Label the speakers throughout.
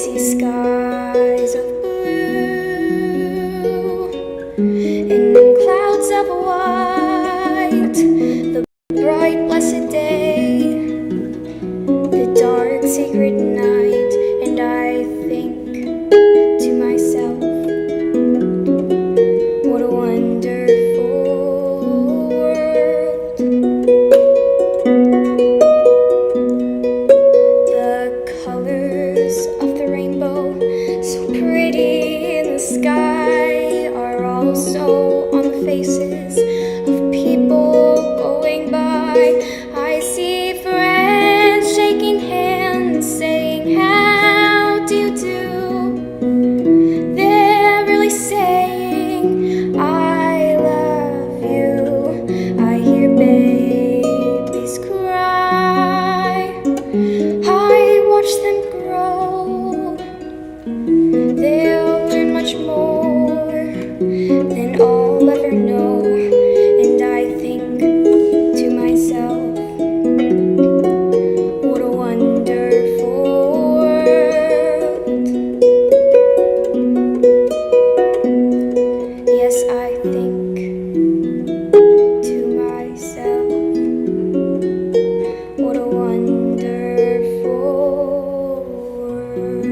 Speaker 1: see skies of blue and clouds of white, the bright blessed day, the dark sacred night, and I think to myself, what a wonderful world. The colors of the rainbow, so pretty in the sky, are also on the faces of people going by. I see friends shaking hands, saying, how do you do? They're really saying, I love you. I hear babies cry. I watch them grow. They'll learn much more than I'll ever know. And I think to myself, what a wonderful world. Yes, I think to myself, what a wonderful world.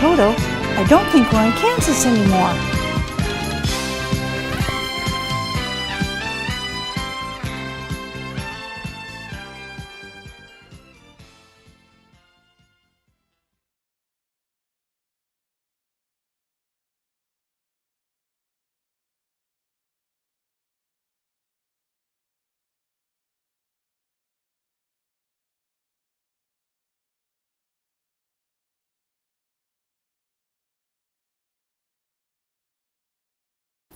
Speaker 2: Toto, I don't think we're in Kansas anymore.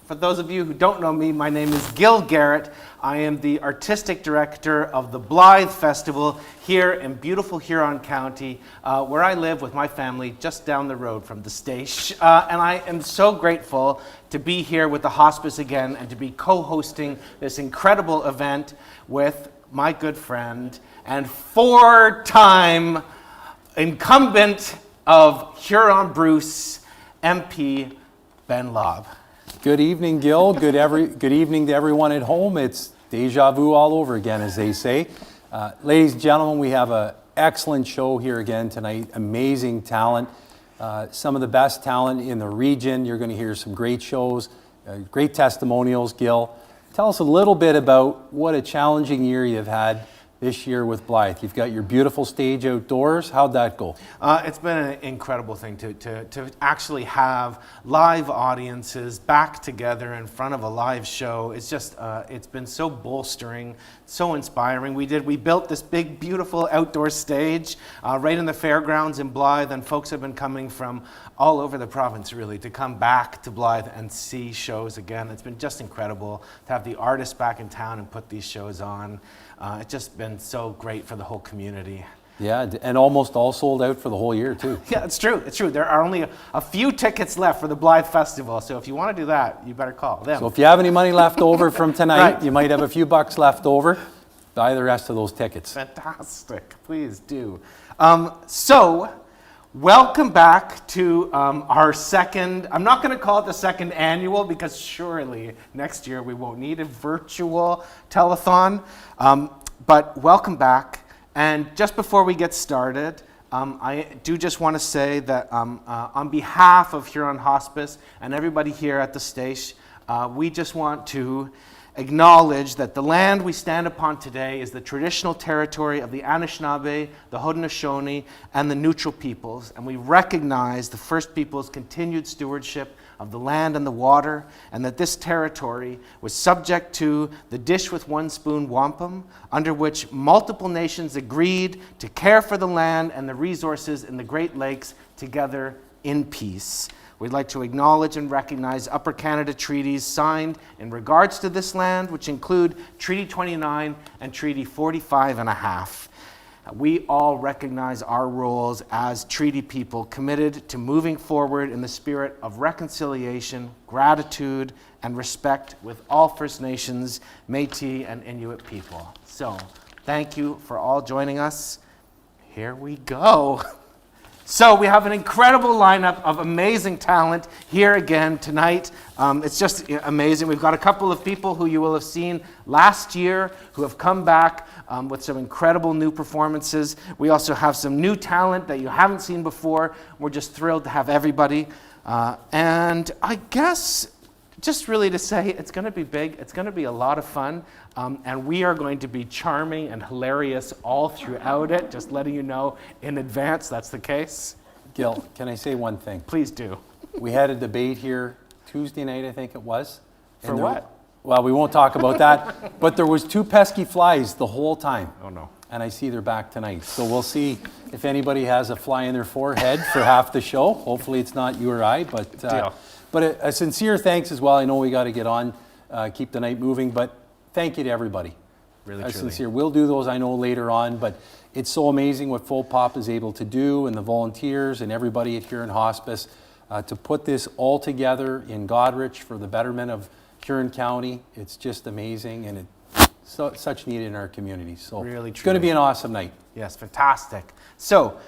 Speaker 3: For those of you who don't know me, my name is Gil Garrett. I am the artistic director of the Blythe Festival here in beautiful Huron County, where I live with my family just down the road from the station. And I am so grateful to be here with the Hospice again and to be co-hosting this incredible event with my good friend and four-time incumbent of Huron Bruce, MP Ben Lobb.
Speaker 4: Good evening, Gil. Good evening to everyone at home. It's deja vu all over again, as they say. Ladies and gentlemen, we have an excellent show here again tonight. Amazing talent. Some of the best talent in the region. You're going to hear some great shows, great testimonials. Gil, tell us a little bit about what a challenging year you've had this year with Blythe. You've got your beautiful stage outdoors. How'd that go?
Speaker 3: It's been an incredible thing to actually have live audiences back together in front of a live show. It's just, it's been so bolstering, so inspiring. We built this big, beautiful outdoor stage right in the fairgrounds in Blythe, and folks have been coming from all over the province, really, to come back to Blythe and see shows again. It's been just incredible to have the artists back in town and put these shows on. It's just been so great for the whole community.
Speaker 4: Yeah, and almost all sold out for the whole year, too.
Speaker 3: Yeah, it's true. It's true. There are only a few tickets left for the Blythe Festival, so if you want to do that, you better call them.
Speaker 4: So if you have any money left over from tonight,
Speaker 3: Right.
Speaker 4: You might have a few bucks left over. Buy the rest of those tickets.
Speaker 3: Fantastic. Please do. So, welcome back to our second, I'm not going to call it the second annual because surely next year we won't need a virtual telethon, but welcome back. And just before we get started, I do just want to say that on behalf of Huron Hospice and everybody here at the station, we just want to acknowledge that the land we stand upon today is the traditional territory of the Anishinaabe, the Haudenosaunee, and the Neutral peoples, and we recognize the First Peoples' continued stewardship of the land and the water, and that this territory was subject to the dish with one spoon wampum, under which multiple nations agreed to care for the land and the resources in the Great Lakes together in peace. We'd like to acknowledge and recognize Upper Canada treaties signed in regards to this land, which include Treaty 29 and Treaty 45 and a half. we all recognize our roles as treaty people committed to moving forward in the spirit of reconciliation, gratitude, and respect with all First Nations, Métis, and Inuit people. So, thank you for all joining us. Here we go. So we have an incredible lineup of amazing talent here again tonight. It's just amazing. We've got a couple of people who you will have seen last year who have come back with some incredible new performances. We also have some new talent that you haven't seen before. We're just thrilled to have everybody. And I guess just really to say it's going to be big. It's going to be a lot of fun. And we are going to be charming and hilarious all throughout it, just letting you know in advance that's the case.
Speaker 4: Gil, can I say one thing?
Speaker 3: Please do.
Speaker 4: We had a debate here Tuesday night, I think it was.
Speaker 3: For what?
Speaker 4: Well, we won't talk about that, but there was 2 pesky flies the whole time.
Speaker 3: Oh, no.
Speaker 4: And I see they're back tonight. So we'll see if anybody has a fly in their forehead for half the show. Hopefully it's not you or I, but a sincere thanks as well. I know we got to get on, keep the night moving, but thank you to everybody.
Speaker 3: Really, truly.
Speaker 4: Sincere. We'll do those, I know, later on, but it's so amazing what Full Pop is able to do, and the volunteers and everybody at Huron Hospice to put this all together in Goderich for the betterment of Huron County. It's just amazing, and it's such needed in our community. So
Speaker 3: really,
Speaker 4: it's going to be an awesome night.
Speaker 3: Yes, fantastic. So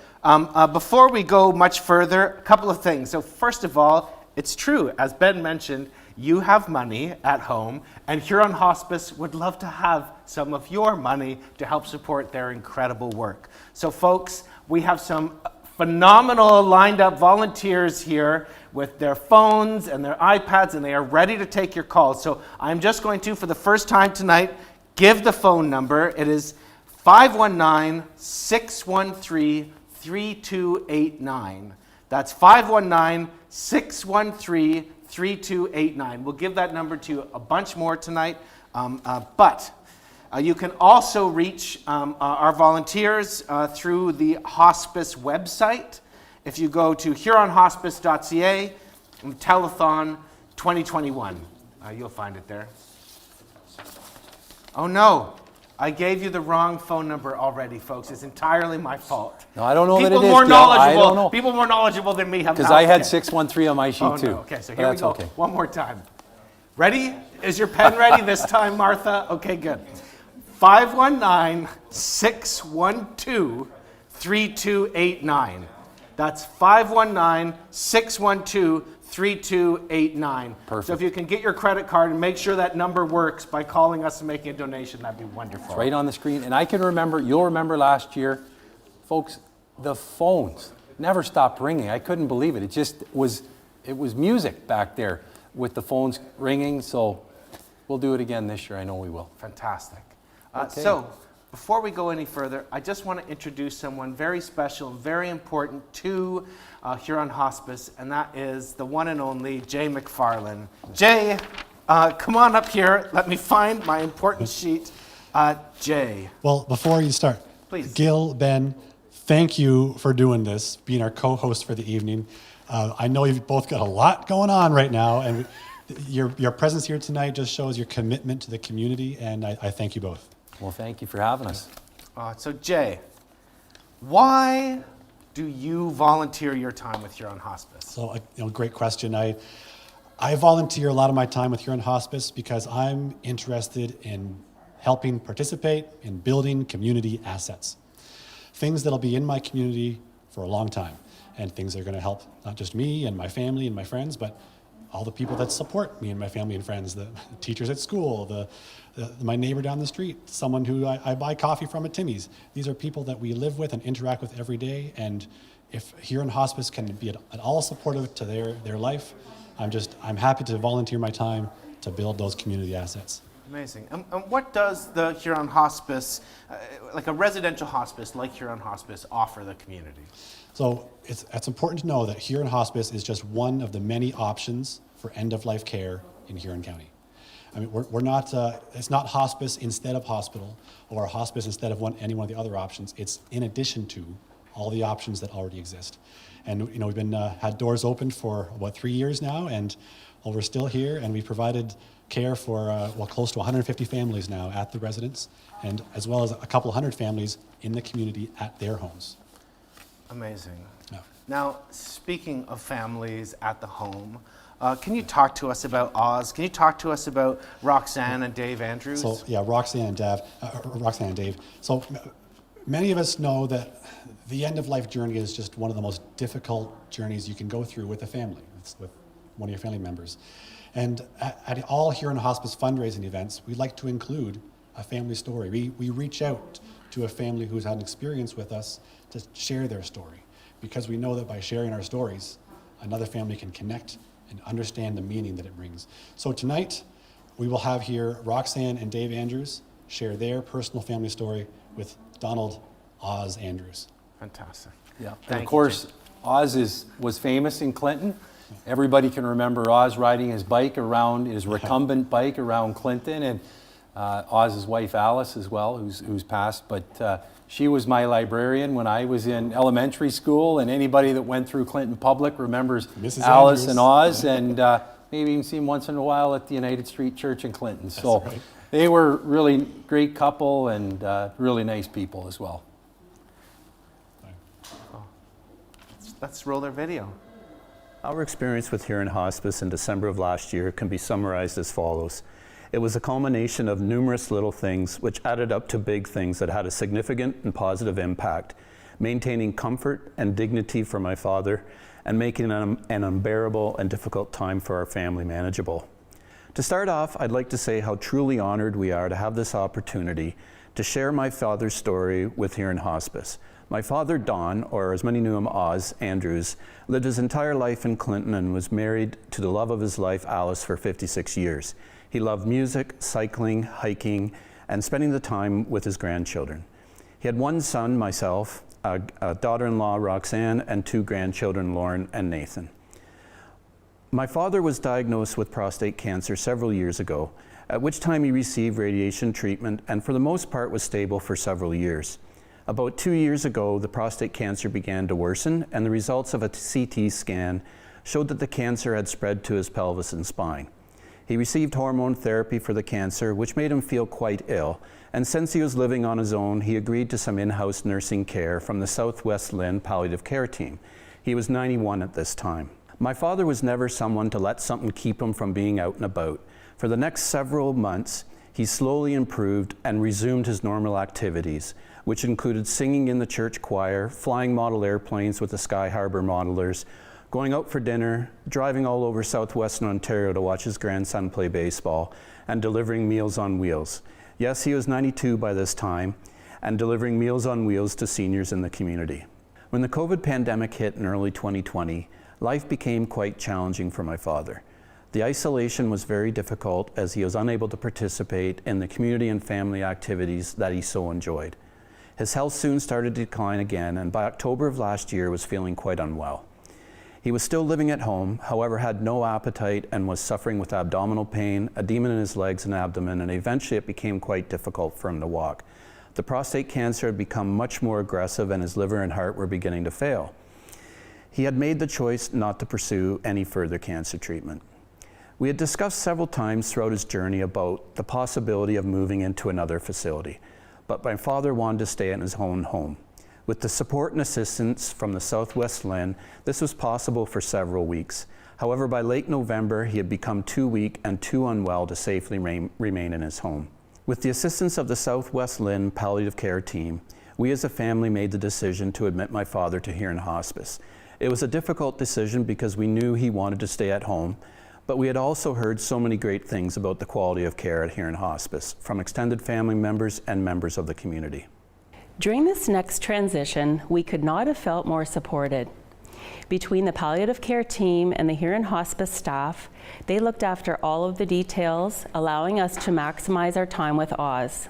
Speaker 3: before we go much further, a couple of things. So first of all, it's true, as Ben mentioned, you have money at home, and Huron Hospice would love to have some of your money to help support their incredible work. So folks, we have some phenomenal lined up volunteers here with their phones and their iPads, and they are ready to take your calls. So I'm just going to, for the first time tonight, give the phone number. It is 519-613-3289. That's 519-613-3289. We'll give that number to you a bunch more tonight, but you can also reach our volunteers through the hospice website. If you go to huronhospice.ca, telethon 2021, you'll find it there. Oh no, I gave you the wrong phone number already, folks. It's entirely my fault.
Speaker 4: No, I don't know
Speaker 3: People
Speaker 4: that it is,
Speaker 3: more
Speaker 4: Gil.
Speaker 3: knowledgeable.
Speaker 4: I don't know.
Speaker 3: People more knowledgeable than me have.
Speaker 4: Because I had 613 on my sheet
Speaker 3: Oh,
Speaker 4: too.
Speaker 3: no. Okay, so
Speaker 4: But
Speaker 3: here we
Speaker 4: that's
Speaker 3: go.
Speaker 4: okay.
Speaker 3: One more time. Ready? Is your pen ready this time, Martha? Okay, good. 519-612-3289. That's 519-612-3289.
Speaker 4: Perfect.
Speaker 3: So if you can get your credit card and make sure that number works by calling us and making a donation, that'd be wonderful.
Speaker 4: It's right on the screen. And I can remember, you'll remember last year, folks, the phones never stopped ringing. I couldn't believe it. It was music back there with the phones ringing. So we'll do it again this year. I know we will.
Speaker 3: Fantastic.
Speaker 4: Okay.
Speaker 3: So before we go any further, I just want to introduce someone very special, very important to Huron Hospice, and that is the one and only Jay McFarlane. Jay, come on up here. Let me find my important sheet. Jay.
Speaker 5: Well, before you start,
Speaker 3: Please.
Speaker 5: Gil, Ben, thank you for doing this, being our co-host for the evening. I know you've both got a lot going on right now, and your presence here tonight just shows your commitment to the community, and I thank you both.
Speaker 4: Well, thank you for having us.
Speaker 3: So Jay, why do you volunteer your time with Huron Hospice?
Speaker 5: So, great question. I volunteer a lot of my time with Huron Hospice because I'm interested in helping participate in building community assets. Things that'll be in my community for a long time, and things that are going to help not just me and my family and my friends, but all the people that support me and my family and friends, the teachers at school, my neighbor down the street, someone who I buy coffee from at Timmy's. These are people that we live with and interact with every day, and if Huron Hospice can be at all supportive to their life, I'm happy to volunteer my time to build those community assets.
Speaker 3: Amazing. And what does the Huron Hospice, like a residential hospice like Huron Hospice, offer the community?
Speaker 5: So it's important to know that Huron Hospice is just one of the many options for end-of-life care in Huron County. I mean, we're not, it's not hospice instead of hospital or a hospice instead of any one of the other options. It's in addition to all the options that already exist. And we've been had doors open for 3 years now, and Well, we're still here, and we've provided care for, close to 150 families now at the residence, and as well as a couple hundred families in the community at their homes.
Speaker 3: Amazing.
Speaker 5: Yeah.
Speaker 3: Now, speaking of families at the home, can you talk to us about Oz? Can you talk to us about Roxanne and Dave Andrews?
Speaker 5: So, yeah, Roxanne and Dave. So, many of us know that the end-of-life journey is just one of the most difficult journeys you can go through with a family. It's with one of your family members. And at all Huron Hospice fundraising events, we like to include a family story. We reach out to a family who's had an experience with us to share their story, because we know that by sharing our stories, another family can connect and understand the meaning that it brings. So tonight, we will have here Roxanne and Dave Andrews share their personal family story with Donald Oz Andrews.
Speaker 3: Fantastic.
Speaker 4: Yeah, and
Speaker 3: Thank
Speaker 4: of
Speaker 3: you,
Speaker 4: course, Oz was famous in Clinton. Everybody can remember Oz riding his bike around, his recumbent bike around Clinton, and Oz's wife Alice as well, who's passed. But she was my librarian when I was in elementary school, and anybody that went through Clinton Public remembers
Speaker 5: Mrs.
Speaker 4: Alice
Speaker 5: Andrews.
Speaker 4: and Oz, and maybe even see them once in a while at the United Street Church in Clinton. So
Speaker 5: right.
Speaker 4: they were really great couple and really nice people as well.
Speaker 3: Let's roll their video.
Speaker 6: Our experience with Huron Hospice in December of last year can be summarized as follows. It was a culmination of numerous little things which added up to big things that had a significant and positive impact, maintaining comfort and dignity for my father and making an unbearable and difficult time for our family manageable. To start off, I'd like to say how truly honored we are to have this opportunity to share my father's story with Huron Hospice. My father, Don, or as many knew him, Oz Andrews, lived his entire life in Clinton and was married to the love of his life, Alice, for 56 years. He loved music, cycling, hiking, and spending the time with his grandchildren. He had one son, myself, a daughter-in-law, Roxanne, and two grandchildren, Lauren and Nathan. My father was diagnosed with prostate cancer several years ago, at which time he received radiation treatment and for the most part was stable for several years. About 2 years ago, the prostate cancer began to worsen, and the results of a CT scan showed that the cancer had spread to his pelvis and spine. He received hormone therapy for the cancer, which made him feel quite ill, and since he was living on his own, he agreed to some in-house nursing care from the Southwest Lynn Palliative Care Team. He was 91 at this time. My father was never someone to let something keep him from being out and about. For the next several months, he slowly improved and resumed his normal activities, which included singing in the church choir, flying model airplanes with the Sky Harbor modelers, going out for dinner, driving all over southwestern Ontario to watch his grandson play baseball, and delivering Meals on Wheels. Yes, he was 92 by this time, and delivering Meals on Wheels to seniors in the community. When the COVID pandemic hit in early 2020, life became quite challenging for my father. The isolation was very difficult as he was unable to participate in the community and family activities that he so enjoyed. His health soon started to decline again, and by October of last year was feeling quite unwell. He was still living at home, however had no appetite and was suffering with abdominal pain, edema in his legs and abdomen, and eventually it became quite difficult for him to walk. The prostate cancer had become much more aggressive and his liver and heart were beginning to fail. He had made the choice not to pursue any further cancer treatment. We had discussed several times throughout his journey about the possibility of moving into another facility, but my father wanted to stay in his own home. With the support and assistance from the Southwest Lynn, this was possible for several weeks. However, by late November, he had become too weak and too unwell to safely remain in his home. With the assistance of the Southwest Lynn Palliative Care Team, we as a family made the decision to admit my father to Huron Hospice. It was a difficult decision because we knew he wanted to stay at home, but we had also heard so many great things about the quality of care at Huron Hospice from extended family members and members of the community.
Speaker 7: During this next transition, we could not have felt more supported. Between the palliative care team and the Huron Hospice staff, they looked after all of the details, allowing us to maximize our time with Oz.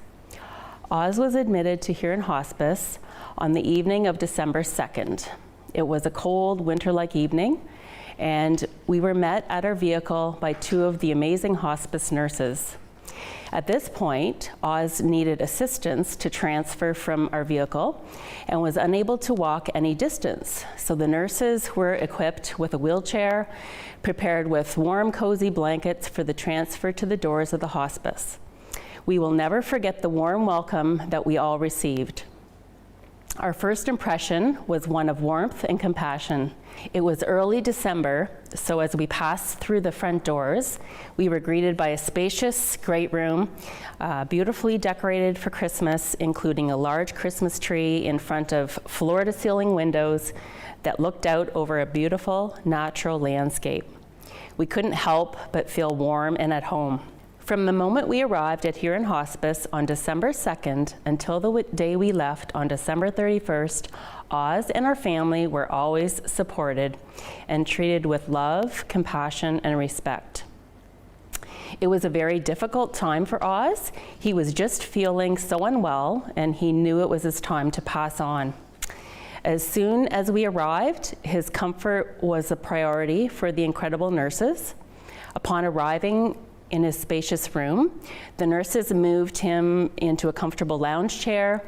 Speaker 7: Oz was admitted to Huron Hospice on the evening of December 2nd. It was a cold, winter-like evening, and we were met at our vehicle by two of the amazing hospice nurses. At this point, Oz needed assistance to transfer from our vehicle and was unable to walk any distance. So the nurses were equipped with a wheelchair, prepared with warm, cozy blankets for the transfer to the doors of the hospice. We will never forget the warm welcome that we all received. Our first impression was one of warmth and compassion. It was early December, so as we passed through the front doors, we were greeted by a spacious, great room, beautifully decorated for Christmas, including a large Christmas tree in front of floor-to-ceiling windows that looked out over a beautiful, natural landscape. We couldn't help but feel warm and at home. From the moment we arrived at Huron Hospice on December 2nd until the day we left on December 31st, Oz and our family were always supported and treated with love, compassion, and respect. It was a very difficult time for Oz. He was just feeling so unwell, and he knew it was his time to pass on. As soon as we arrived, his comfort was a priority for the incredible nurses. Upon arriving in his spacious room, the nurses moved him into a comfortable lounge chair,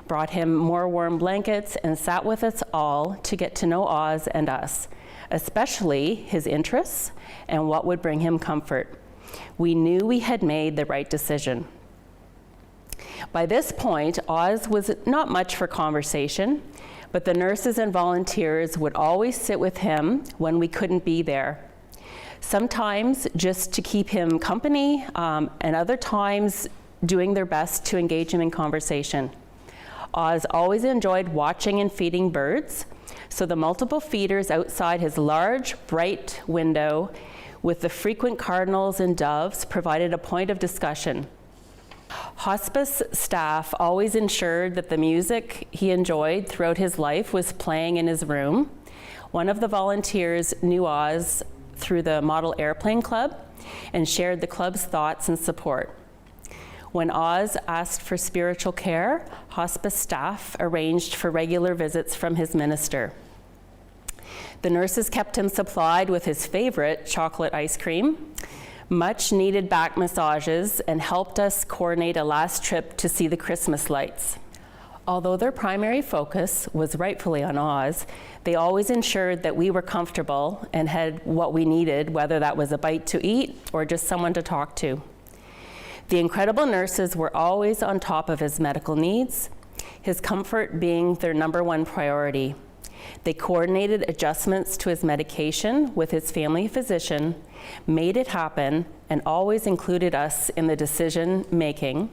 Speaker 7: brought him more warm blankets, and sat with us all to get to know Oz and us, especially his interests and what would bring him comfort. We knew we had made the right decision. By this point, Oz was not much for conversation, but the nurses and volunteers would always sit with him when we couldn't be there. Sometimes just to keep him company, and other times doing their best to engage him in conversation. Oz always enjoyed watching and feeding birds, so the multiple feeders outside his large, bright window with the frequent cardinals and doves provided a point of discussion. Hospice staff always ensured that the music he enjoyed throughout his life was playing in his room. One of the volunteers knew Oz through the Model Airplane Club and shared the club's thoughts and support. When Oz asked for spiritual care, hospice staff arranged for regular visits from his minister. The nurses kept him supplied with his favorite chocolate ice cream, much needed back massages, and helped us coordinate a last trip to see the Christmas lights. Although their primary focus was rightfully on Oz, they always ensured that we were comfortable and had what we needed, whether that was a bite to eat or just someone to talk to. The incredible nurses were always on top of his medical needs, his comfort being their number one priority. They coordinated adjustments to his medication with his family physician, made it happen, and always included us in the decision making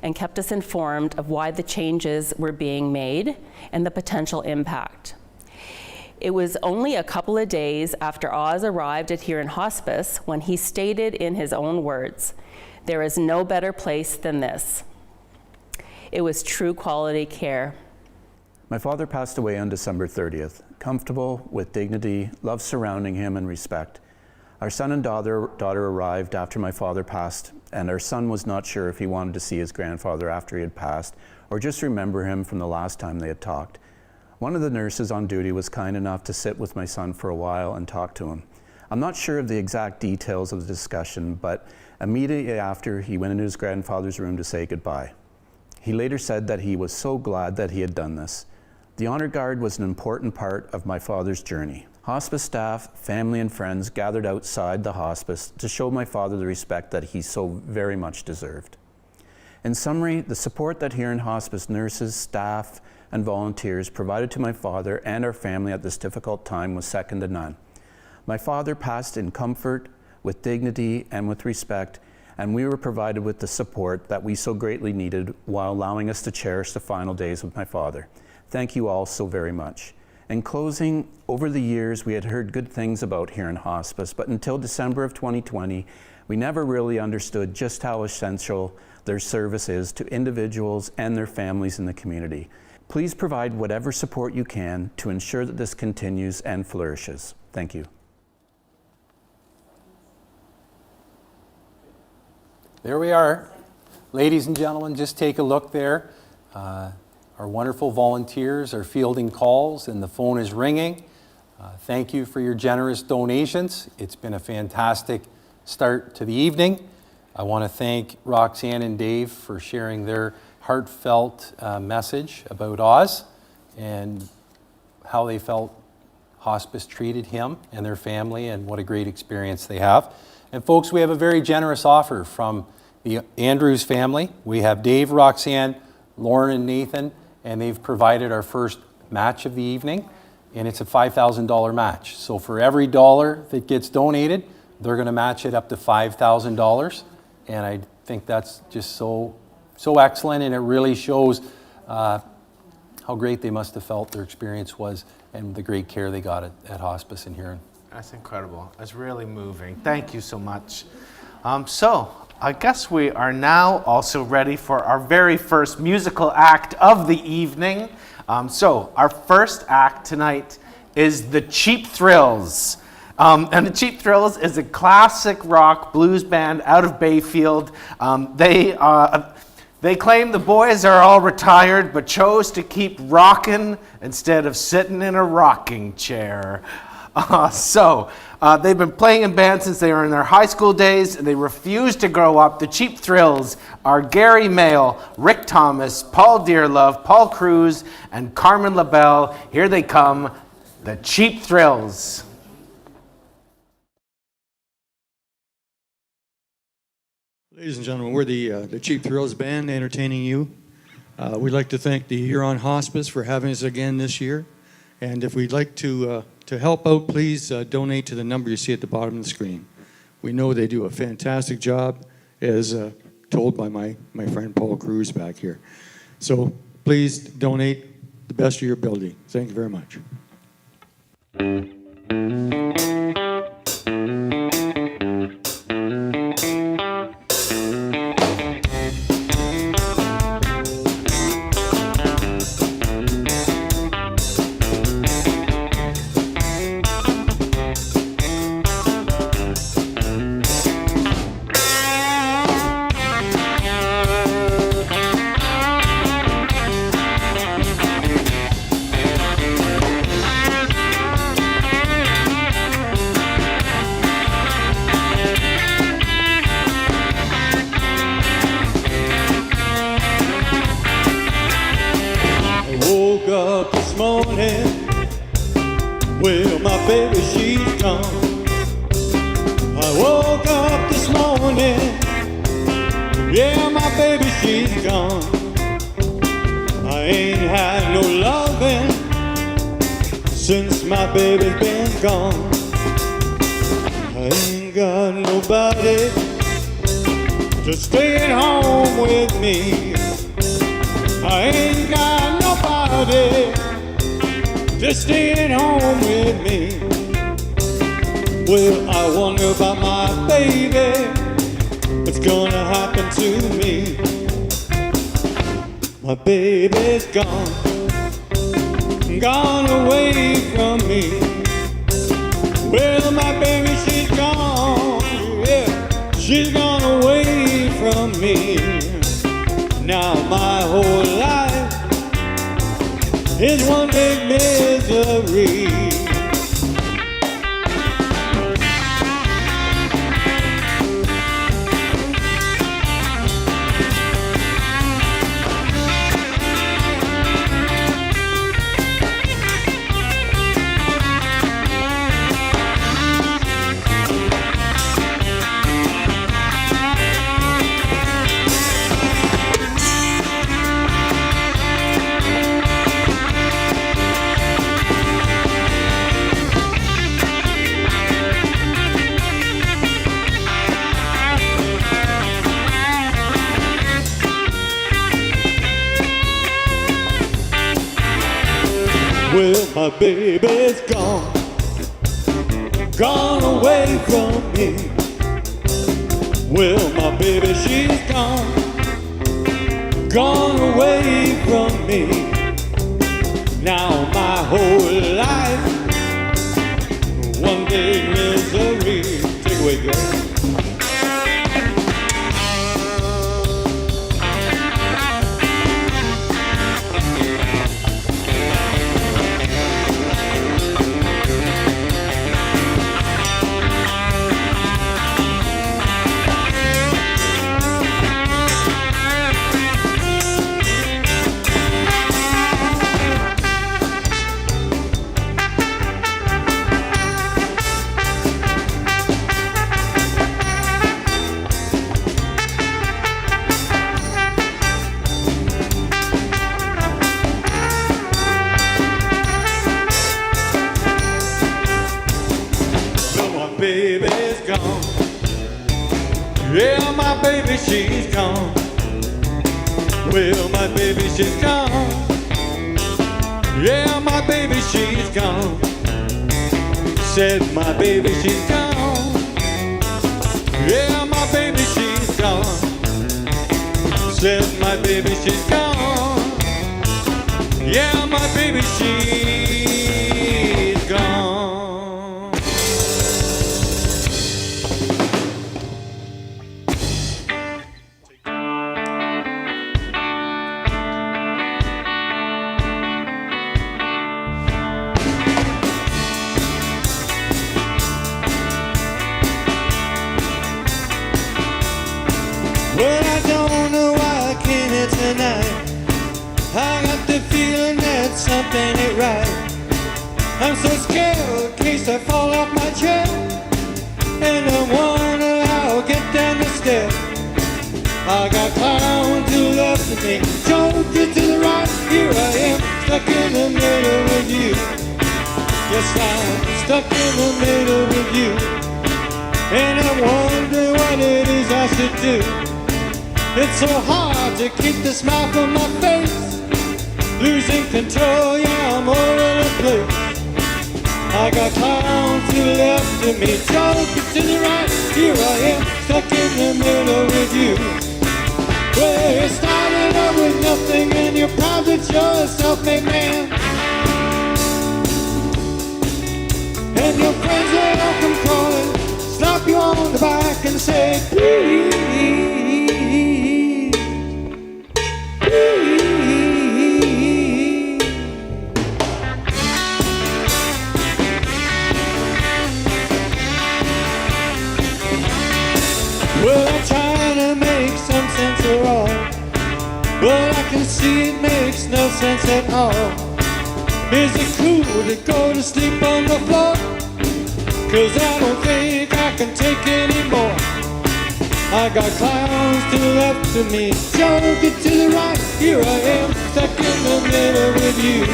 Speaker 7: and kept us informed of why the changes were being made and the potential impact. It was only a couple of days after Oz arrived at Huron Hospice when he stated in his own words, "There is no better place than this." It was true quality care.
Speaker 6: My father passed away on December 30th, comfortable, with dignity, love surrounding him, and respect. Our son and daughter arrived after my father passed, and our son was not sure if he wanted to see his grandfather after he had passed, or just remember him from the last time they had talked. One of the nurses on duty was kind enough to sit with my son for a while and talk to him. I'm not sure of the exact details of the discussion, but immediately after, he went into his grandfather's room to say goodbye. He later said that he was so glad that he had done this. The honor guard was an important part of my father's journey. Hospice staff, family, and friends gathered outside the hospice to show my father the respect that he so very much deserved. In summary, the support that Huron Hospice nurses, staff, and volunteers provided to my father and our family at this difficult time was second to none. My father passed in comfort, with dignity, and with respect, and we were provided with the support that we so greatly needed while allowing us to cherish the final days with my father. Thank you all so very much. In closing, over the years, we had heard good things about Huron Hospice, but until December of 2020, we never really understood just how essential their service is to individuals and their families in the community. Please provide whatever support you can to ensure that this continues and flourishes. Thank you.
Speaker 4: There we are. Ladies and gentlemen, just take a look there. Our wonderful volunteers are fielding calls and the phone is ringing. Thank you for your generous donations. It's been a fantastic start to the evening. I want to thank Roxanne and Dave for sharing their heartfelt message about Oz and how they felt hospice treated him and their family and what a great experience they have. And folks, we have a very generous offer from the Andrews family. We have Dave, Roxanne, Lauren, and Nathan, and they've provided our first match of the evening, and it's a $5,000 match. So for every dollar that gets donated, they're going to match it up to $5,000, and I think that's just so excellent, and it really shows how great they must have felt their experience was and the great care they got at Hospice in Huron.
Speaker 3: That's incredible. That's really moving. Thank you so much. So I guess we are now also ready for our very first musical act of the evening. So our first act tonight is the Cheap Thrills. And the Cheap Thrills is a classic rock blues band out of Bayfield. They claim the boys are all retired, but chose to keep rocking instead of sitting in a rocking chair. They've been playing in bands since they were in their high school days, and they refuse to grow up. The Cheap Thrills are Gary Mayle, Rick Thomas, Paul Dearlove, Paul Cruz, and Carmen LaBelle. Here they come, the Cheap Thrills.
Speaker 8: Ladies and gentlemen, we're the Cheap Thrills Band entertaining you. We'd like to thank the Huron Hospice for having us again this year. And if we'd like to help out, please donate to the number you see at the bottom of the screen. We know they do a fantastic job, as told by my friend Paul Cruz back here. So please donate the best of your ability. Thank you very much.
Speaker 9: Well, my baby, she's gone. I woke up this morning. Yeah, my baby, she's gone. I ain't had no loving since my baby's been gone. I ain't got nobody to stay at home with me. I ain't got nobody to stay at home with me. Well, I wonder about my baby, what's gonna happen to me. My baby's gone away from me. Well, my baby, she's gone, yeah, she's gone away from me. Now my whole life is one big misery. Well, my baby's gone away from me. Well, my baby, she's gone away from me. Now my whole life, one big misery. Take it away, girl. gone. Yeah, my baby, she's gone. Well, my baby, she's gone. Yeah, my baby, she's gone. Said my baby, she's gone. Yeah, my baby, she's gone. Said my baby, she's gone. Yeah, my baby, she's gone. Well, I don't know why I came here tonight. I got the feeling that something ain't right. I'm so scared in case I fall off my chair, and I wonder how I'll get down the stairs. I got clown to the left of me, joker to the right. Here I am, stuck in the middle with you. Yes, I'm stuck in the middle with you, and I wonder what it is I should do. It's so hard to keep the smile from my face. Losing control, yeah, I'm all over the place. I got clowns to the left of me, jokers to the right. Here I am, stuck in the middle with you. Well, you started out with nothing and you're proud that you're a self-made man. And your friends, they all come crawling, slap you on the back and say, please. Well, I'm trying to make some sense of all, but I can see it makes no sense at all. Is it cool to go to sleep on the floor? 'Cause I don't think I can take anymore. I got clowns to the left of me, joker to the right. Here I am, stuck in the middle with you.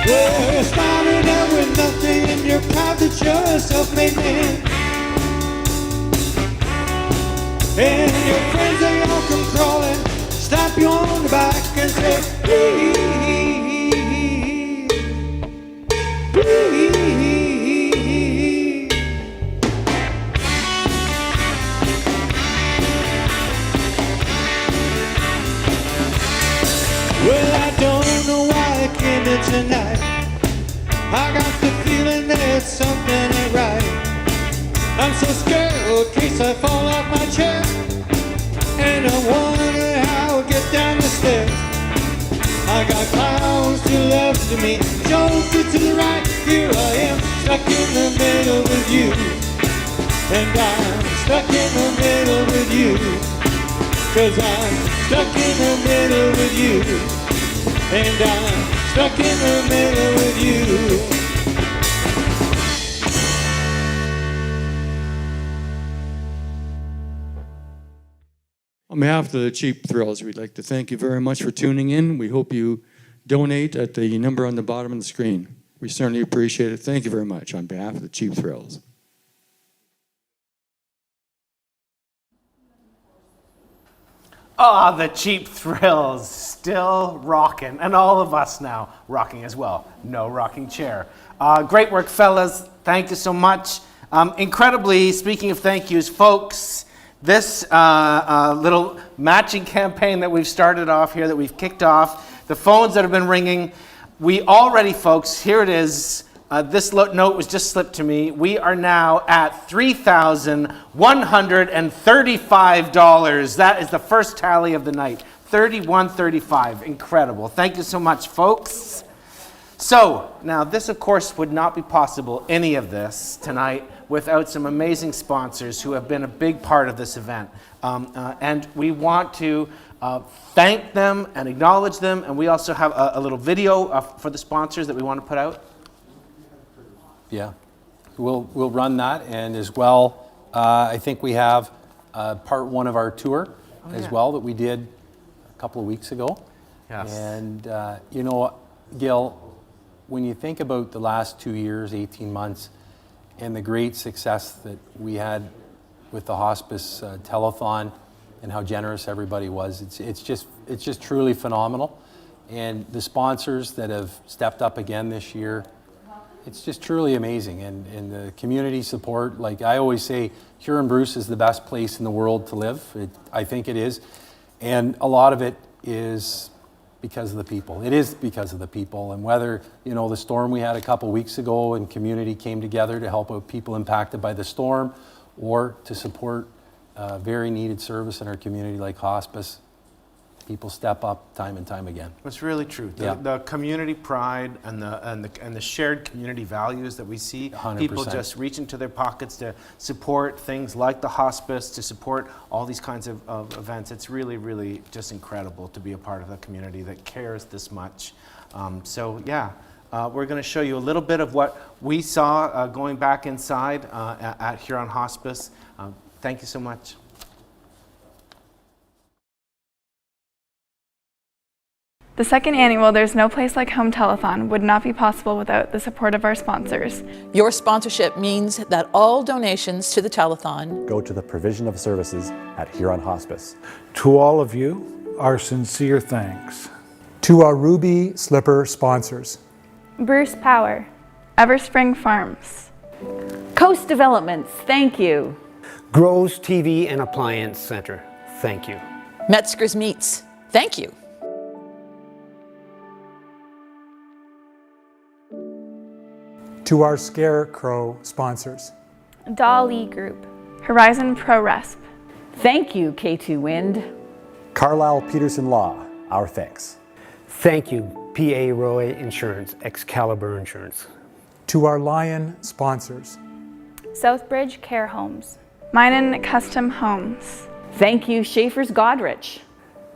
Speaker 9: Well, you started out with nothing and you're proud that you're a self-made man. And your friends, they all come crawling, slap you on the back and say, please, please. Well, I don't know why I came here tonight. I got the feeling that something ain't right. I'm so scared in case I fall off my chair, and I wonder how I'll get down the stairs. I got clowns to the left of me, joker to the right. Here I am, stuck in the middle with you. And I'm stuck in the middle with you. 'Cause I'm stuck in the middle with you. And I'm stuck in the middle with you. On behalf of the Cheap Thrills, we'd like to thank you very much for tuning in. We hope you donate at the number on the bottom of the screen. We certainly appreciate it. Thank you very much on behalf of the Cheap Thrills.
Speaker 3: Ah, the Cheap Thrills, still rocking, and all of us now rocking as well. No rocking chair. Great work, fellas. Thank you so much. Incredibly, speaking of thank yous, folks, this little matching campaign that we've started off here, that we've kicked off, the phones that have been ringing, we already, folks, here it is. This note was just slipped to me. We are now at $3,135. That is the first tally of the night. $31.35. Incredible. Thank you so much, folks. So, now this, of course, would not be possible, any of this, tonight, without some amazing sponsors who have been a big part of this event. And we want to thank them and acknowledge them. And we also have a little video for the sponsors that we want to put out.
Speaker 4: Yeah, we'll run that, and as well, I think we have part one of our tour as well that we did a couple of weeks ago.
Speaker 3: Yes.
Speaker 4: And you know, Gil, when you think about the last 2 years, 18 months, and the great success that we had with the hospice telethon and how generous everybody was, it's just truly phenomenal. And the sponsors that have stepped up again this year, it's just truly amazing. And the community support, like I always say, Huron-Bruce is the best place in the world to live. I think it is. And a lot of it is because of the people. It is because of the people. And whether, you know, the storm we had a couple weeks ago and community came together to help out people impacted by the storm, or to support very needed service in our community like hospice, people step up time and time again.
Speaker 3: It's really true. The community pride and the shared community values that we see,
Speaker 4: 100%.
Speaker 3: People just reach into their pockets to support things like the hospice, to support all these kinds of events. It's really, really just incredible to be a part of a community that cares this much. We're going to show you a little bit of what we saw going back inside at Huron Hospice. Thank you so much.
Speaker 10: The second annual There's No Place Like Home telethon would not be possible without the support of our sponsors.
Speaker 11: Your sponsorship means that all donations to the telethon
Speaker 12: go to the provision of services at Huron Hospice.
Speaker 13: To all of you, our sincere thanks.
Speaker 14: To our Ruby Slipper sponsors:
Speaker 10: Bruce Power, Everspring Farms,
Speaker 15: Coast Developments, thank you.
Speaker 16: Grows TV and Appliance Center, thank you.
Speaker 11: Metzger's Meats, thank you.
Speaker 14: To our Scarecrow sponsors:
Speaker 10: Dolly Group, Horizon Pro Resp.
Speaker 15: Thank you, K2 Wind.
Speaker 12: Carlisle Peterson Law, our thanks.
Speaker 16: Thank you, PA Roy Insurance, Excalibur Insurance.
Speaker 14: To our Lion sponsors:
Speaker 10: Southbridge Care Homes, Minen Custom Homes.
Speaker 15: Thank you, Schaefer's Godrich.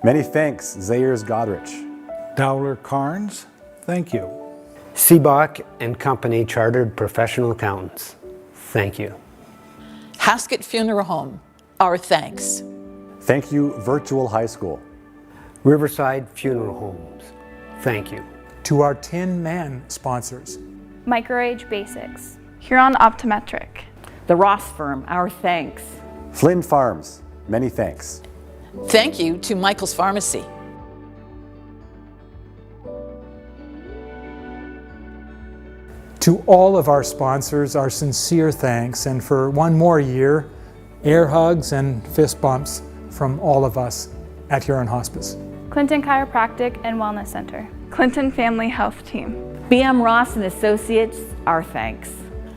Speaker 12: Many thanks, Zayers Godrich.
Speaker 13: Dowler Carnes, thank you.
Speaker 16: Seabach and Company Chartered Professional Accountants, thank you.
Speaker 11: Haskett Funeral Home, our thanks.
Speaker 12: Thank you, Virtual High School.
Speaker 16: Riverside Funeral Homes, thank you.
Speaker 14: To our Tin Man sponsors:
Speaker 10: Microage Basics, Huron Optometric,
Speaker 15: The Ross Firm, our thanks.
Speaker 12: Flynn Farms, many thanks.
Speaker 11: Thank you to Michael's Pharmacy.
Speaker 14: To all of our sponsors, our sincere thanks, and for one more year, air hugs and fist bumps from all of us at Huron Hospice.
Speaker 10: Clinton Chiropractic and Wellness Center, Clinton Family Health Team,
Speaker 15: BM Ross and Associates, our thanks.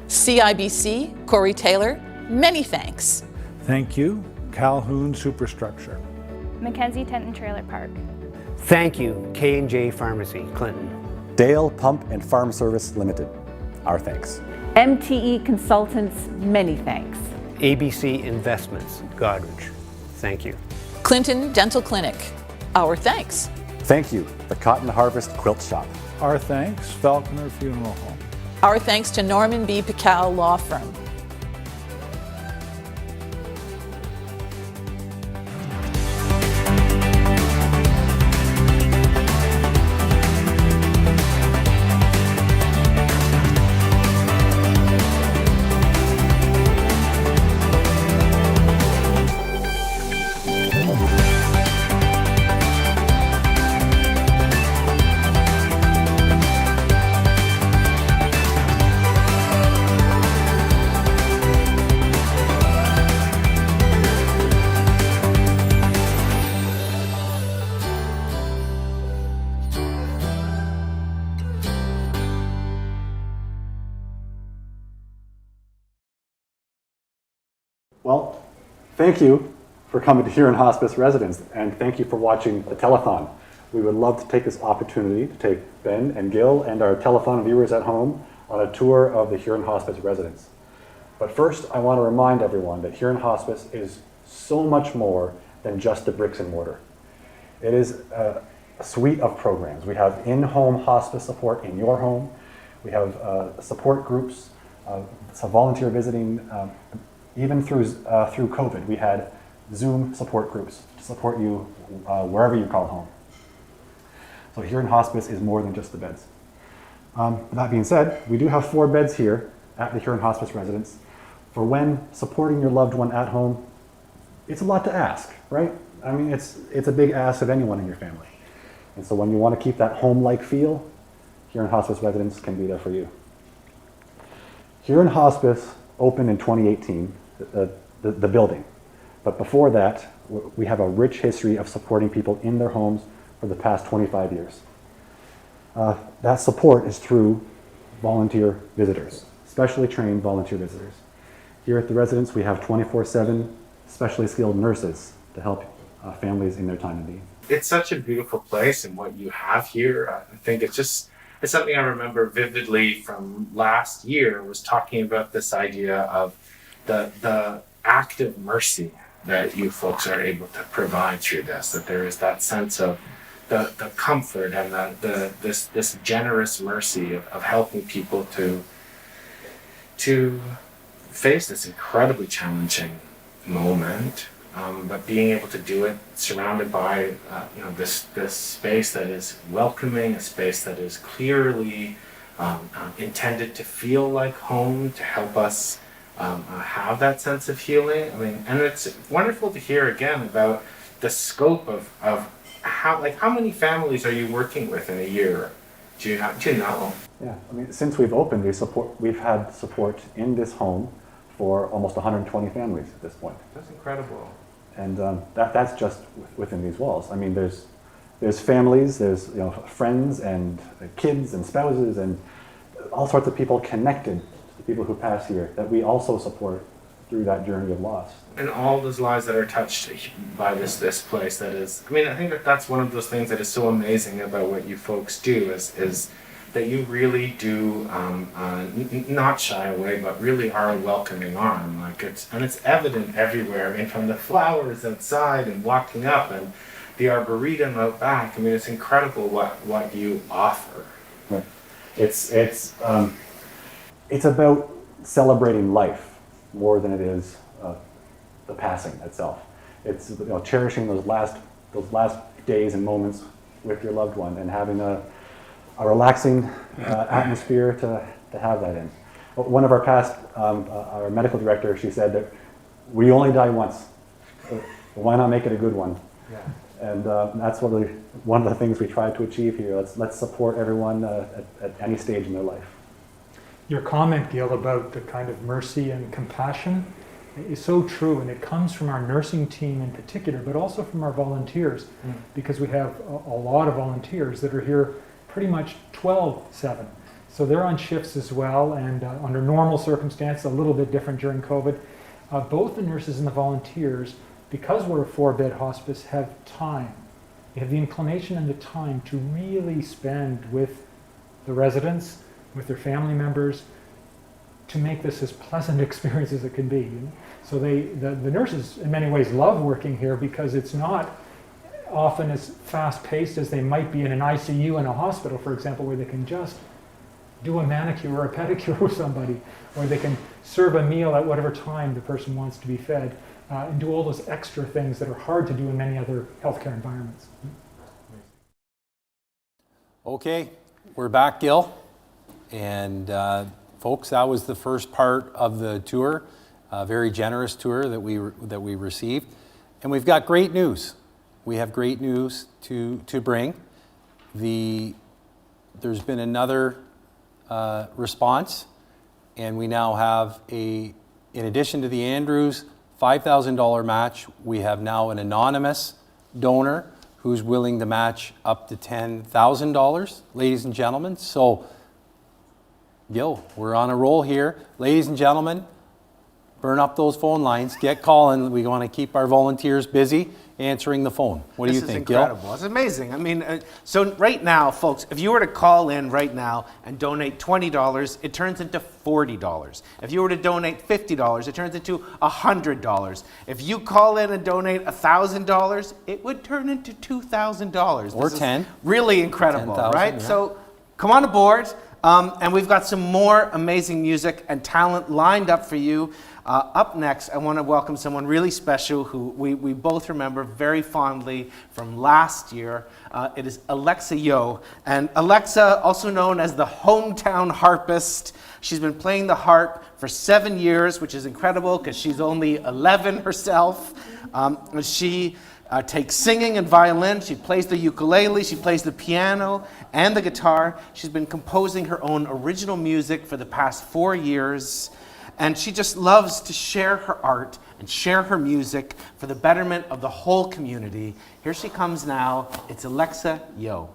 Speaker 11: CIBC, Corey Taylor, many thanks.
Speaker 13: Thank you, Calhoun Superstructure.
Speaker 10: Mackenzie Tent and Trailer Park.
Speaker 16: Thank you, K&J Pharmacy, Clinton.
Speaker 12: Dale Pump and Farm Service Limited, our thanks.
Speaker 15: MTE Consultants, many thanks.
Speaker 16: ABC Investments, Godrich, thank you.
Speaker 11: Clinton Dental Clinic, our thanks.
Speaker 12: Thank you, the Cotton Harvest Quilt Shop.
Speaker 13: Our thanks, Falconer Funeral Home.
Speaker 11: Our thanks to Norman B. Pical Law Firm.
Speaker 12: Well, thank you for coming to Huron Hospice Residence, and thank you for watching the telethon. We would love to take this opportunity to take Ben and Gil and our telethon viewers at home on a tour of the Huron Hospice Residence. But first, I want to remind everyone that Huron Hospice is so much more than just the bricks and mortar. It is a suite of programs. We have in-home hospice support in your home. We have support groups, some volunteer visiting. Even through COVID, we had Zoom support groups to support you wherever you call home. So Huron Hospice is more than just the beds. That being said, we do have 4 beds here at the Huron Hospice residence for when supporting your loved one at home. It's a lot to ask, right? I mean, it's a big ask of anyone in your family. And so when you want to keep that home-like feel, Huron Hospice residence can be there for you. Huron Hospice opened in 2018, the building. But before that, we have a rich history of supporting people in their homes for the past 25 years. That support is through volunteer visitors, specially trained volunteer visitors. Here at the residence, we have 24/7 specially skilled nurses to help families in their time of need.
Speaker 3: It's such a beautiful place, and what you have here, I think it's something I remember vividly from last year, was talking about this idea of the act of mercy that you folks are able to provide through this, that there is that sense of the comfort and this generous mercy of helping people to face this incredibly challenging moment, but being able to do it surrounded by this space that is welcoming, a space that is clearly intended to feel like home, to help us have that sense of healing. I mean, and it's wonderful to hear again about the scope of how many families are you working with in a year? Do you know?
Speaker 12: Yeah, I mean, since we've opened, we've had support in this home for almost 120 families at this point.
Speaker 3: That's incredible.
Speaker 12: And that's just within these walls. I mean, there's families, there's friends and kids and spouses and all sorts of people connected to the people who pass here that we also support through that journey of loss.
Speaker 3: And all those lives that are touched by this place that is, I mean, I think that's one of those things that is so amazing about what you folks do is that you really do not shy away, but really are a welcoming arm. It's evident everywhere. I mean, from the flowers outside and walking up and the arboretum out back. I mean, it's incredible what you offer.
Speaker 12: Right. It's about celebrating life more than it is the passing itself. It's cherishing those last days and moments with your loved one and having a relaxing atmosphere to have that in. One of our past, our medical director, she said that we only die once. So why not make it a good one?
Speaker 3: Yeah.
Speaker 12: And that's really one of the things we try to achieve here. Let's support everyone at any stage in their life.
Speaker 14: Your comment, Gil, about the kind of mercy and compassion is so true, and it comes from our nursing team in particular, but also from our volunteers, because we have a lot of volunteers that are here pretty much 12/7. So they're on shifts as well, and under normal circumstances, a little bit different during COVID. Both the nurses and the volunteers, because we're a 4-bed hospice, have time. They have the inclination and the time to really spend with the residents, with their family members, to make this as pleasant experience as it can be. So the nurses in many ways love working here because it's not often as fast-paced as they might be in an ICU in a hospital, for example, where they can just do a manicure or a pedicure with somebody, or they can serve a meal at whatever time the person wants to be fed, and do all those extra things that are hard to do in many other healthcare environments.
Speaker 4: Okay, we're back, Gil. And folks, that was the first part of the tour, a very generous tour that we received. And we've got great news. We have great news to bring. There's been another response, and we now have in addition to the Andrews $5,000 match, we have now an anonymous donor who's willing to match up to $10,000, ladies and gentlemen. So, Gil, we're on a roll here. Ladies and gentlemen, burn up those phone lines, get calling. We want to keep our volunteers busy. answering the phone. What do you think,
Speaker 3: This is incredible. It's amazing. I mean, so right now, folks, if you were to call in right now and donate $20, it turns into $40. If you were to donate $50, it turns into $100. If you call in and donate $1,000, it would turn into $2,000.
Speaker 4: Or 10.
Speaker 3: Really incredible,
Speaker 4: 10,000,
Speaker 3: right?
Speaker 4: yeah.
Speaker 3: So come on aboard. And we've got some more amazing music and talent lined up for you. Up next, I want to welcome someone really special who we both remember very fondly from last year. It is Alexa Yo. And Alexa, also known as the hometown harpist, she's been playing the harp for 7 years, which is incredible because she's only 11 herself. She takes singing and violin. She plays the ukulele. She plays the piano and the guitar. She's been composing her own original music for the past 4 years. And she just loves to share her art and share her music for the betterment of the whole community. Here she comes now. It's Alexa Yo.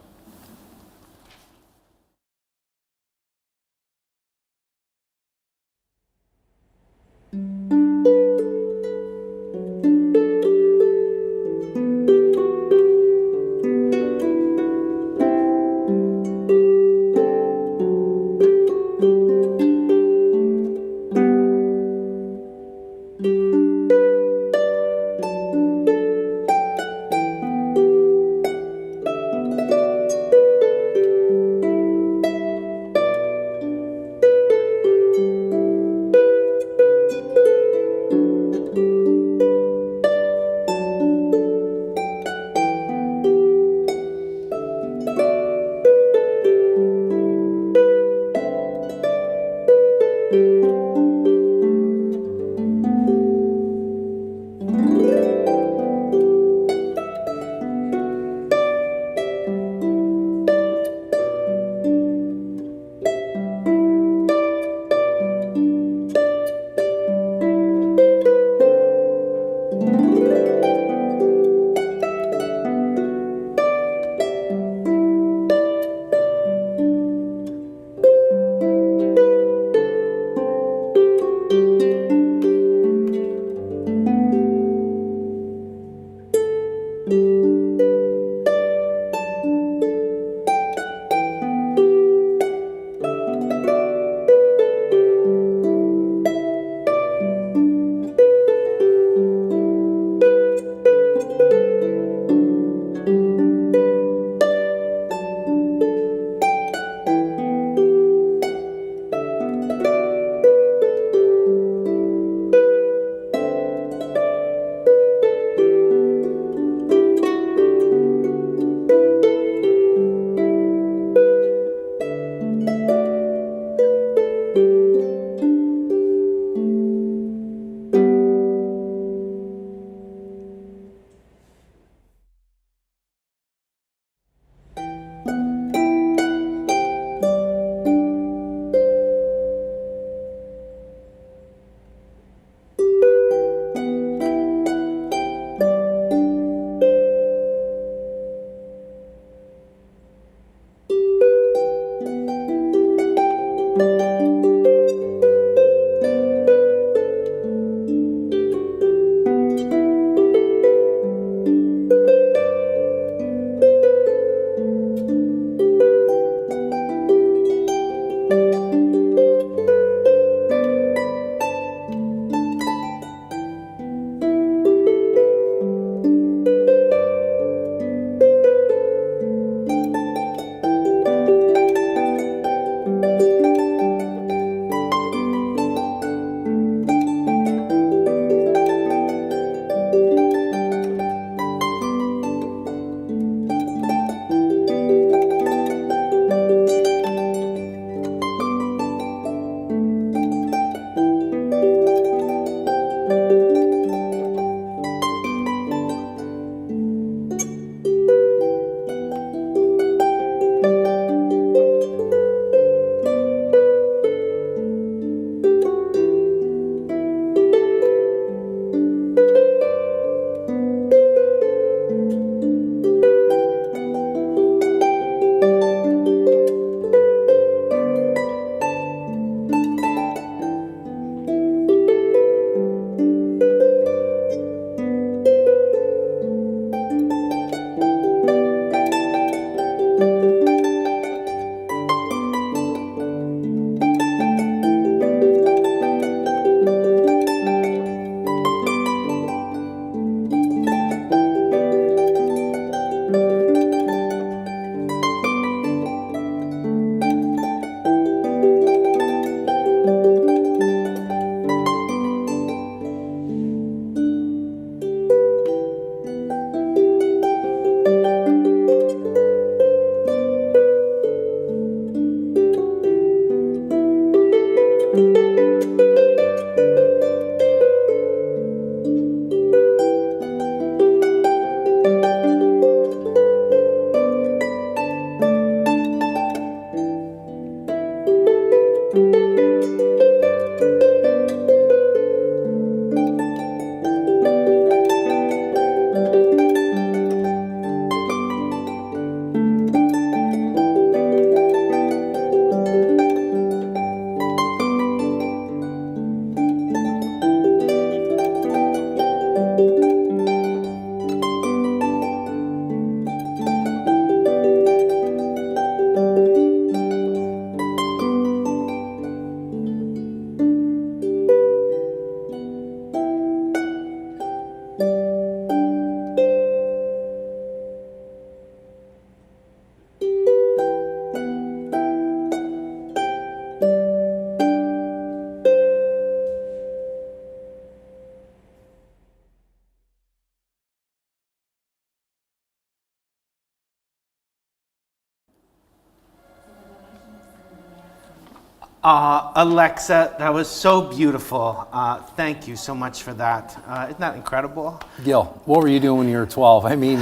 Speaker 3: Alexa, that was so beautiful. Thank you so much for that. Isn't that incredible?
Speaker 4: Gil, what were you doing when you were 12? I mean,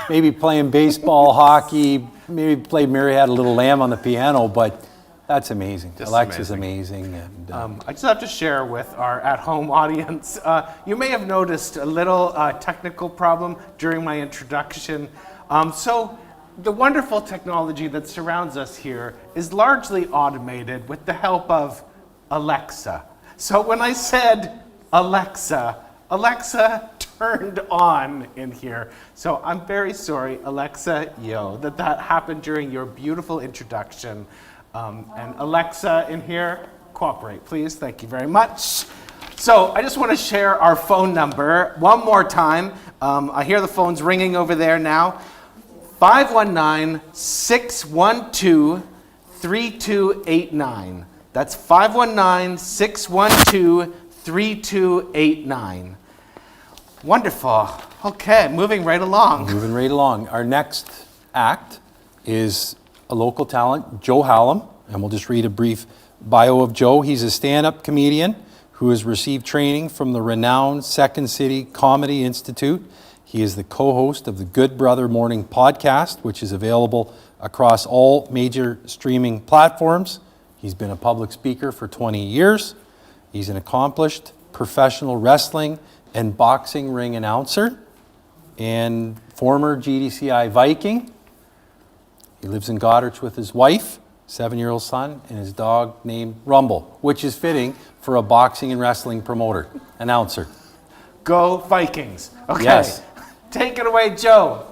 Speaker 4: maybe playing baseball, hockey, maybe played Mary Had a Little Lamb on the piano, but that's amazing.
Speaker 3: Just
Speaker 4: Alexa's amazing. And,
Speaker 3: I just have to share with our at-home audience, you may have noticed a little technical problem during my introduction. So the wonderful technology that surrounds us here is largely automated with the help of Alexa. So when I said Alexa, Alexa turned on in here. So I'm very sorry, Alexa, that happened during your beautiful introduction. And Alexa in here, cooperate, please. Thank you very much. So I just want to share our phone number one more time. I hear the phones ringing over there now. 519-612-3289. That's 519-612-3289. Wonderful. Okay, moving right along.
Speaker 4: Moving right along. Our next act is a local talent, Joe Hallam, and we'll just read a brief bio of Joe. He's a stand-up comedian who has received training from the renowned Second City Comedy Institute. He is the co-host of the Good Brother Morning podcast, which is available across all major streaming platforms. He's been a public speaker for 20 years. He's an accomplished professional wrestling and boxing ring announcer and former GDCI Viking. He lives in Goderich with his wife, 7-year-old son, and his dog named Rumble, which is fitting for a boxing and wrestling promoter, announcer.
Speaker 3: Go Vikings. Okay.
Speaker 4: Yes.
Speaker 3: Take it away, Joe.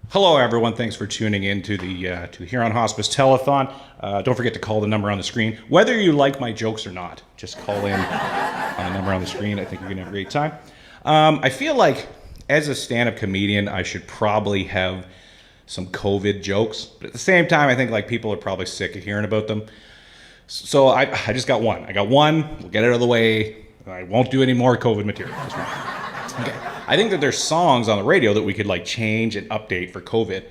Speaker 17: Hello, everyone. Thanks for tuning in to the to Huron Hospice Telethon. Don't forget to call the number on the screen, whether you like my jokes or not. Just call in on the number on the screen. I think you're going to have a great time. I feel like as a stand-up comedian, I should probably have some COVID jokes, but at the same time, I think like people are probably sick of hearing about them. So I just got one. I got one. We'll get it out of the way. I won't do any more COVID material. Okay. I think that there's songs on the radio that we could like change and update for COVID.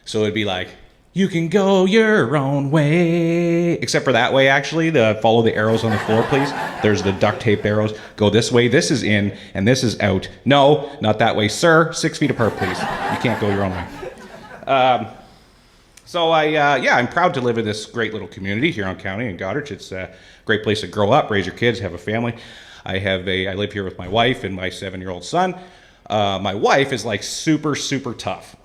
Speaker 17: So it'd be like, you can go your own way. Except for that way, actually, the follow the arrows on the floor, please. There's the duct tape arrows. Go this way, this is in, and this is out. No, not that way, sir. 6 feet apart, please. You can't go your own way. I'm proud to live in this great little community, Huron County in Goderich. It's a great place to grow up, raise your kids, have a family. I live here with my wife and my 7-year-old son. My wife is like super, super tough.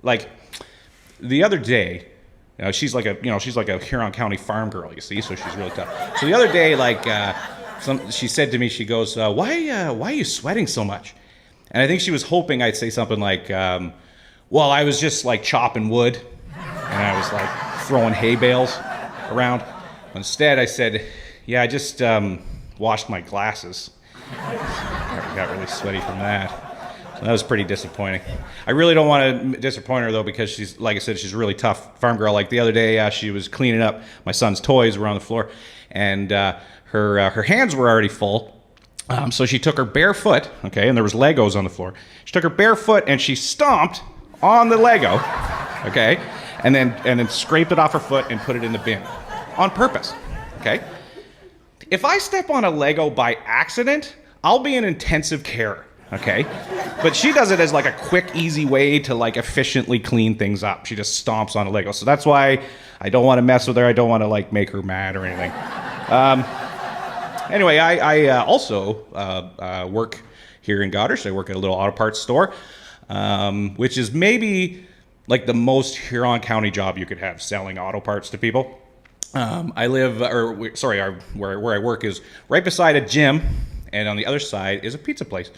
Speaker 17: Like the other day, she's like a Huron County farm girl, you see, so she's really tough. So the other day, she said to me, she goes, why are you sweating so much? And I think she was hoping I'd say something like, well, I was just like chopping wood and I was like throwing hay bales around. Instead, I said, yeah, I just washed my glasses. I got really sweaty from that. So that was pretty disappointing. I really don't want to disappoint her, though, because she's, like I said, she's a really tough farm girl. Like the other day, she was cleaning up. My son's toys were on the floor, and her hands were already full. So she took her bare foot, okay, and there was Legos on the floor. She took her bare foot and she stomped on the Lego, okay, and then scraped it off her foot and put it in the bin on purpose, okay? If I step on a Lego by accident, I'll be in intensive care, okay? But she does it as like a quick, easy way to like efficiently clean things up. She just stomps on a Lego. So that's why I don't want to mess with her. I don't want to like make her mad or anything. Anyway, I also work here in Goderich. I work at a little auto parts store, which is maybe like the most Huron County job you could have, selling auto parts to people. Where I work is right beside a gym, and on the other side is a pizza place.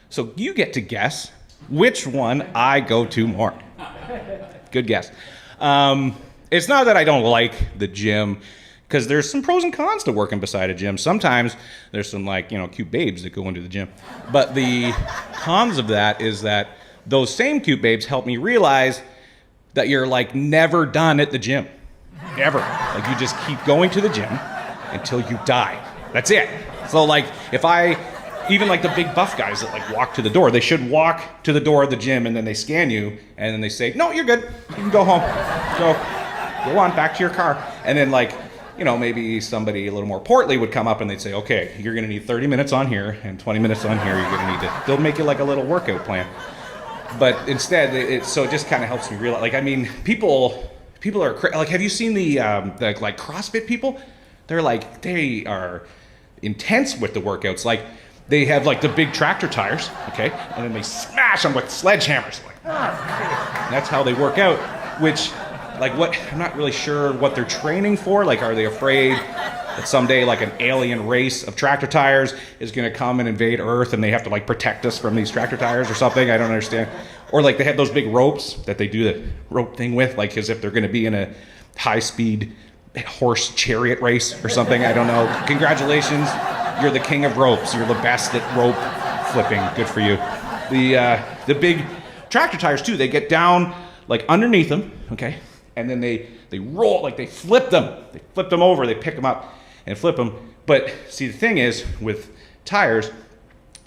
Speaker 17: So you get to guess which one I go to more. Good guess. It's not that I don't like the gym, because there's some pros and cons to working beside a gym. Sometimes there's some cute babes that go into the gym. But the cons of that is that those same cute babes help me realize that you're like never done at the gym. Ever. Like you just keep going to the gym until you die. That's it. So like if I even like the big buff guys that like walk to the door, they should walk to the door of the gym and then they scan you and then they say, no, you're good. You can go home. Go on, back to your car. And then like, you know, maybe somebody a little more portly would come up and they'd say, okay, you're going to need 30 minutes on here and 20 minutes on here. You're going to need to, they'll make you like a little workout plan. But instead, it just kind of helps me realize, like, I mean, people are, like, have you seen the like CrossFit people? They are intense with the workouts. Like, they have like the big tractor tires, okay? And then they smash them with sledgehammers. Like, that's how they work out, which, like, what, I'm not really sure what they're training for. Like, are they afraid that someday like an alien race of tractor tires is going to come and invade Earth and they have to like protect us from these tractor tires or something? I don't understand. Or like they have those big ropes that they do the rope thing with, like as if they're going to be in a high-speed horse chariot race or something. I don't know. Congratulations, you're the king of ropes. You're the best at rope flipping. Good for you. The big tractor tires too, they get down like underneath them, okay? And then they roll, like they flip them. They flip them over, they pick them up and flip them. But see, the thing is with tires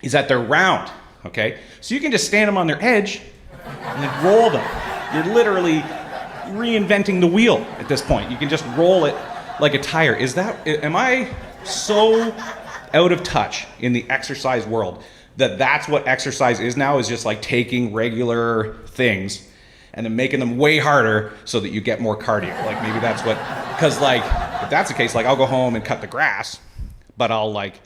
Speaker 17: is that they're round, okay? So you can just stand them on their edge and then roll them. You're literally reinventing the wheel at this point. You can just roll it like a tire. Am I so out of touch in the exercise world that that's what exercise is now, is just like taking regular things and then making them way harder so that you get more cardio? Like maybe that's what, because like, if that's the case, like I'll go home and cut the grass, but I'll like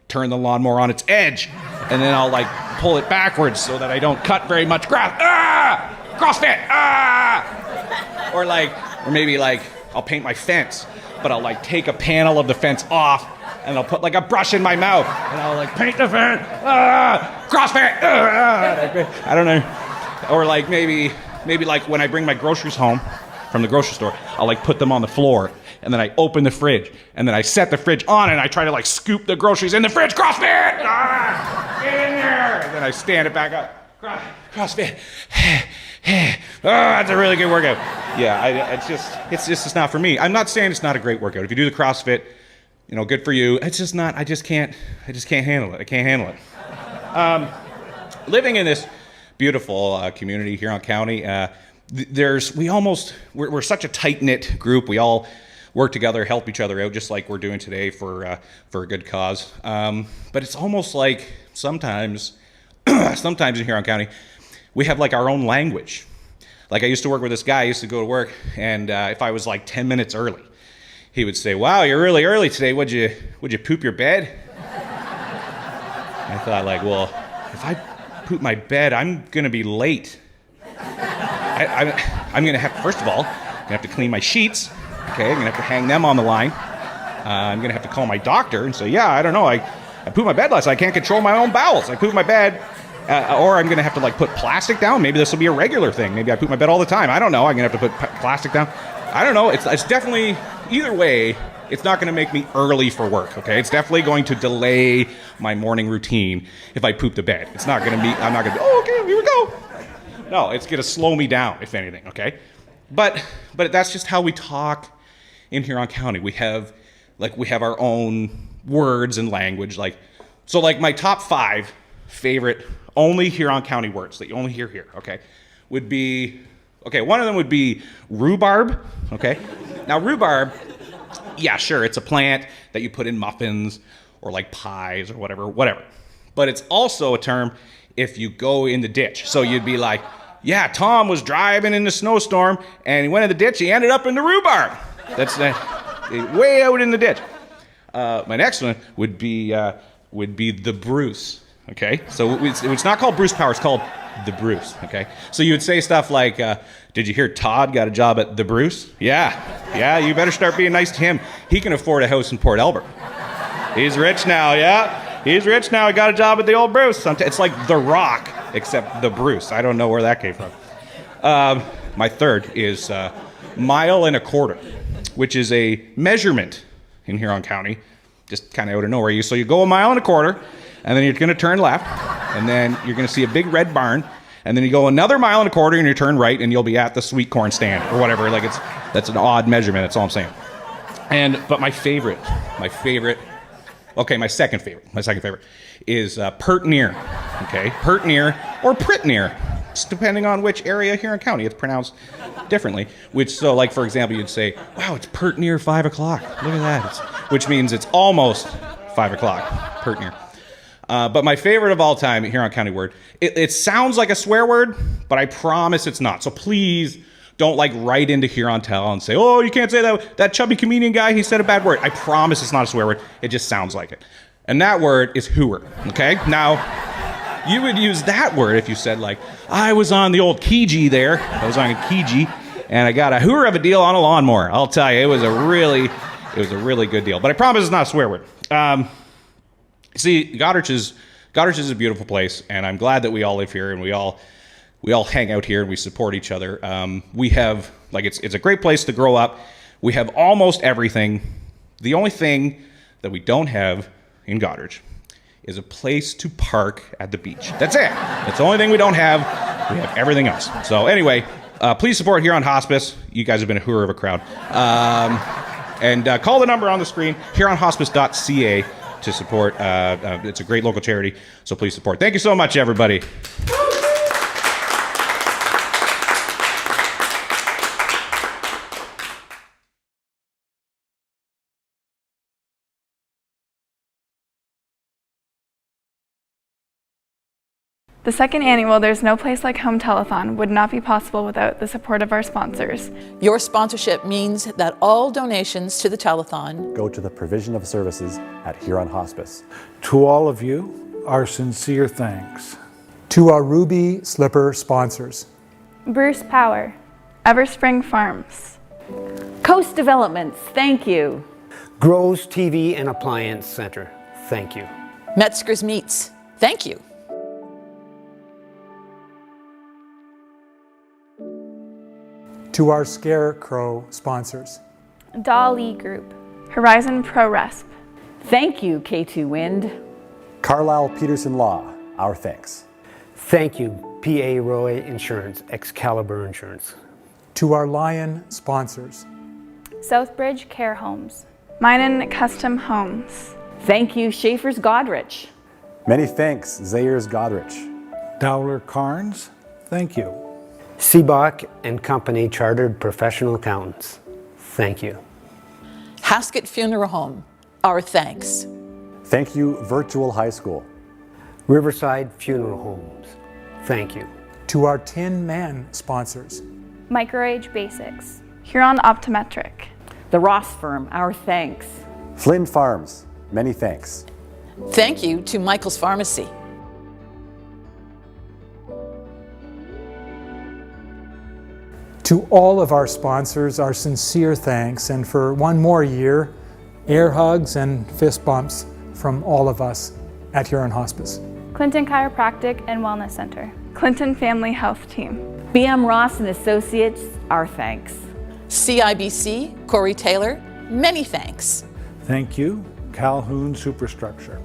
Speaker 17: turn the lawnmower on its edge and then I'll like pull it backwards so that I don't cut very much grass. Ah! CrossFit! Ah! Or maybe like I'll paint my fence, but I'll like take a panel of the fence off and I'll put like a brush in my mouth and I'll like paint the fence. Ah! CrossFit! Ah! I don't know. Or like maybe like when I bring my groceries home from the grocery store, I'll like put them on the floor and then I open the fridge and then I set the fridge on and I try to like scoop the groceries in the fridge. CrossFit! Ah, get in there! And then I stand it back up. CrossFit. That's a really good workout. Yeah, it's just not for me. I'm not saying it's not a great workout. If you do the CrossFit, you know, good for you. It's just not, I just can't handle it. I can't handle it. Living in this beautiful community, Huron County, we're such a tight-knit group. We all work together, help each other out, just like we're doing today for a good cause. But it's almost like sometimes in Huron County, we have like our own language. Like I used to work with this guy, I used to go to work, and if I was like 10 minutes early, he would say, wow, you're really early today. Would you poop your bed? And I thought like, well, if I poop my bed, I'm gonna be late. I'm gonna have, first of all, I'm gonna have to clean my sheets. Okay, I'm gonna have to hang them on the line. I'm gonna have to call my doctor and say, yeah, I don't know, I pooped my bed last night. I can't control my own bowels. I pooped my bed. Or I'm gonna have to like put plastic down. Maybe this will be a regular thing. Maybe I poop my bed all the time. I don't know. I'm gonna have to put plastic down. I don't know. It's definitely, either way, it's not gonna make me early for work, okay? It's definitely going to delay my morning routine if I poop the bed. I'm not gonna be, oh, okay, here we go. No, it's gonna slow me down, if anything, okay? But that's just how we talk in Huron County. We have our own words and language. So my top 5 favorite only Huron County words that you only hear here, okay, would be, okay, one of them would be rhubarb, okay? Now rhubarb, yeah, sure, it's a plant that you put in muffins or like pies or whatever. But it's also a term if you go in the ditch. So you'd be like, yeah, Tom was driving in the snowstorm and he went in the ditch, he ended up in the rhubarb. That's way out in the ditch. My next one would be the Bruce. Okay, so it's not called Bruce Power, it's called the Bruce, okay? So you would say stuff like, did you hear Todd got a job at the Bruce? Yeah, you better start being nice to him. He can afford a house in Port Albert. He's rich now, yeah? He's rich now, he got a job at the old Bruce. It's like The Rock, except the Bruce. I don't know where that came from. My third is mile and a quarter, which is a measurement in Huron County, just kind of out of nowhere. So you go a mile and a quarter, and then you're going to turn left, and then you're going to see a big red barn, and then you go another mile and a quarter, and you turn right, and you'll be at the sweet corn stand, or whatever. That's an odd measurement, that's all I'm saying. But my favorite Okay, my second favorite is pert near. Okay, pert near or prit near. It's depending on which area here in county, it's pronounced differently. So like for example, you'd say, wow, it's pert near 5 o'clock. Look at that. Which means it's almost 5 o'clock, pert near. But my favorite of all time, Huron County word, it sounds like a swear word, but I promise it's not. So please don't like write into Huron Tel and say, oh, you can't say that. That chubby comedian guy, he said a bad word. I promise it's not a swear word. It just sounds like it. And that word is hooer, okay? Now, you would use that word if you said like, I was on the old Kijiji there. I was on a Kijiji, and I got a hooer of a deal on a lawnmower. I'll tell you, it was a really good deal. But I promise it's not a swear word. See, Goderich is a beautiful place, and I'm glad that we all live here and we all hang out here and we support each other. We have it's a great place to grow up. We have almost everything. The only thing that we don't have in Goderich is a place to park at the beach. That's it. That's the only thing we don't have. We have everything else. So anyway, please support Huron Hospice. You guys have been a hooer of a crowd. And call the number on the screen, huronhospice.ca. to support. It's a great local charity, so please support. Thank you so much, everybody.
Speaker 10: The second annual There's No Place Like Home Telethon would not be possible without the support of our sponsors.
Speaker 11: Your sponsorship means that all donations to the telethon
Speaker 12: go to the provision of services at Huron Hospice.
Speaker 13: To all of you, our sincere thanks.
Speaker 14: To our Ruby Slipper sponsors.
Speaker 10: Bruce Power. Everspring Farms.
Speaker 15: Coast Developments, thank you.
Speaker 16: Grows TV and Appliance Center, thank you.
Speaker 11: Metzger's Meats, thank you.
Speaker 14: To our Scarecrow sponsors.
Speaker 10: Dolly Group. Horizon Pro Resp.
Speaker 15: Thank you, K2 Wind.
Speaker 12: Carlisle Peterson Law, our thanks.
Speaker 16: Thank you, PA Roy Insurance, Excalibur Insurance.
Speaker 14: To our Lion sponsors.
Speaker 10: Southbridge Care Homes. Minen Custom Homes.
Speaker 15: Thank you, Schaefer's Godrich.
Speaker 12: Many thanks, Zayers Godrich.
Speaker 13: Dowler Carnes, thank you.
Speaker 16: Seabach and Company Chartered Professional Accountants, thank you.
Speaker 11: Haskett Funeral Home, our thanks.
Speaker 12: Thank you, Virtual High School.
Speaker 16: Riverside Funeral Homes, thank you.
Speaker 14: To our Tin Man sponsors.
Speaker 10: Microage Basics. Huron Optometric.
Speaker 15: The Ross Firm, our thanks.
Speaker 12: Flynn Farms, many thanks.
Speaker 11: Thank you to Michael's Pharmacy.
Speaker 14: To all of our sponsors, our sincere thanks, and for one more year, air hugs and fist bumps from all of us at Huron Hospice.
Speaker 10: Clinton Chiropractic and Wellness Center. Clinton Family Health Team.
Speaker 15: BM Ross and Associates, our thanks.
Speaker 11: CIBC, Corey Taylor, many thanks.
Speaker 13: Thank you, Calhoun Superstructure.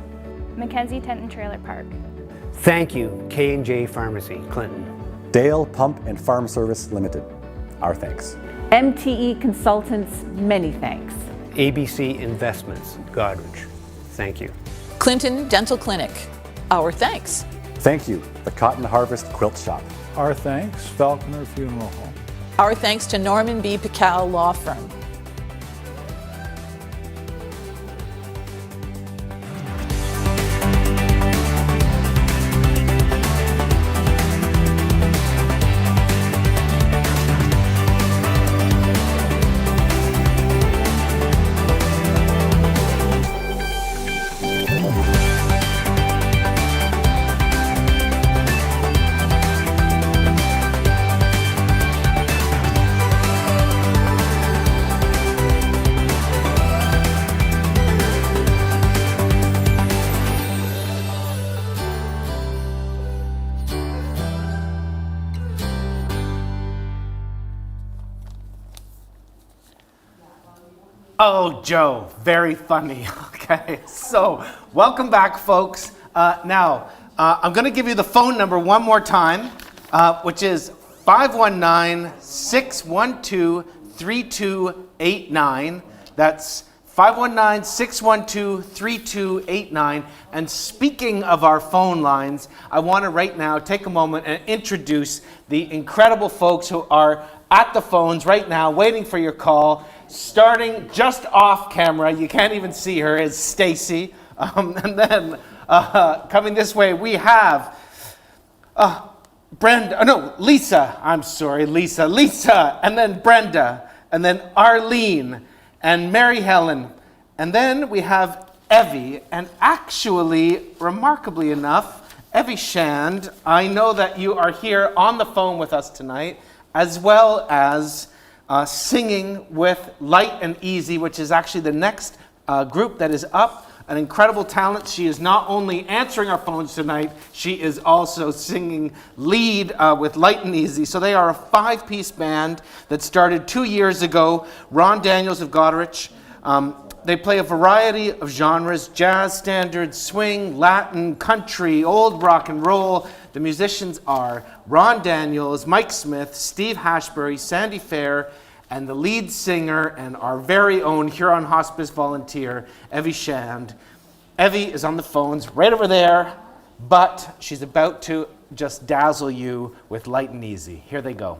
Speaker 10: Mackenzie Tent and Trailer Park.
Speaker 16: Thank you, K&J Pharmacy, Clinton.
Speaker 12: Dale Pump and Farm Service Limited, our thanks.
Speaker 15: MTE Consultants, many thanks.
Speaker 16: ABC Investments, Godrich, thank you.
Speaker 11: Clinton Dental Clinic, our thanks.
Speaker 12: Thank you, the Cotton Harvest Quilt Shop.
Speaker 13: Our thanks, Falconer Funeral Home.
Speaker 11: Our thanks to Norman B. Pical Law Firm.
Speaker 3: Oh, Joe, very funny. Okay, so welcome back, folks. Now, I'm going to give you the phone number one more time, which is 519-612-3289. That's 519-612-3289. And speaking of our phone lines, I want to right now take a moment and introduce the incredible folks who are at the phones right now waiting for your call. Starting just off camera, you can't even see her, is Stacy. And then coming this way, we have Lisa. I'm sorry, Lisa, and then Brenda, and then Arlene, and Mary Helen. And then we have Evie, and actually, remarkably enough, Evie Shand, I know that you are here on the phone with us tonight, as well as singing with Light and Easy, which is actually the next group that is up. An incredible talent. She is not only answering our phones tonight, she is also singing lead with Light and Easy. So they are a 5-piece band that started 2 years ago. Ron Daniels of Goderich. They play a variety of genres: jazz, standard, swing, Latin, country, old rock and roll. The musicians are Ron Daniels, Mike Smith, Steve Hashbury, Sandy Fair, and the lead singer and our very own Huron Hospice volunteer, Evie Shand. Evie is on the phones right over there, but she's about to just dazzle you with Light and Easy. Here they go.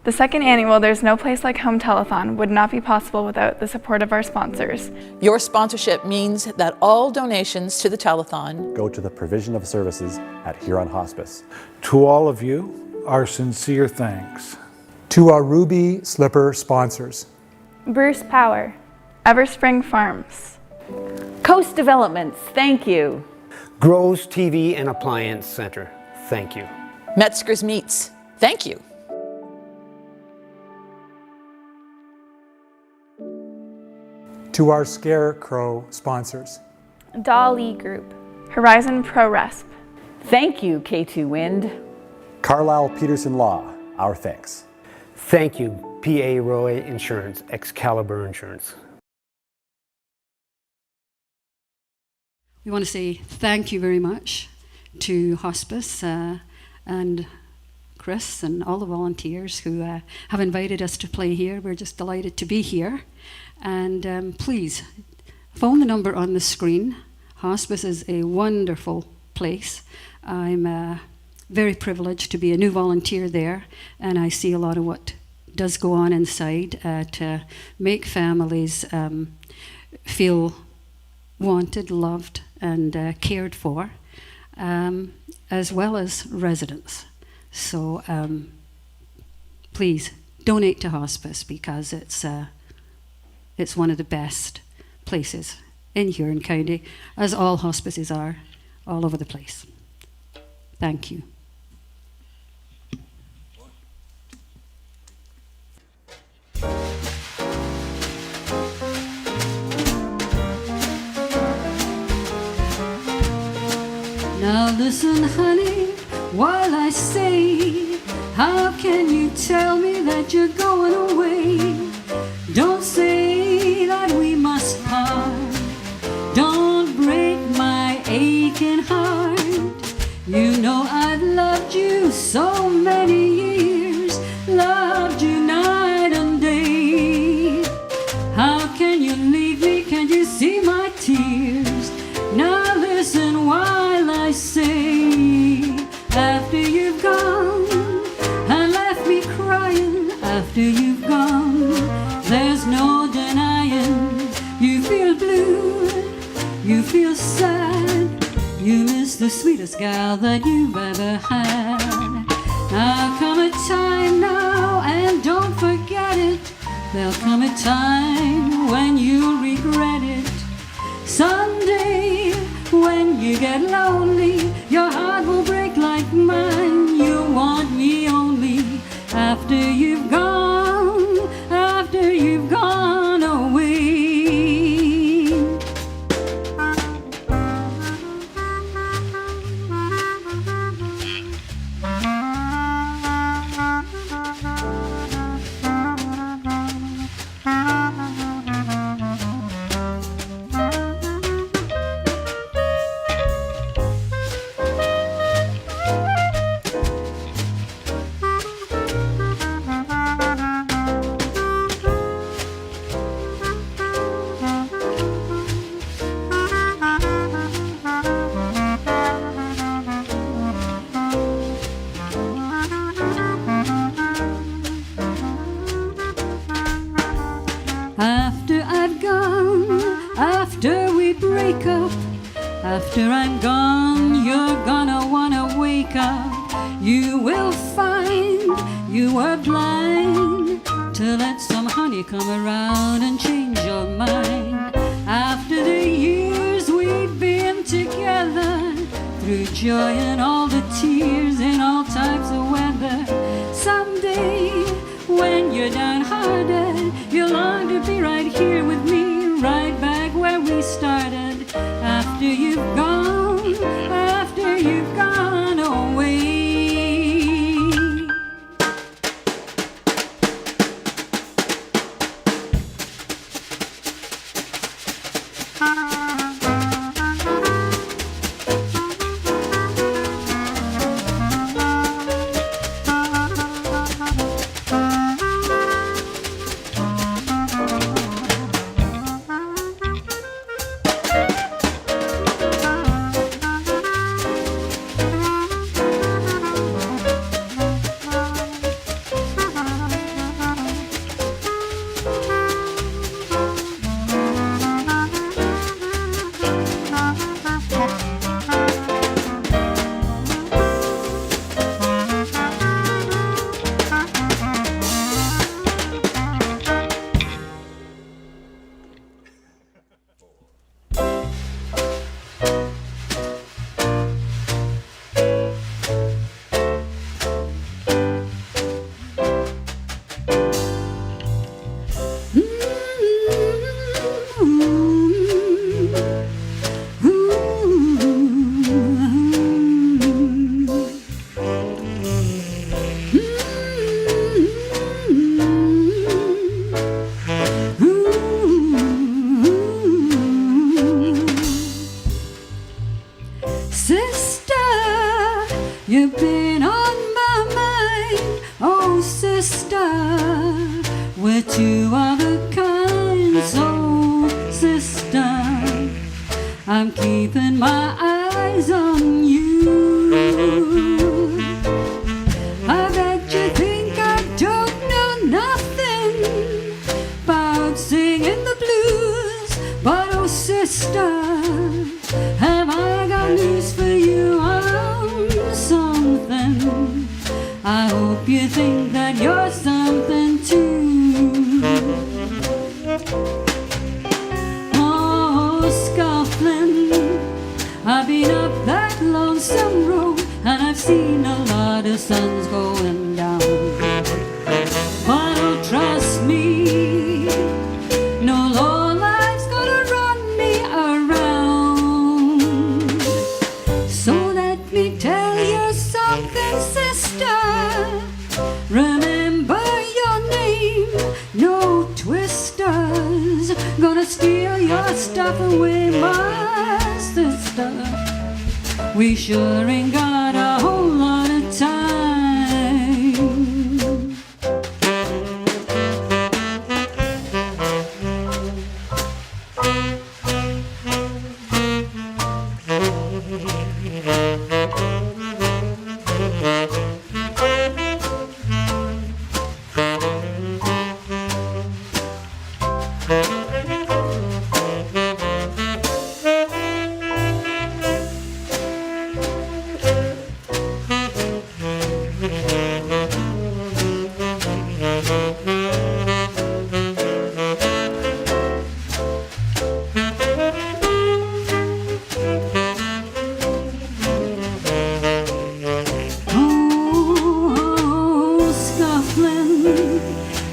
Speaker 10: The second annual There's No Place Like Home Telethon would not be possible without the support of our sponsors.
Speaker 11: Your sponsorship means that all donations to the telethon
Speaker 12: go to the provision of services at Huron Hospice.
Speaker 13: To all of you, our sincere thanks.
Speaker 14: To our Ruby Slipper sponsors.
Speaker 10: Bruce Power. Everspring Farms.
Speaker 15: Coast Developments, thank you.
Speaker 16: Grows TV and Appliance Center, thank you.
Speaker 11: Metzger's Meats, thank you.
Speaker 14: To our Scarecrow sponsors.
Speaker 10: Dolly Group. Horizon Pro Resp.
Speaker 15: Thank you, K2 Wind.
Speaker 12: Carlisle Peterson Law, our thanks.
Speaker 16: Thank you, PA Roy Insurance, Excalibur Insurance.
Speaker 18: We want to say thank you very much to Hospice and Chris and all the volunteers who have invited us to play here. We're just delighted to be here. And please, phone the number on the screen. Hospice is a wonderful place. I'm very privileged to be a new volunteer there, and I see a lot of what does go on inside to make families feel wanted, loved, and cared for, as well as residents. So please donate to Hospice, because it's one of the best places in Huron County, as all hospices are all over the place. Thank you. Now listen, honey, while I say, how can you tell me that you're going away? Don't say that we must part. Don't break my aching heart. You know I've loved you so many years, loved you night and day. How can you leave me? Can't you see my tears? Now listen while I say, after you've gone and left me crying, after you've gone, there's no denying you feel blue, you feel sad, you miss the sweetest gal that you've ever had. Now come a time now, and don't forget it, there'll come a time when you'll regret it. Someday when you get lonely, your heart will break like mine. You'll want me only after you've gone, after you've gone away. After I'm gone, you're gonna wanna wake up. You will find you were blind to let some honey come around and change your mind. After the years we've been together, through joy and all the tears in all types of weather, someday when you're downhearted, you'll long to be right here with me, right back where we started. After you've gone away. You've been on my mind, oh sister. We're two of a kind, so sister, I'm keeping my eyes on you. I bet you think I don't know nothing about singing the blues, but oh sister, have I got news for you? Something. I hope you think that you're something too. Oh, Scotland, I've been up that lonesome road and I've seen a lot of suns going down. But oh, trust me, no low life's gonna run me around. So let me tell you something, sister. Remember your name. No twisters gonna steal your stuff away, my sister. We sure ain't got a whole lot of time.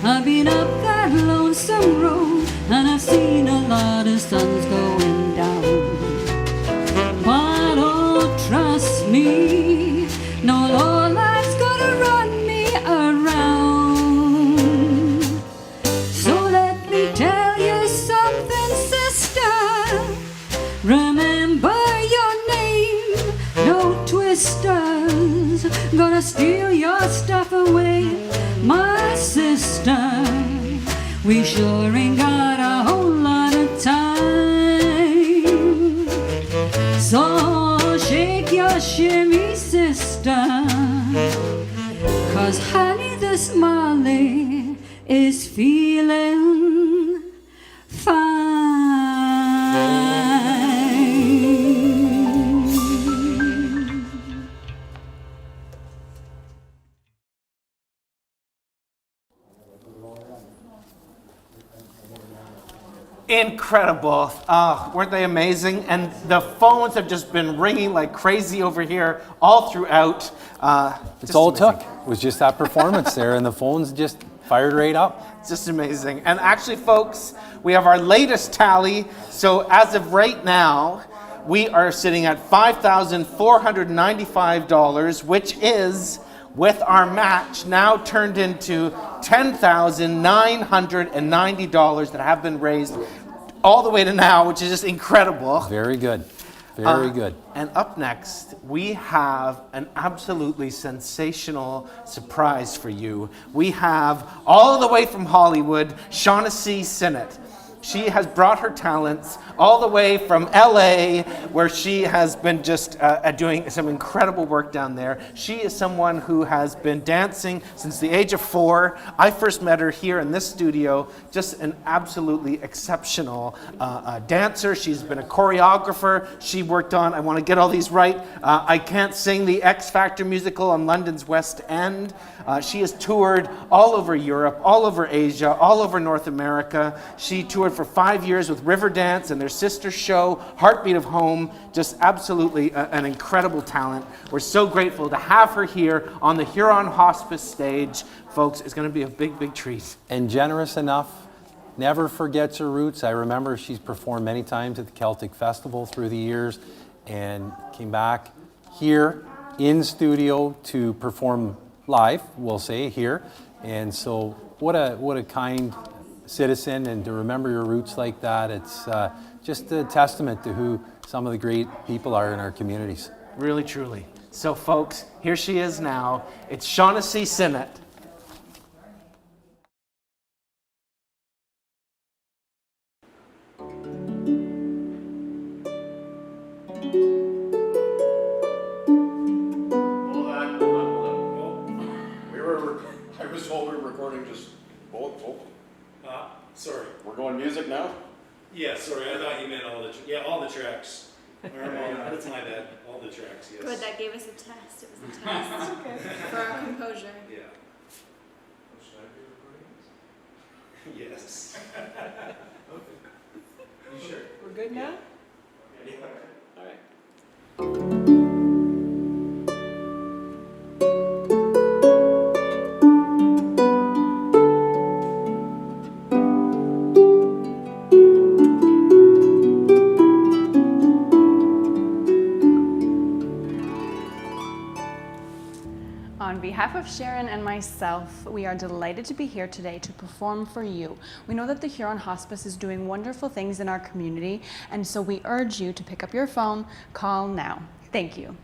Speaker 18: I've been up that lonesome road and I've seen a lot of suns going down. But oh, trust me, no low life's gonna run me around. So let me tell you something, sister. Remember your name. No twisters gonna steal your stuff away, my sister. We sure ain't got a whole lot of time. So shake your shimmy, sister, 'cause honey, this Molly is feeling fine.
Speaker 3: Incredible. Weren't they amazing? And the phones have just been ringing like crazy over here all throughout.
Speaker 4: It's all it took. It was just that performance there, and the phones just fired right up.
Speaker 3: It's just amazing. And actually, folks, we have our latest tally. So as of right now, we are sitting at $5,495, which is, with our match, now turned into $10,990 that have been raised all the way to now, which is just incredible.
Speaker 4: Very good. Very good.
Speaker 3: And up next, we have an absolutely sensational surprise for you. We have, all the way from Hollywood, Shaughnessy Sinnott. She has brought her talents all the way from LA, where she has been just doing some incredible work down there. She is someone who has been dancing since the age of 4. I first met her here in this studio, just an absolutely exceptional dancer. She's been a choreographer. She worked on, I want to get all these right, I Can't Sing, the X Factor musical on London's West End. She has toured all over Europe, all over Asia, all over North America. She toured for 5 years with Riverdance and their sister show, Heartbeat of Home. Just absolutely an incredible talent. We're so grateful to have her here on the Huron Hospice stage. Folks, it's going to be a big, big treat.
Speaker 4: And generous enough, never forgets her roots. I remember she's performed many times at the Celtic Festival through the years and came back here in studio to perform live, we'll say, here. And so what a kind citizen, and to remember your roots like that, it's just a testament to who some of the great people are in our communities.
Speaker 3: Really, truly. So folks, here she is now. It's Shaughnessy Sinnott.
Speaker 19: I was told we were recording just both.
Speaker 20: Sorry.
Speaker 19: We're going music now?
Speaker 20: Yeah, sorry. I thought you meant all the all the tracks. That's my bad. All the tracks. Yes.
Speaker 1: Good, that gave us a test. It was a test. Okay. For our composure.
Speaker 20: Yeah. Should I be recording this? Yes. Okay. You sure?
Speaker 15: We're good now?
Speaker 20: Yeah. All right.
Speaker 10: On behalf of Sharon and myself, we are delighted to be here today to perform for you. We know that the Huron Hospice is doing wonderful things in our community, and so we urge you to pick up your phone, call now. Thank you.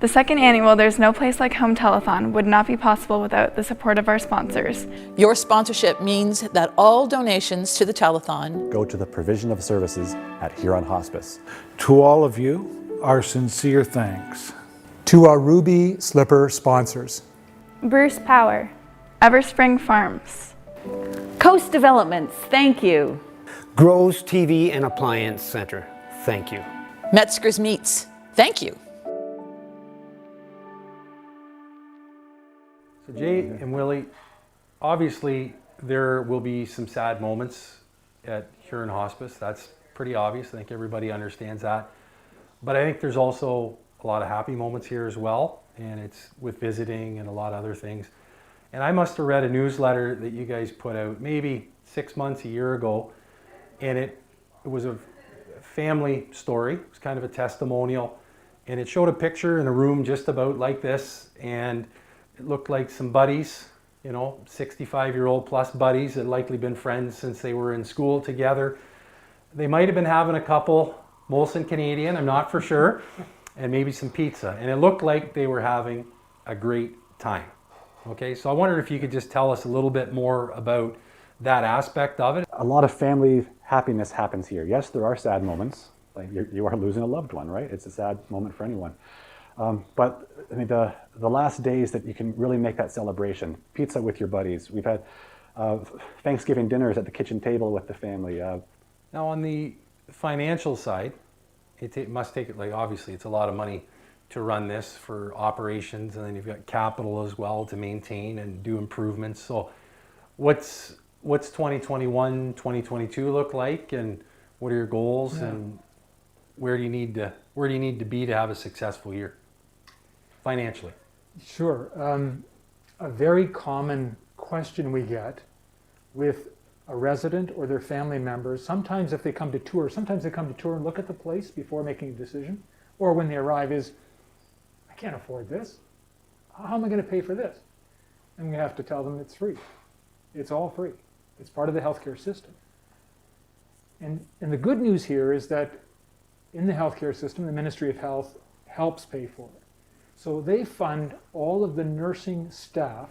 Speaker 21: The second annual There's No Place Like Home Telethon would not be possible without the support of our sponsors.
Speaker 11: Your sponsorship means that all donations to the telethon
Speaker 12: go to the provision of services at Huron Hospice.
Speaker 13: To all of you, our sincere thanks.
Speaker 14: To our Ruby Slipper sponsors.
Speaker 21: Bruce Power, Everspring Farms,
Speaker 15: Coast Developments, thank you.
Speaker 16: Grows TV and Appliance Center, thank you.
Speaker 11: Metzger's Meats, thank you.
Speaker 4: So Jay and Willie, obviously there will be some sad moments at Huron Hospice. That's pretty obvious. I think everybody understands that. But I think there's also a lot of happy moments here as well. And it's with visiting and a lot of other things. And I must have read a newsletter that you guys put out maybe 6 months, a year ago. And it was a family story. It was kind of a testimonial. And it showed a picture in a room just about like this. And it looked like some buddies, 65-year-old plus buddies that had likely been friends since they were in school together. They might have been having a couple Molson Canadian, I'm not for sure, and maybe some pizza. And it looked like they were having a great time. Okay, so I wondered if you could just tell us a little bit more about that aspect of it.
Speaker 12: A lot of family happiness happens here. Yes, there are sad moments. Like you are losing a loved one, right? It's a sad moment for anyone. But I mean, the last days that you can really make that celebration, pizza with your buddies. We've had Thanksgiving dinners at the kitchen table with the family.
Speaker 4: Now on the financial side, it must take, like obviously it's a lot of money to run this for operations, and then you've got capital as well to maintain and do improvements. So what's 2021, 2022 look like, and what are your goals, and where do you need to be to have a successful year financially?
Speaker 14: Sure. A very common question we get with a resident or their family members, sometimes if they come to tour, sometimes they come to tour and look at the place before making a decision, or when they arrive is, I can't afford this. How am I going to pay for this? And we have to tell them it's free. It's all free. It's part of the healthcare system. And the good news here is that in the healthcare system, the Ministry of Health helps pay for it. So they fund all of the nursing staff,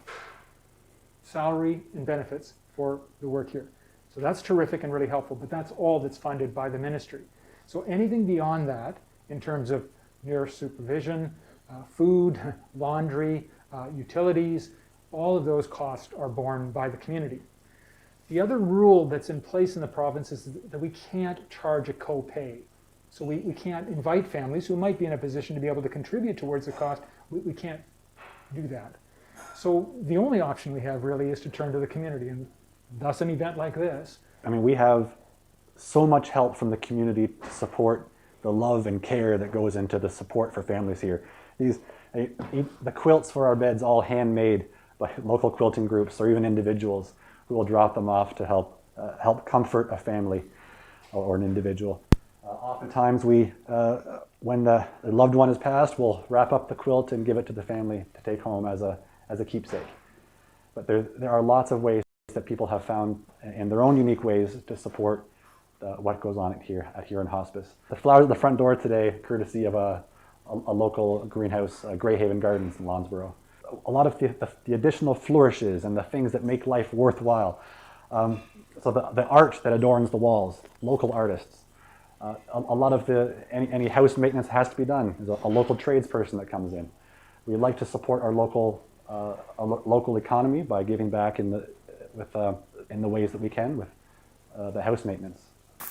Speaker 14: salary and benefits for the work here. So that's terrific and really helpful, but that's all that's funded by the ministry. So anything beyond that, in terms of nurse supervision, food, laundry, utilities, all of those costs are borne by the community. The other rule that's in place in the province is that we can't charge a copay. So we can't invite families who might be in a position to be able to contribute towards the cost. We can't do that. So the only option we have really is to turn to the community, and thus an event like this. I
Speaker 12: mean, we have so much help from the community to support the love and care that goes into the support for families here. The quilts for our beds, all handmade by local quilting groups or even individuals who will drop them off to help comfort a family or an individual. Oftentimes when the loved one has passed, we'll wrap up the quilt and give it to the family to take home as a keepsake. But there are lots of ways that people have found in their own unique ways to support what goes on here at Huron Hospice. The flowers at the front door today, courtesy of a local greenhouse, Greyhaven Gardens in Lonsborough. A lot of the additional flourishes and the things that make life worthwhile. So the art that adorns the walls, local artists. A lot of any house maintenance has to be done. There's a local tradesperson that comes in. We like to support our local economy by giving back in the ways that we can with the house maintenance.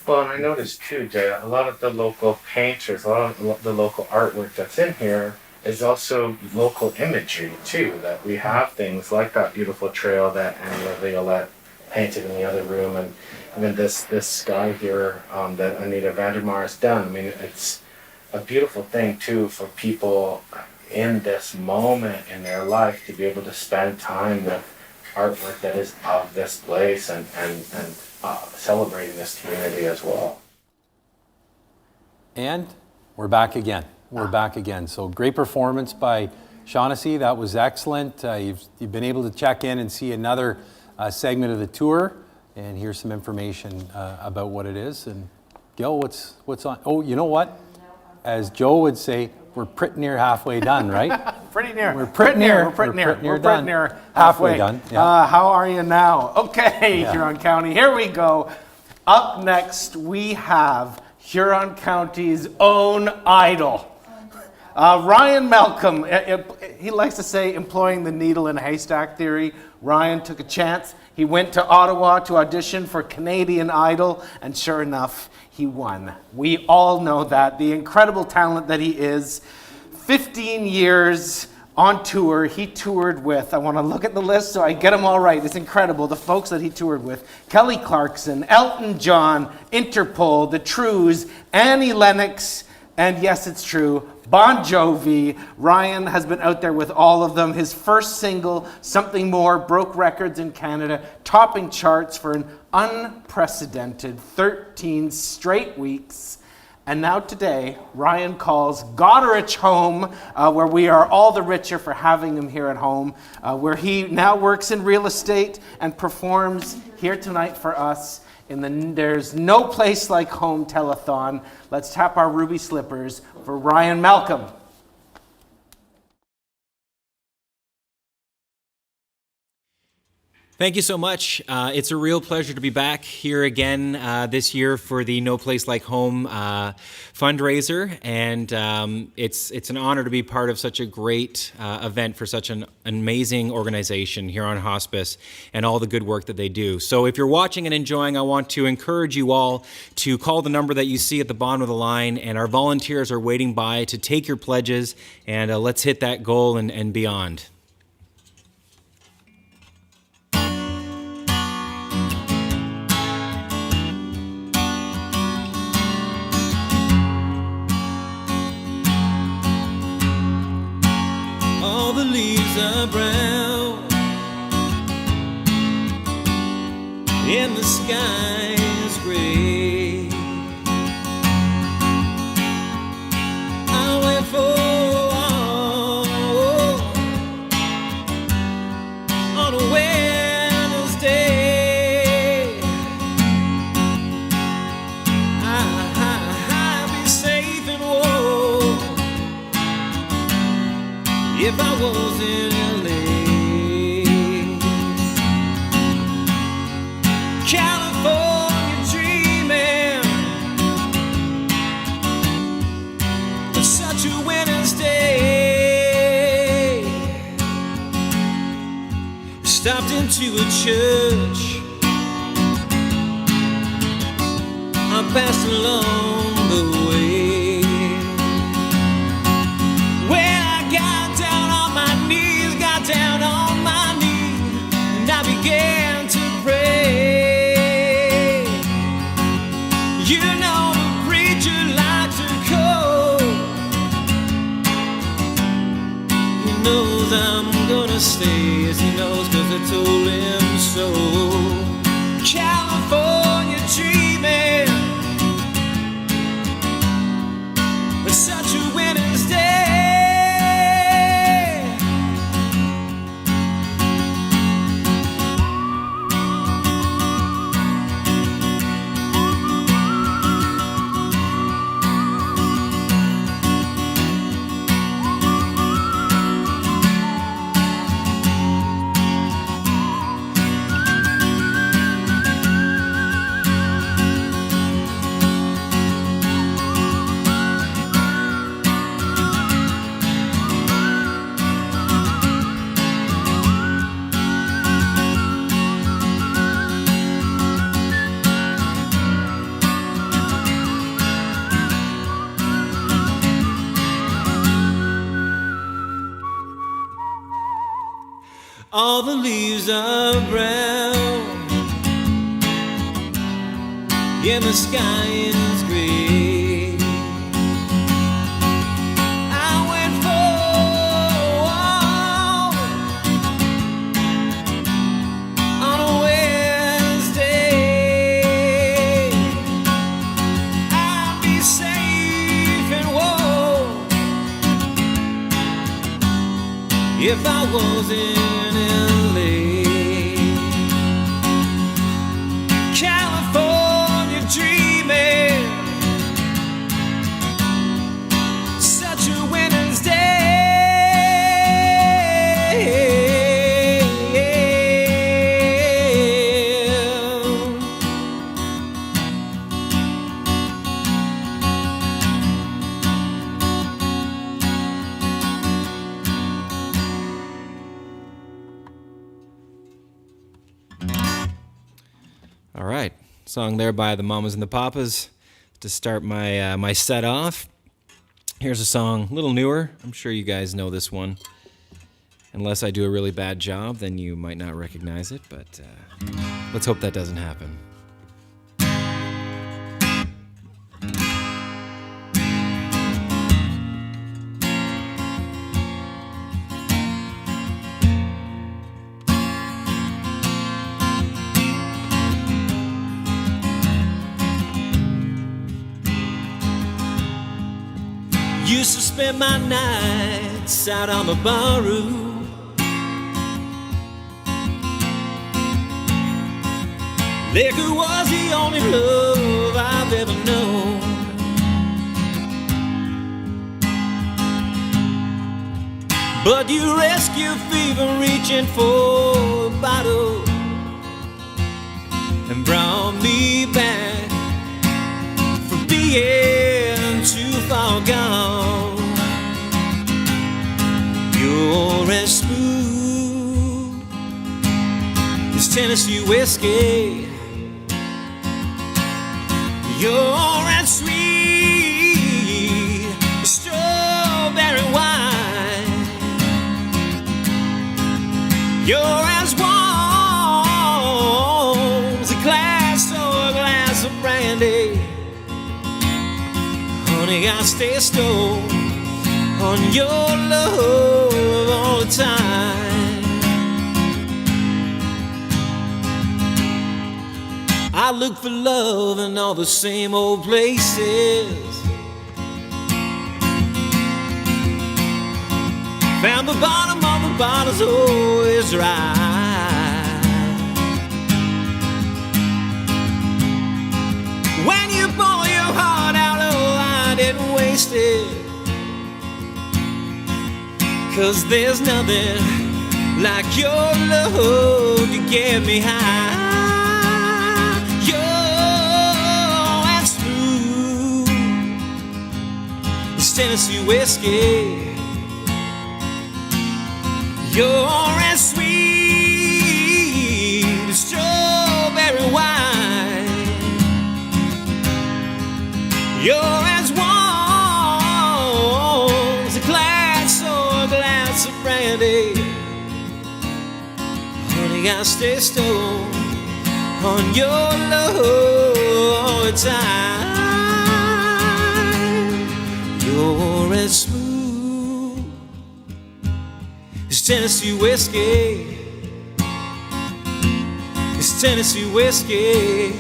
Speaker 3: Well, and I noticed too, Jay, a lot of the local painters, a lot of the local artwork that's in here is also local imagery too, that we have things like that beautiful trail that Annie Violette painted in the other room, and even this sky here that Anita Vandermar has done. I mean, it's a beautiful thing too for people in this moment in their life to be able to spend time with artwork that is of this place and celebrating this community as well.
Speaker 4: And we're back again. So great performance by Shaughnessy. That was excellent. You've been able to check in and see another segment of the tour, and here's some information about what it is. And Gil, what's on? Oh, you know what? As Joe would say, we're pretty near halfway done, right?
Speaker 3: Pretty near.
Speaker 4: We're pretty near.
Speaker 3: We're pretty near. We're
Speaker 4: done.
Speaker 3: pretty near
Speaker 4: Halfway
Speaker 3: halfway.
Speaker 4: done, yeah.
Speaker 3: How are you now? Okay,
Speaker 4: Yeah.
Speaker 3: Huron County, here we go. Up next, we have Huron County's own idol. Ryan Malcolm, he likes to say employing the needle in a haystack theory. Ryan took a chance. He went to Ottawa to audition for Canadian Idol, and sure enough, he won. We all know that. The incredible talent that he is. 15 years on tour, he toured with, I want to look at the list so I get them all right. It's incredible, the folks that he toured with. Kelly Clarkson, Elton John, Interpol, The Trues, Annie Lennox, and yes, it's true, Bon Jovi. Ryan has been out there with all of them. His first single, Something More, broke records in Canada, topping charts for an unprecedented 13 straight weeks. And now today, Ryan calls Goderich home, where we are all the richer for having him here at home, where he now works in real estate and performs here tonight for us in the There's No Place Like Home telethon. Let's tap our ruby slippers for Ryan Malcolm.
Speaker 2: Thank you so much. It's a real pleasure to be back here again this year for the No Place Like Home fundraiser, and it's an honor to be part of such a great event for such an amazing organization, Huron Hospice, and all the good work that they do. So if you're watching and enjoying, I want to encourage you all to call the number that you see at the bottom of the line, and our volunteers are waiting by to take your pledges, and let's hit that goal and beyond.
Speaker 9: All the leaves are brown and the sky is gray. I went for a walk on a Wednesday. I'd be safe and warm if I was in LA. California dreaming of such a winter's day. Stopped into a church. I passed along the way. When I got down on my knees, and I began to pray. You know the preacher likes to call. He knows I'm gonna stay, as he knows, 'cause I told him so. California dreaming of such a winter's day. All the leaves are brown and the sky is gray. I went for a walk on a Wednesday. I'd be safe and warm if I was in LA. California dreaming, such a winter.
Speaker 2: Song there by the Mamas and the Papas to start my my set off. Here's a song, a little newer. I'm sure you guys know this one. Unless I do a really bad job, then you might not recognize it, but let's hope that doesn't happen.
Speaker 5: Used to spend my nights out on the barroom, liquor was the only love I've ever known. But you rescue fever reaching for a bottle and brought me back from being too far gone. You're as smooth as Tennessee whiskey. You're as sweet as strawberry wine. You're as warm as a glass of brandy. Honey, I stay stoned on your love all the time. I look for love in all the same old places. Found the bottom of the bottle's always dry. When you pour your heart out, oh, I didn't waste it. 'Cause there's nothing like your love to get me high. You're as smooth as Tennessee whiskey. You're as sweet as strawberry wine. You're as warm as a glass of brandy. Honey, I stay stoned on your love all the time. You're as smooth as Tennessee whiskey. It's Tennessee whiskey.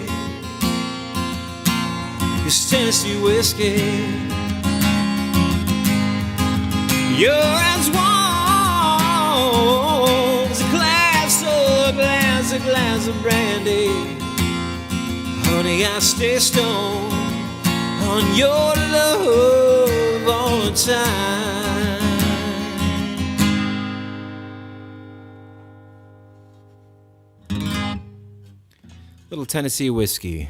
Speaker 5: It's Tennessee whiskey. You're as warm as a glass of brandy. Honey, I stay stoned on your love all the time.
Speaker 2: Little Tennessee whiskey.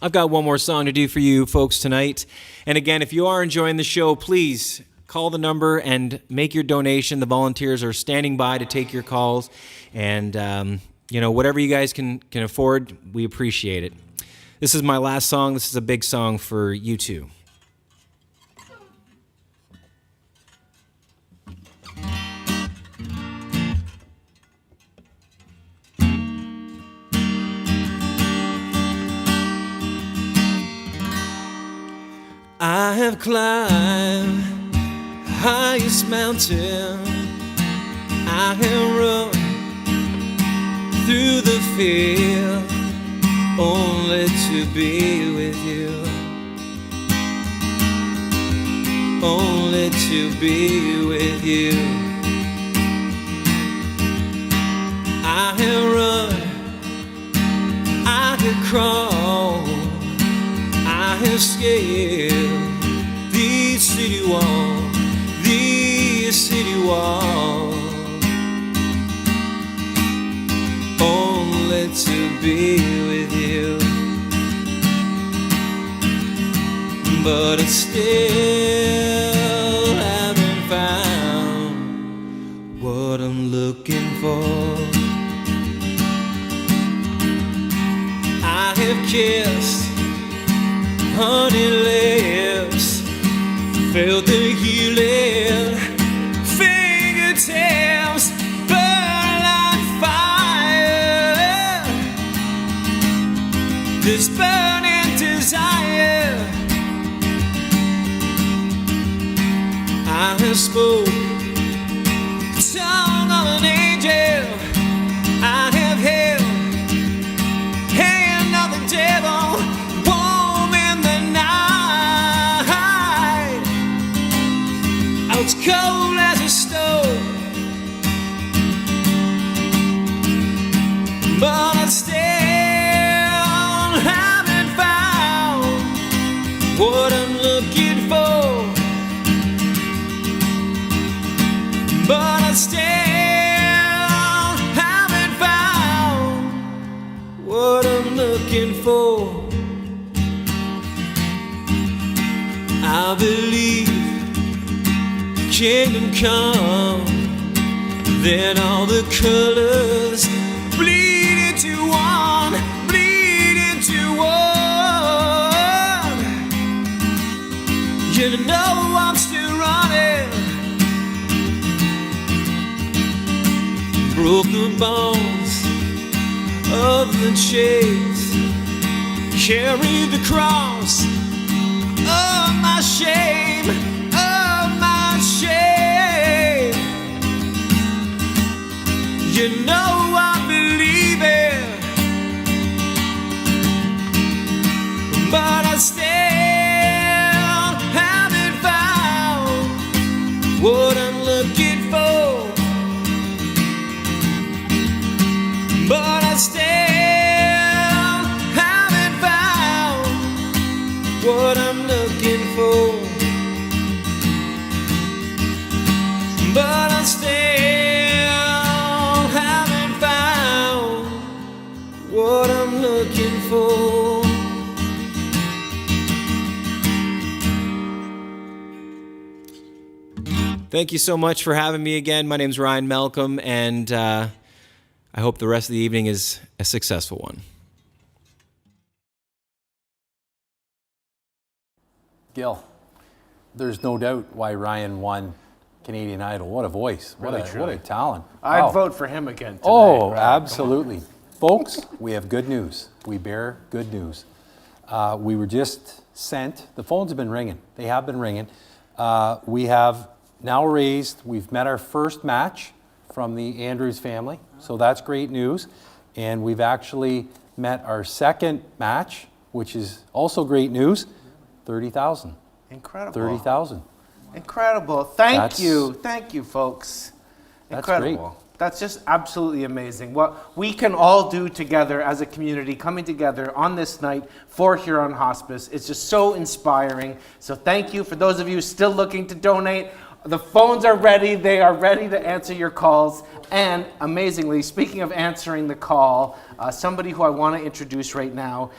Speaker 2: I've got one more song to do for you folks tonight. And again, if you are enjoying the show, please call the number and make your donation. The volunteers are standing by to take your calls. And, whatever you guys can afford, we appreciate it. This is my last song. This is a big song for you two.
Speaker 5: I have climbed the highest mountain. I have run through the field only to be with you. Only to be with you. I have run, I have crawled, I have scaled these city walls, only to be with you. But I still haven't found what I'm looking for. I I have kissed honey lips, felt the healing fingertips burn like fire. This burning desire, I have spoke the tongue of an angel. I have held hand of the devil, warm in the night. Oh, it's cold as a stove, but I still haven't found what I'm looking for. But I still haven't found what I'm looking for. I believe kingdom come, then all the colors bleed into one, bleed into one. You know I'm still running, broke the bones of the chase, carried the cross of my shame, of my shame. You know I believe it, but I still haven't found what I'm looking for. But I still haven't found what I'm looking for. But I still haven't found what I'm looking for.
Speaker 2: Thank you so much for having me again. My name's Ryan Malcolm, and I hope the rest of the evening is a successful one.
Speaker 4: Gil, there's no doubt why Ryan won Canadian Idol. What a voice. What a talent.
Speaker 3: I'd
Speaker 4: Wow.
Speaker 3: vote for him again today.
Speaker 4: Oh,
Speaker 3: Ryan.
Speaker 4: absolutely. Folks, we have good news. We bear good news. We were just sent, the phones have been ringing. They have been ringing. We have now raised, we've met our first match from the Andrews family. So that's great news. And we've actually met our second match, which is also great news, 30,000.
Speaker 3: Incredible.
Speaker 4: 30,000.
Speaker 3: Incredible. Thank you, folks.
Speaker 4: That's
Speaker 3: Incredible.
Speaker 4: great.
Speaker 3: That's just absolutely amazing. What we can all do together as a community, coming together on this night for Huron Hospice, is just so inspiring. So thank you for those of you still looking to donate. The phones are ready. They are ready to answer your calls. And amazingly, speaking of answering the call, somebody who I want to introduce right now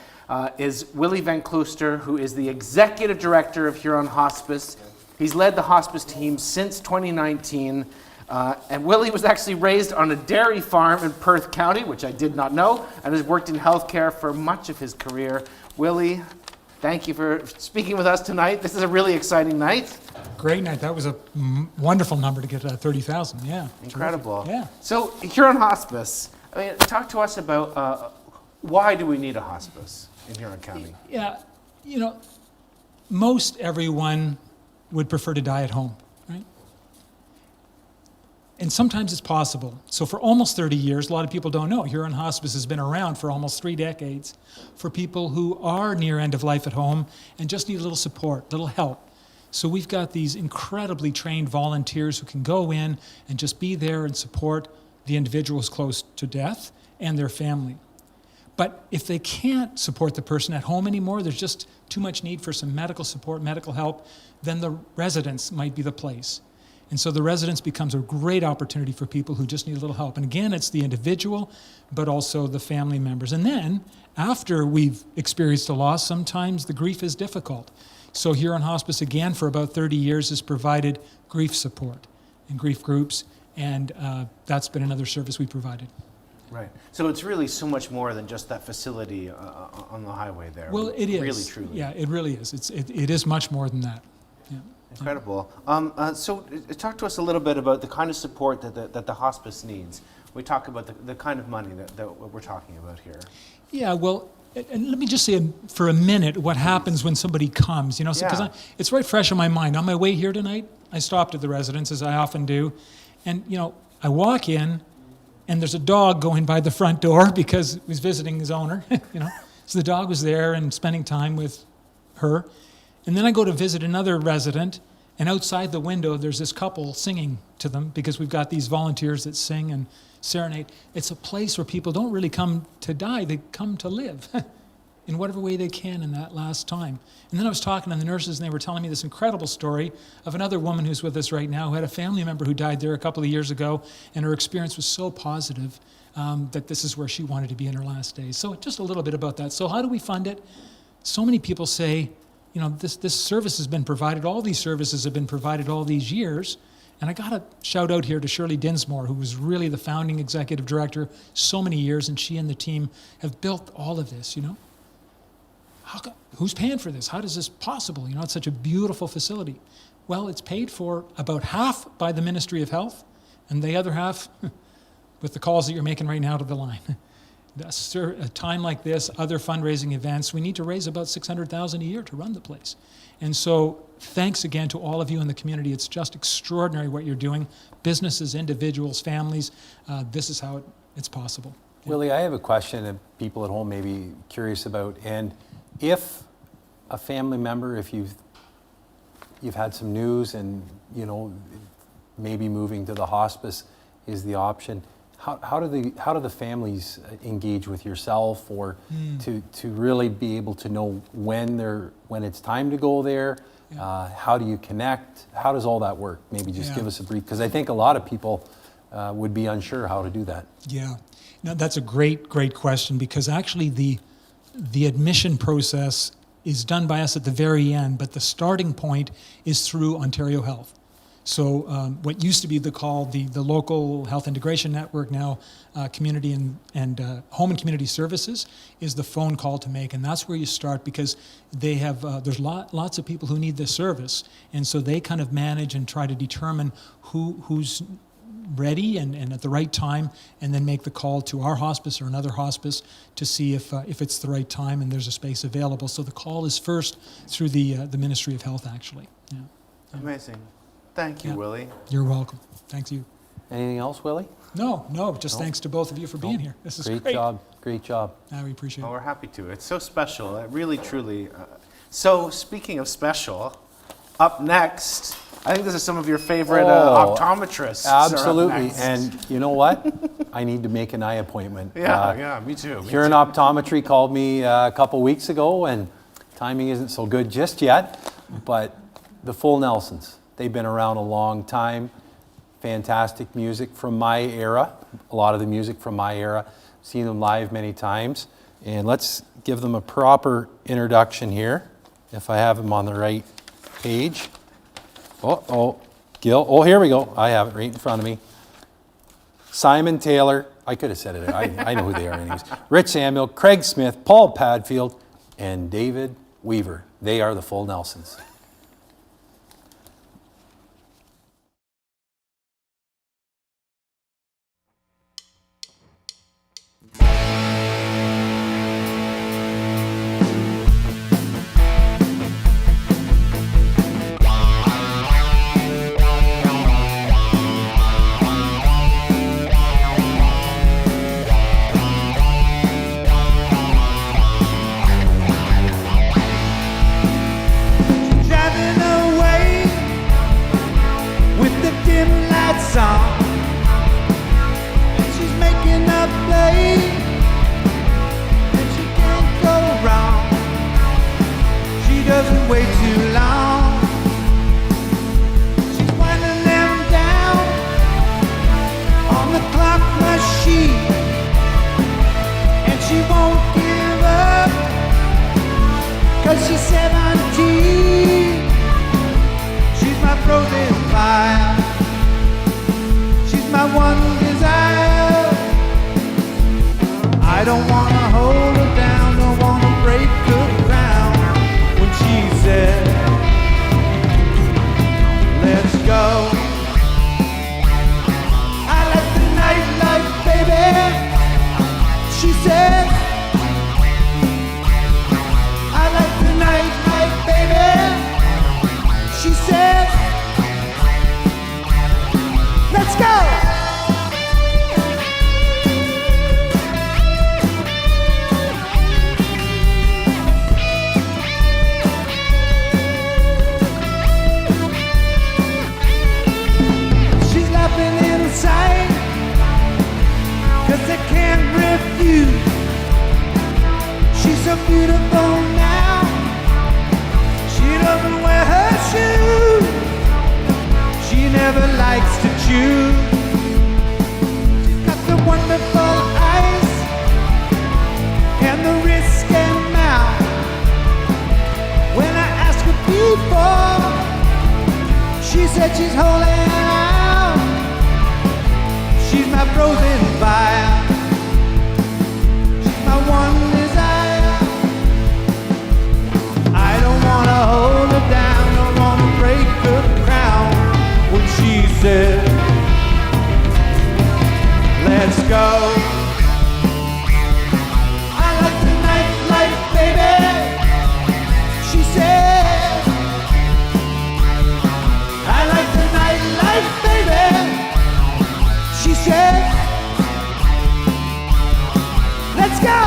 Speaker 3: is Willie Van Klooster, who is the Executive Director of Huron Hospice. He's led the hospice team since 2019. And Willie was actually raised on a dairy farm in Perth County, which I did not know, and has worked in healthcare for much of his career. Willie, thank you for speaking with us tonight. This is a really exciting night.
Speaker 14: Great night. That was a wonderful number to get to 30,000. Yeah.
Speaker 3: Incredible.
Speaker 14: Yeah.
Speaker 3: So Huron Hospice, I mean, talk to us about why do we need a hospice in Huron County?
Speaker 14: Yeah, you know, most everyone would prefer to die at home, right? And sometimes it's possible. So for almost 30 years, a lot of people don't know, Huron Hospice has been around for almost 3 decades for people who are near end of life at home and just need a little support, little help. So we've got these incredibly trained volunteers who can go in and just be there and support the individuals close to death and their family. But if they can't support the person at home anymore, there's just too much need for some medical support, medical help, then the residence might be the place. And so the residence becomes a great opportunity for people who just need a little help. And again, it's the individual, but also the family members. And then, after we've experienced a loss, sometimes the grief is difficult. So Huron Hospice, again, for about 30 years, has provided grief support and grief groups, and that's been another service we provided.
Speaker 3: Right. So it's really so much more than just that facility on the highway there.
Speaker 7: Well, it is.
Speaker 3: Really, truly.
Speaker 7: Yeah, it really is. It is much more than that. Yeah.
Speaker 3: Incredible. So talk to us a little bit about the kind of support that the hospice needs. We talk about the kind of money that we're talking about here.
Speaker 7: Yeah, well, and let me just say for a minute what happens when somebody comes, you know, because it's right fresh in my mind. On my way here tonight, I stopped at the residence, as I often do, and, you know, I walk in, and there's a dog going by the front door because he's visiting his owner, you know. So the dog was there and spending time with her. And then I go to visit another resident, and outside the window, there's this couple singing to them because we've got these volunteers that sing and serenade. It's a place where people don't really come to die, they come to live in whatever way they can in that last time. And then I was talking to the nurses, and they were telling me this incredible story of another woman who's with us right now who had a family member who died there a couple of years ago, and her experience was so positive that this is where she wanted to be in her last days. So just a little bit about that. So how do we fund it? So many people say, you know, this service has been provided, all these services have been provided all these years. And I got to shout out here to Shirley Dinsmore, who was really the founding executive director so many years, and she and the team have built all of this, you know. Who's paying for this? How is this possible? You know, it's such a beautiful facility. Well, it's paid for about half by the Ministry of Health, and the other half with the calls that you're making right now to the line. A time like this, other fundraising events, we need to raise about $600,000 a year to run the place. And so thanks again to all of you in the community. It's just extraordinary what you're doing. Businesses, individuals, families, this is how it's possible.
Speaker 4: Willie, I have a question that people at home may be curious about. And if a family member, if you've had some news and, you know, maybe moving to the hospice is the option, how do the families engage with yourself, or to really be able to know when it's time to go there? How do you connect? How does all that work? Maybe just give us a brief, because I think a lot of people would be unsure how to do that.
Speaker 7: Yeah, no, that's a great question, because actually the admission process is done by us at the very end, but the starting point is through Ontario Health. So what used to be called the local health integration network, now community and home and community services, is the phone call to make, and that's where you start, because they have there's lots of people who need this service, and so they kind of manage and try to determine who's ready and at the right time, and then make the call to our hospice or another hospice to see if it's the right time and there's a space available. So the call is first through the Ministry of Health, actually. Yeah.
Speaker 3: Amazing. Thank you, Willie.
Speaker 7: You're welcome. Thanks you.
Speaker 4: Anything else, Willie?
Speaker 7: No, just thanks to both of you for being here. This is great.
Speaker 4: Great job.
Speaker 7: We appreciate it.
Speaker 3: Well, we're happy to. It's so special. Really, truly. So speaking of special, up next, I think this is some of your favorite optometrists.
Speaker 4: Absolutely. And you know what? I need to make an eye appointment.
Speaker 3: Yeah, me too.
Speaker 4: Huron Optometry called me a couple weeks ago, and timing isn't so good just yet, but the Full Nelsons. They've been around a long time. Fantastic music from my era. A lot of the music from my era. Seen them live many times. And let's give them a proper introduction here, if I have them on the right page. Gil. Oh, here we go. I have it right in front of me. Simon Taylor. I could have said it. I know who they are anyways. Rich Samuel, Craig Smith, Paul Padfield, and David Weaver. They are the Full Nelsons.
Speaker 9: She's 17, she's my frozen fire, she's my one desire, I don't wanna hold her down, don't wanna break her crown. When she said, let's go. I like the nightlife, baby. She said, I like the nightlife, baby. She said, let's go. She's laughing inside, 'cause they can't refuse. She's so beautiful now, she doesn't wear her shoes. She never likes to choose. She's got the wonderful eyes and the risky mouth. When I asked her before, she said she's holding out. She's my frozen fire. She's my one desire. I don't wanna hold her down, don't wanna break her crown. When she said, let's go. I like the nightlife, baby. She said, I like the nightlife, baby. She said, let's go.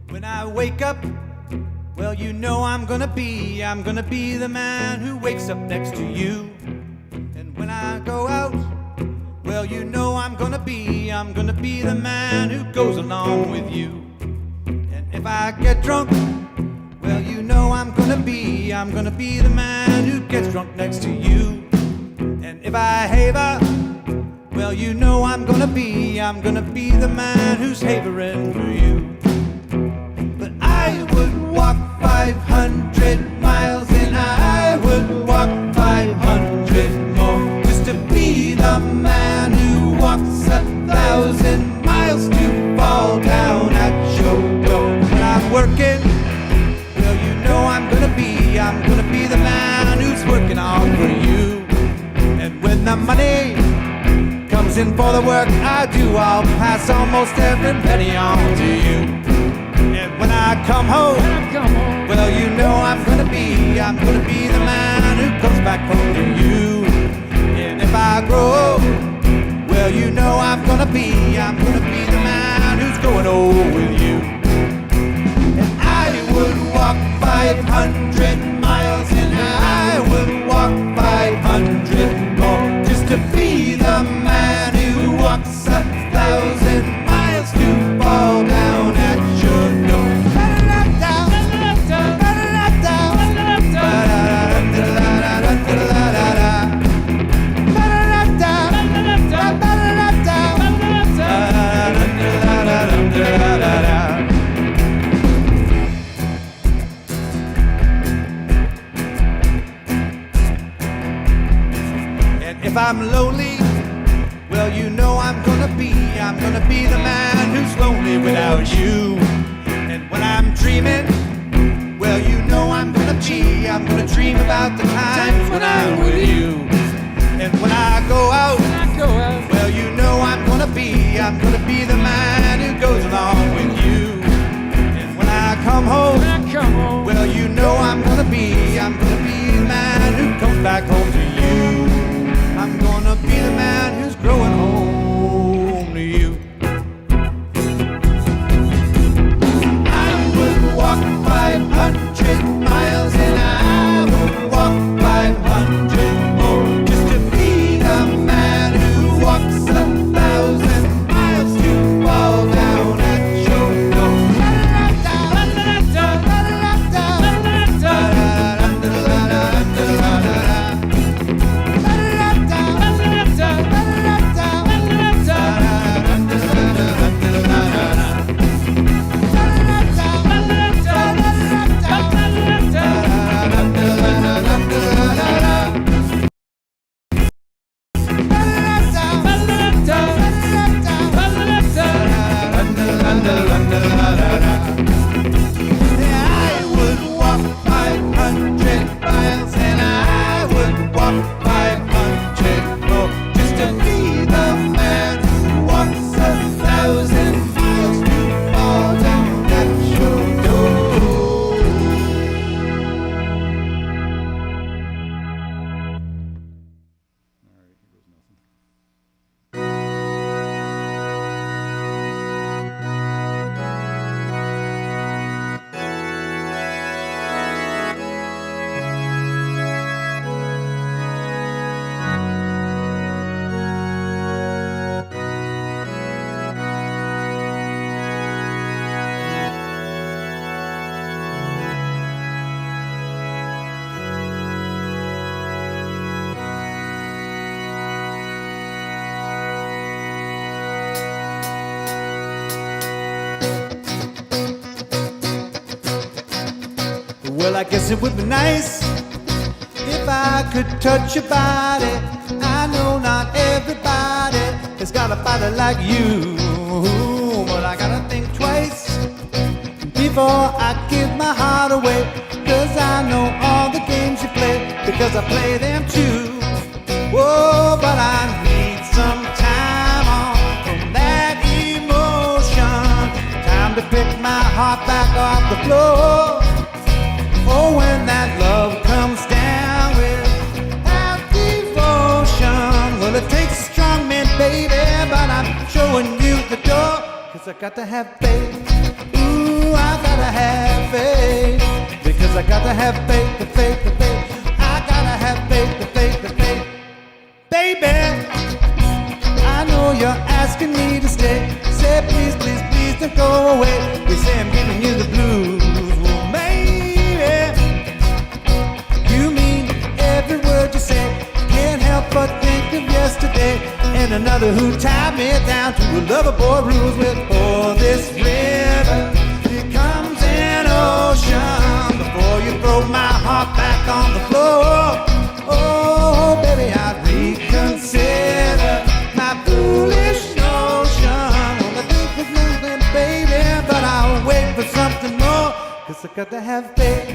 Speaker 9: When I wake up, well, you know I'm gonna be the man who wakes up next to you. And when I go out, well, you know I'm gonna be the man who goes along with you. And if I get drunk, well, you know I'm gonna be the man who gets drunk next to you. And if I haver, well, you know I'm gonna be the man who's havering for you. But I would walk 500 miles and I would walk 500 more just to be the man who walks 1,000 miles to fall down at your door. When I'm working, well, you know I'm gonna be the man who's working all for you. And when the money comes in for the work I do, I'll pass almost every penny on to you. And when I come home, well, you know I'm gonna be the man who comes back home to you. And if I grow, well, you know I'm gonna be the man who's going old with you. And I would walk 500 miles and I would walk 500 more just to be the man who walks 1,000 miles to fall down at your door. If I'm lonely, well, you know I'm gonna be the man who's lonely without you. And when I'm dreaming, well, you know I'm gonna dream about the times when I'm with you. And when I go out, well, you know I'm gonna be the man who goes along with you. And when I come home, well, you know I'm gonna be the man who comes back home to you. I'm gonna be the man who's growing home to you. Well, I guess it would be nice if I could touch your body. I know not everybody has got a body like you, but I gotta think twice before I give my heart away. 'Cause I know all the games you play, because I play them too. Oh, but I need some time off from that emotion. Time to pick my heart back off the floor. Oh, when that love comes down without devotion. Well, it takes a strong man, baby, but I'm showing you the door. 'Cause I got to have faith. Ooh, I gotta have faith. Because I gotta have faith, the faith, the faith. I gotta have faith, the faith, the faith. Baby, I know you're asking me to stay. Say please, please, please don't go away. You say I'm giving you the blues. Well, maybe you mean every word you say. Can't help but think of yesterday and another who tied me down to a lover boy rules with. Oh, this river becomes an ocean before you throw my heart back on the floor. Oh, baby, I'd reconsider my foolish notion. Well, I think it's nothing, baby, but I'll wait for something more. 'Cause I got to have faith.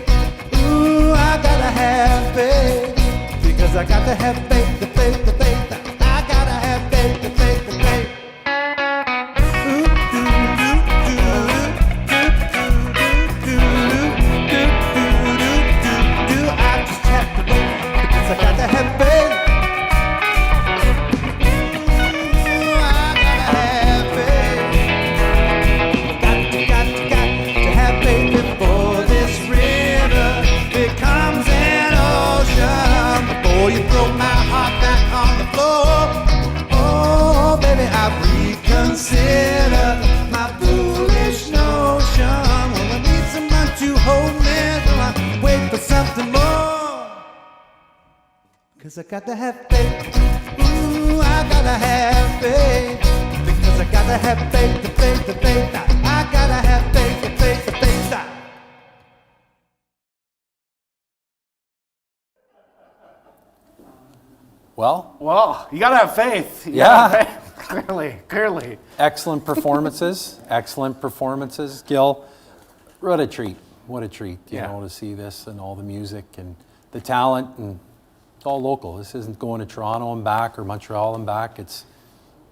Speaker 9: Ooh, I gotta have faith. Because I got to have faith, the faith, the faith. I gotta have faith, the faith, the faith. I just have to wait because I got to have faith. Ooh, I gotta have faith. Got to have faith before this river becomes an ocean. Before you throw my heart back on the floor. Oh, baby, I reconsider my foolish notion. Well, I need someone to hold me, so I wait for something more. 'Cause I got to have faith. Ooh, I gotta have faith. Because I gotta have faith, the faith, the faith. I gotta have faith, the faith, the faith.
Speaker 3: Well, you gotta have faith. You
Speaker 4: Yeah.
Speaker 3: gotta have faith. Clearly.
Speaker 4: Excellent performances. Excellent performances. Gil, what a treat. What a treat, you know, to see this and all the music and the talent. And it's all local. This isn't going to Toronto and back or Montreal and back. It's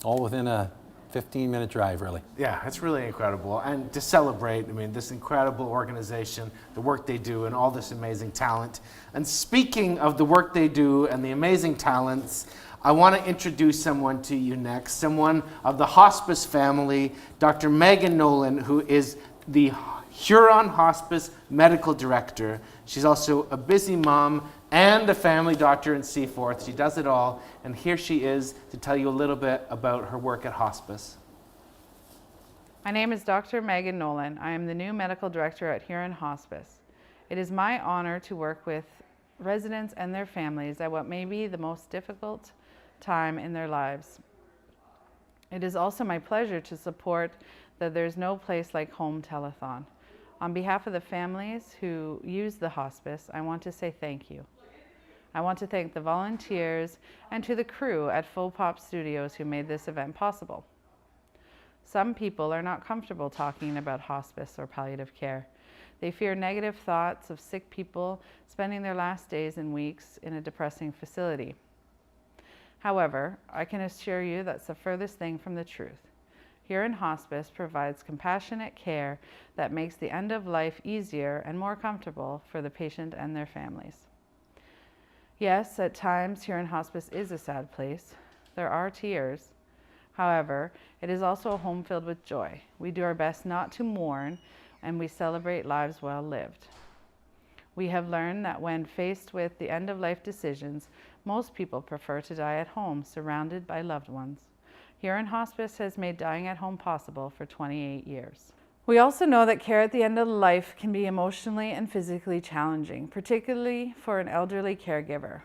Speaker 4: all within a 15-minute drive, really.
Speaker 3: Yeah, it's really incredible. And to celebrate, I mean, this incredible organization, the work they do, and all this amazing talent. And speaking of the work they do and the amazing talents, I want to introduce someone to you next, someone of the Hospice family, Dr. Megan Nolan, who is the Huron Hospice Medical Director. She's also a busy mom and a family doctor in Seaforth. She does it all, and here she is to tell you a little bit about her work at Hospice.
Speaker 6: My name is Dr. Megan Nolan. I am the new medical director at Huron Hospice. It is my honor to work with residents and their families at what may be the most difficult time in their lives. It is also my pleasure to support the There's No Place Like Home telethon. On behalf of the families who use the hospice, I want to say thank you. I want to thank the volunteers and to the crew at Full Pop Studios who made this event possible. Some people are not comfortable talking about hospice or palliative care. They fear negative thoughts of sick people spending their last days and weeks in a depressing facility. However, I can assure you that's the furthest thing from the truth. Huron Hospice provides compassionate care that makes the end of life easier and more comfortable for the patient and their families. Yes, at times Huron Hospice is a sad place. There are tears. However, it is also a home filled with joy. We do our best not to mourn, and we celebrate lives well lived. We have learned that when faced with the end-of-life decisions, most people prefer to die at home, surrounded by loved ones. Huron Hospice has made dying at home possible for 28 years. We also know that care at the end of life can be emotionally and physically challenging, particularly for an elderly caregiver.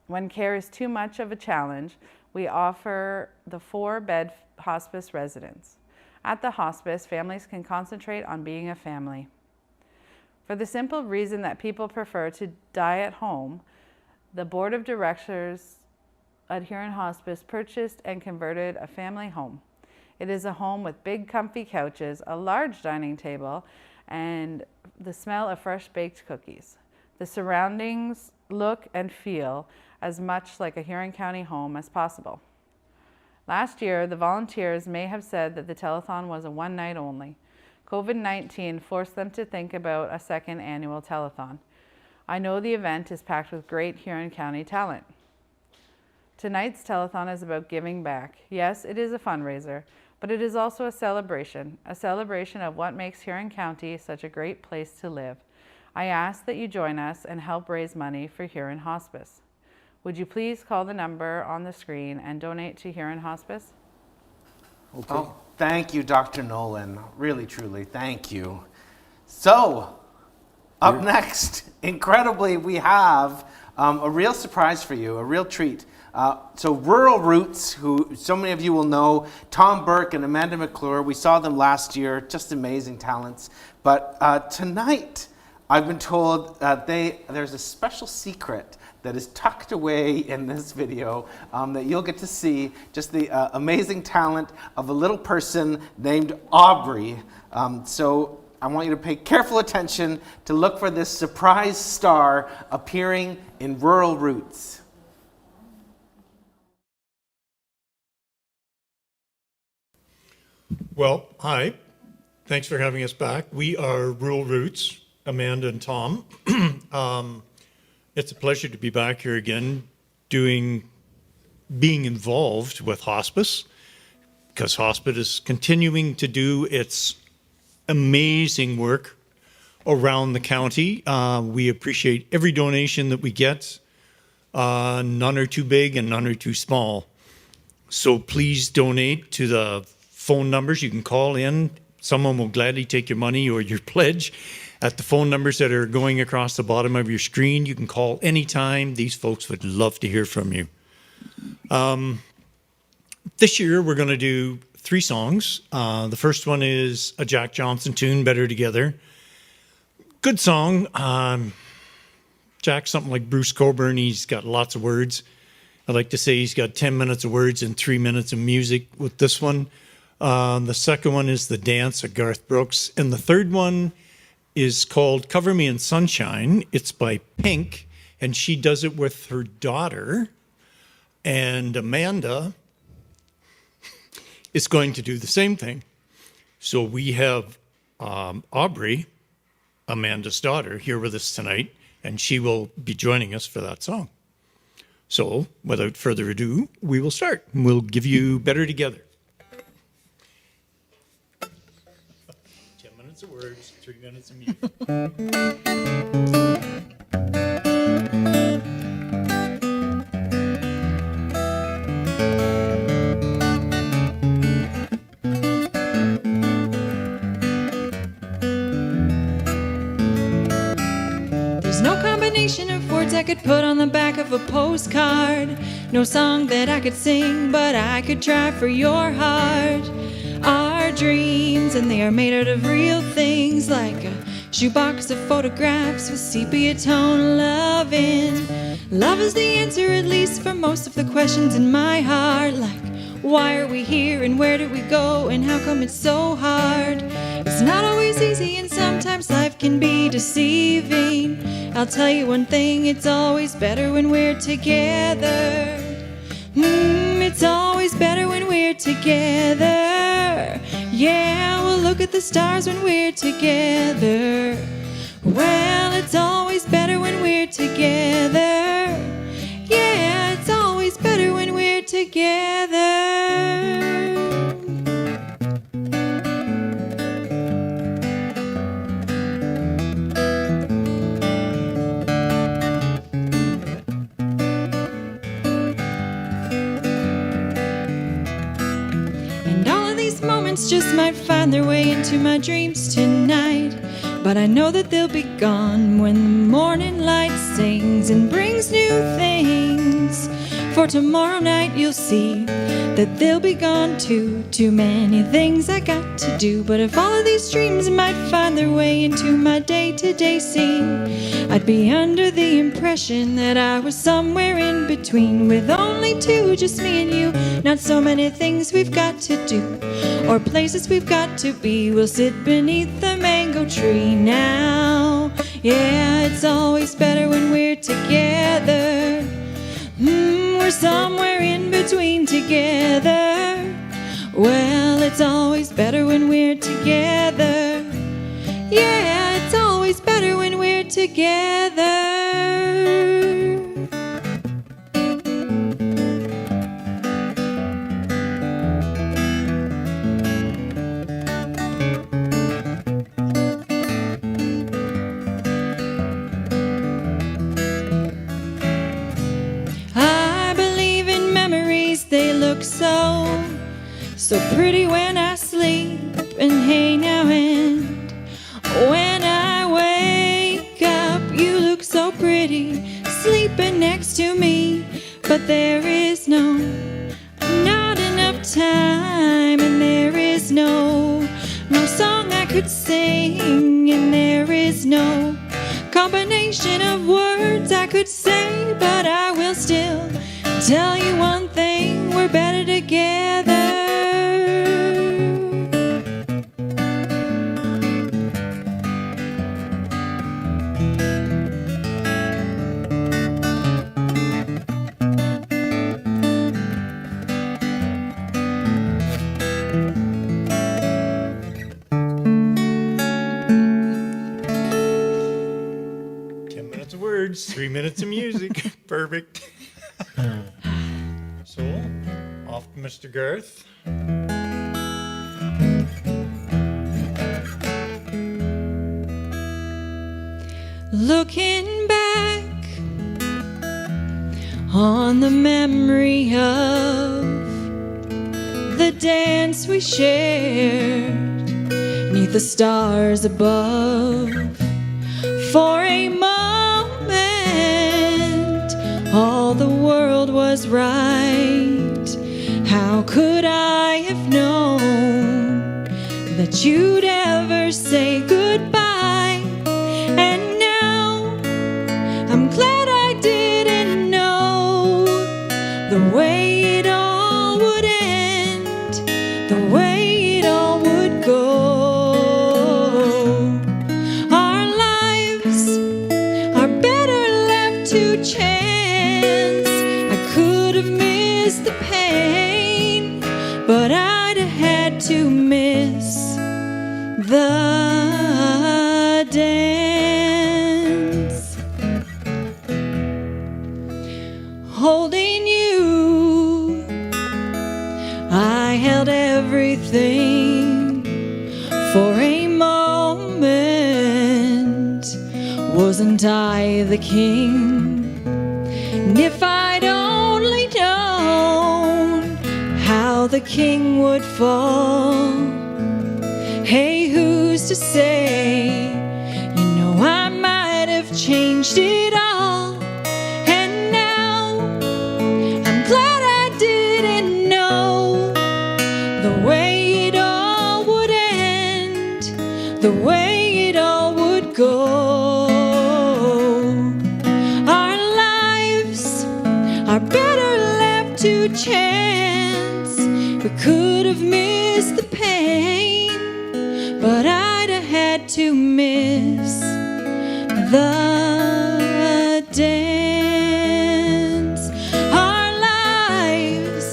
Speaker 6: When care is too much of a challenge, we offer the 4-bed hospice residence. At the hospice, families can concentrate on being a family. For the simple reason that people prefer to die at home, the board of directors at Huron Hospice purchased and converted a family home. It is a home with big comfy couches, a large dining table, and the smell of fresh baked cookies. The surroundings look and feel as much like a Huron County home as possible. Last year, the volunteers may have said that the telethon was a one night only. COVID-19 forced them to think about a second annual telethon. I know the event is packed with great Huron County talent. Tonight's telethon is about giving back. Yes, it is a fundraiser, but it is also a celebration of what makes Huron County such a great place to live. I ask that you join us and help raise money for Huron Hospice. Would you please call the number on the screen and donate to Huron Hospice?
Speaker 3: Okay. Oh, thank you, Dr. Nolan. Really, truly, thank you. So, up next, incredibly, we have a real surprise for you, a real treat. So Rural Roots, who so many of you will know, Tom Burke and Amanda McClure, we saw them last year, just amazing talents. But tonight, I've been told there's a special secret that is tucked away in this video that you'll get to see, just the amazing talent of a little person named Aubrey. So I want you to pay careful attention to look for this surprise star appearing in Rural Roots.
Speaker 8: Well, hi. Thanks for having us back. We are Rural Roots, Amanda and Tom. It's a pleasure to be back here again, being involved with Hospice, because Hospice is continuing to do its amazing work around the county. We appreciate every donation that we get. None are too big and none are too small. So please donate to the phone numbers. You can call in. Someone will gladly take your money or your pledge at the phone numbers that are going across the bottom of your screen. You can call anytime. These folks would love to hear from you. This year, we're going to do 3 songs. The first one is a Jack Johnson tune, Better Together. Good song. Jack's something like Bruce Coburn. He's got lots of words. I like to say he's got 10 minutes of words and 3 minutes of music with this one. The second one is The Dance of Garth Brooks. And the third one is called Cover Me in Sunshine. It's by Pink, and she does it with her daughter. And Amanda is going to do the same thing. So we have Aubrey, Amanda's daughter, here with us tonight, and she will be joining us for that song. So without further ado, we will start. We'll give you Better Together. 10 minutes of words, 3 minutes of music.
Speaker 22: There's no combination of words I could put on the back of a postcard. No song that I could sing, but I could try for your heart. Our dreams, and they are made out of real things, like a shoebox of photographs with sepia tone loving. Love is the answer, at least for most of the questions in my heart, like why are we here and where do we go and how come it's so hard? It's not always easy and sometimes life can be deceiving. I'll tell you one thing, it's always better when we're together. It's always better when we're together. Yeah, we'll look at the stars when we're together. Well, it's always better when we're together. Yeah, it's always better when we're together. Just might find their way into my dreams tonight, but I know that they'll be gone when the morning light sings and brings new things. For tomorrow night you'll see that they'll be gone too. Too many things I got to do. But if all of these dreams might find their way into my day-to-day scene, I'd be under the impression that I was somewhere in between, with only two, just me and you. Not so many things we've got to do, or places we've got to be. We'll sit beneath the mango tree now. Yeah, it's always better when we're together. We're somewhere in between together. Well, it's always better when we're together. Yeah, it's always better when we're together. They look so pretty when I sleep. And hey now, and when I wake up, you look so pretty sleeping next to me. But there is not enough time, and there is no song I could sing, and there is no combination of words I could say. But I will still tell you one thing, we're better together.
Speaker 8: 10 minutes of words, 3 minutes of music. Perfect. So, off to Mr. Garth.
Speaker 22: Looking back on the memory of the dance we shared 'neath the stars above, for a moment all the world was right. How could I have known that you'd ever say goodbye? And now I'm glad I didn't know the way it all would end, the way it all would go. Our lives are better left to chance. I could have missed the pain, but I'd have had to miss the dance. Holding you, I held everything for a moment. Wasn't I the king? And if I'd only known how the king would fall, hey, who's to say? You know, I might have changed it all. And now I'm glad I didn't know the way it all would end, the way it all would go. Our lives are better left to chance. We could have missed the pain, but I'd have had to miss the dance. Our lives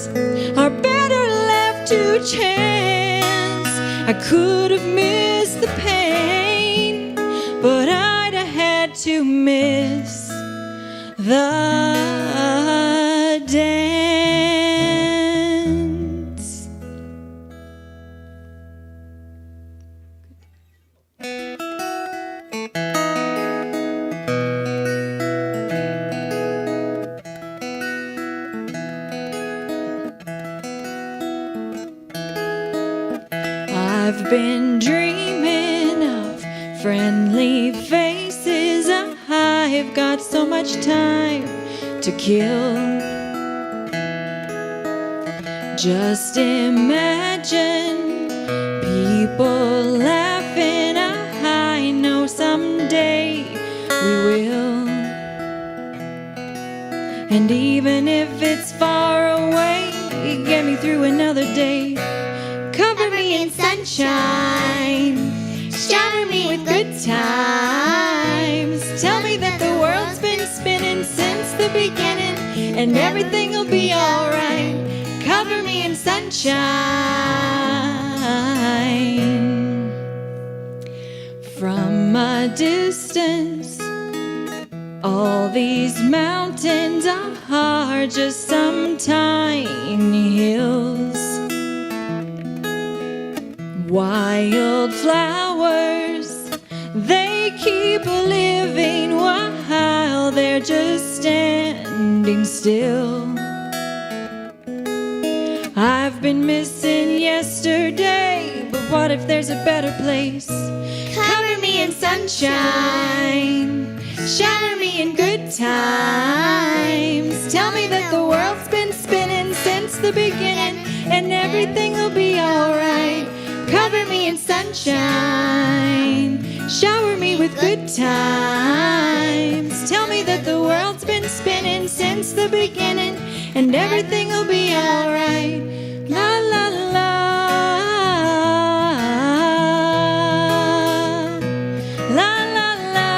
Speaker 22: are better left to chance. I could have missed the pain, but I'd have had to miss the dance. I've been dreaming of friendly faces. I've got so much time to kill. Just imagine people laughing. I know someday we will. And even if it's far away, get me through another day. Cover me in sunshine, shower me with good times. Tell me that the world's been spinning since the beginning, and everything will be alright. Cover me in sunshine. From a distance, all these mountains are just some tiny hills. Wildflowers, they keep living while they're just standing still. I've been missing yesterday, but what if there's a better place? Cover me in sunshine, shower me in good times. Tell me that the world's been spinning since the beginning, and everything will be alright. Cover me in sunshine, shower me with good times. Tell me that the world's been spinning since the beginning, and everything will be alright. La la la. La la la.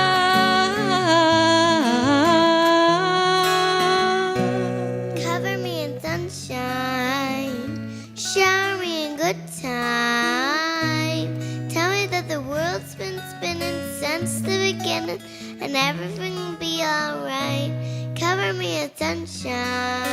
Speaker 1: Cover me in sunshine, shower me in good time. Tell me that the world's been spinning since the beginning, and everything will be alright. Cover me in sunshine.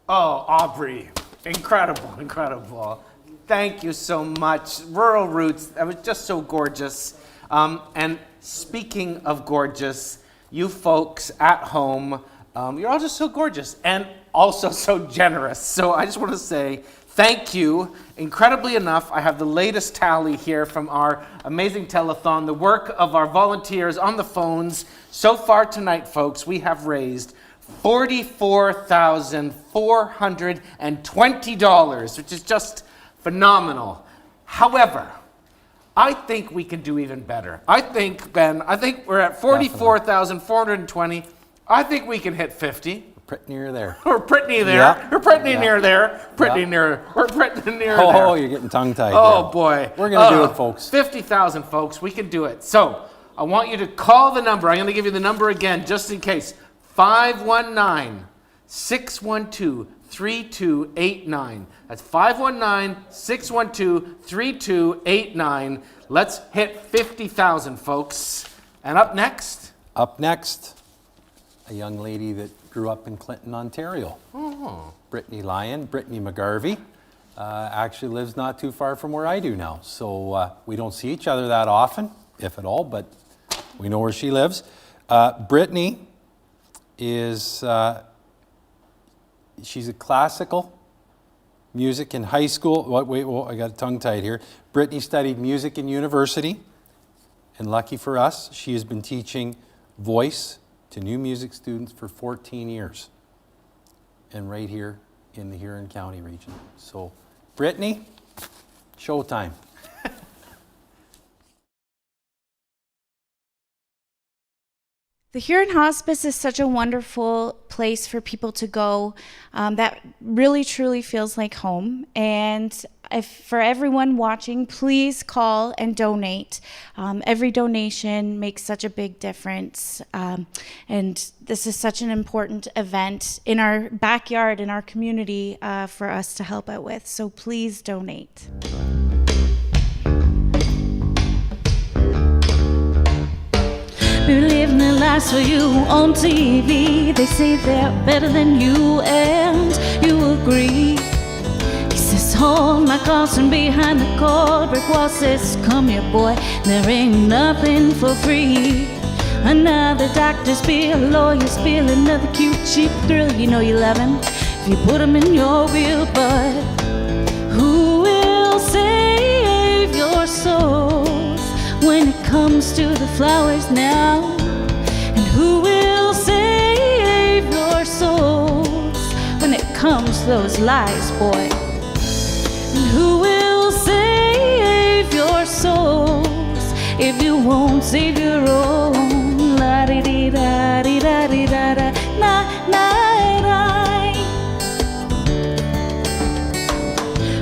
Speaker 3: Oh, Aubrey, incredible, incredible. Thank you so much. Rural Roots, that was just so gorgeous. And speaking of gorgeous, you folks at home, you're all just so gorgeous and also so generous. So I just want to say thank you. Incredibly enough, I have the latest tally here from our amazing telethon, the work of our volunteers on the phones. So far tonight, folks, we have raised $44,420, which is just phenomenal. However, I think we can do even better. I think, Ben, we're at 44,420. I think we can hit 50.
Speaker 4: Pretty near there.
Speaker 3: We're pretty there.
Speaker 4: Yeah.
Speaker 3: We're pretty near there. Pretty
Speaker 4: Yeah.
Speaker 3: near. We're pretty near
Speaker 4: Oh,
Speaker 3: there.
Speaker 4: you're getting tongue-tied
Speaker 3: Oh,
Speaker 4: there.
Speaker 3: boy.
Speaker 4: We're going to do it, folks.
Speaker 3: 50,000, folks. We can do it. So I want you to call the number. I'm going to give you the number again, just in case. 519-612-3289. That's 519-612-3289. Let's hit 50,000, folks. And up next?
Speaker 4: Up next, a young lady that grew up in Clinton, Ontario.
Speaker 3: Oh.
Speaker 4: Brittany McGarvey. Actually lives not too far from where I do now. So we don't see each other that often, if at all, but we know where she lives. Brittany is, she's a classical music in high school. Wait, I got tongue-tied here. Brittany studied music in university, and lucky for us, she has been teaching voice to new music students for 14 years, and right here in the Huron County region. So, Brittany, showtime.
Speaker 17: The Huron Hospice is such a wonderful place for people to go that really truly feels like home. And for everyone watching, please call and donate. Every donation makes such a big difference. And this is such an important event in our backyard, in our community, for us to help out with. So please donate.
Speaker 22: We're living their lives for you on TV. They say they're better than you, and you agree. He says, hold my caution behind the cold brick wall. Says, come here, boy, there ain't nothing for free. Another doctor's bill, a lawyer's bill, another cute, cheap thrill. You know you love him if you put him in your wheel, but who will save your souls when it comes comes to the flowers now? And who will save your souls when it comes to those lies, boy? And who will save your souls if you won't save your own? La-di-di-da-di-da-di-da-da, na-na-da.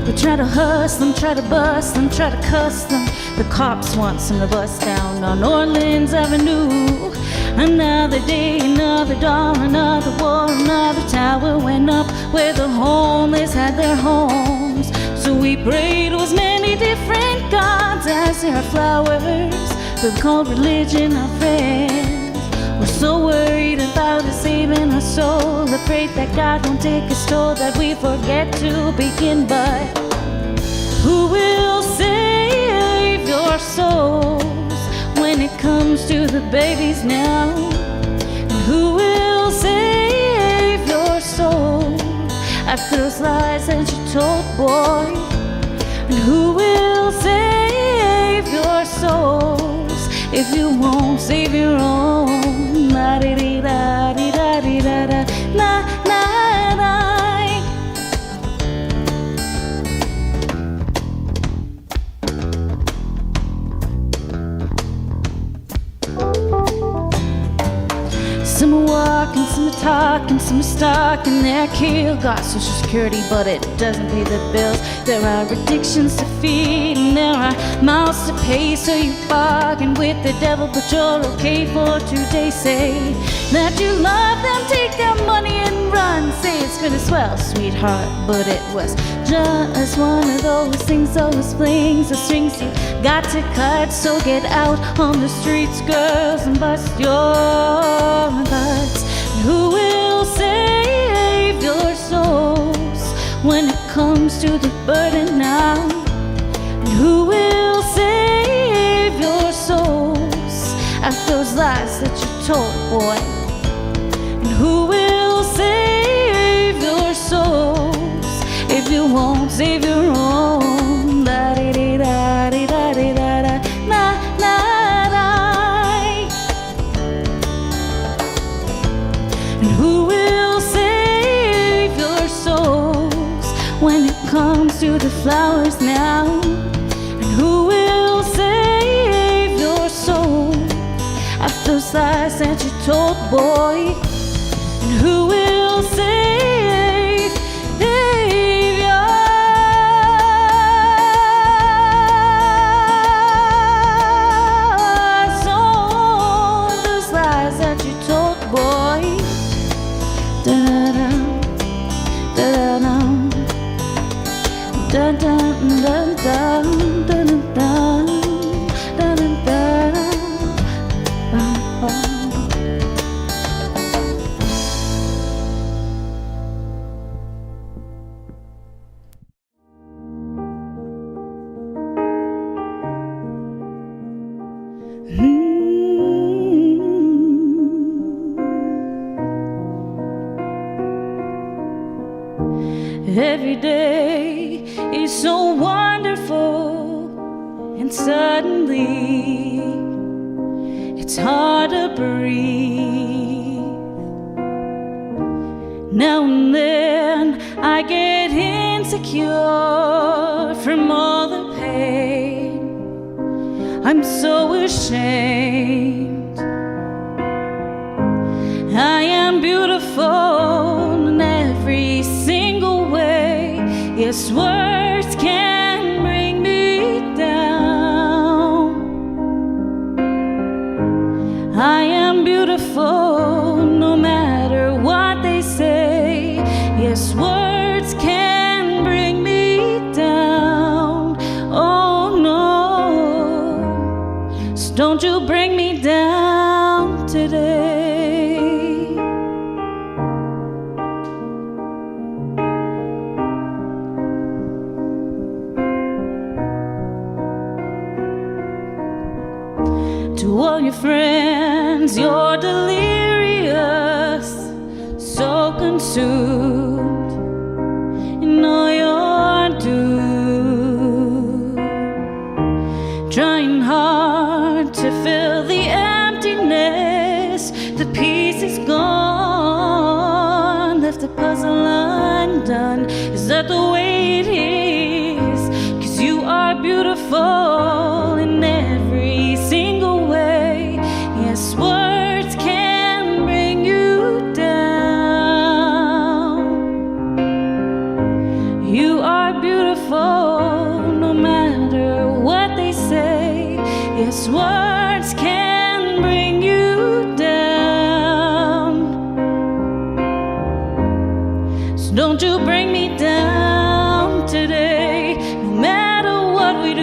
Speaker 22: We try to hustle them, try to bust them, try to cuss them. The cops want some to bust down on Orleans Avenue. Another day, another dawn, another war, another tower went up where the homeless had their homes. So we pray to as many different gods as there are flowers. We've called religion our friend. We're so worried about us saving our soul, afraid that God won't take us toll, that we forget to begin. But who will save your souls when it comes to the babies now? And who will save your soul after those lies that you told, boy? And who will save your souls if you won't save your own? La-di-di-da-di-da-di-da-da, na-na-da. Some are walking, some are talking, some are stalking their kill. Got social security, but it doesn't pay the bills. There are addictions to feed, and there are mouths to pay. So you bargain with the devil, but you're okay for 2 days. Say that you love them, take their money and run. Say it's been a swell, sweetheart, but it was just one of those things, those flings, the strings you got to cut. So get out on the streets, girls, and bust your butts. Who will save your souls when it comes to the burden now? And who will save your souls after those lies that you told, boy? And who will save your souls if you won't save your own? La-di-di-da-di-da-di-da-da, na-na-da. And who will save your souls when it comes to the flowers now? And who will save your soul after those lies that you told, boy? And who will save your soul? Those lies that you told, boy. Da-da-da, da-da-da, da-da-da, da-da-da, da-da-da. Every day is so wonderful, and suddenly it's hard to breathe. Now and then I get insecure from all the pain. I'm so ashamed. I am beautiful in every single way. Yes, words can bring me down. I am beautiful no matter what they say. Yes, words can bring me down. Oh no, so don't you bring me down today. To all your friends, you're delirious, so consumed in all your doom, trying hard to So don't you bring me down today. No matter what we do,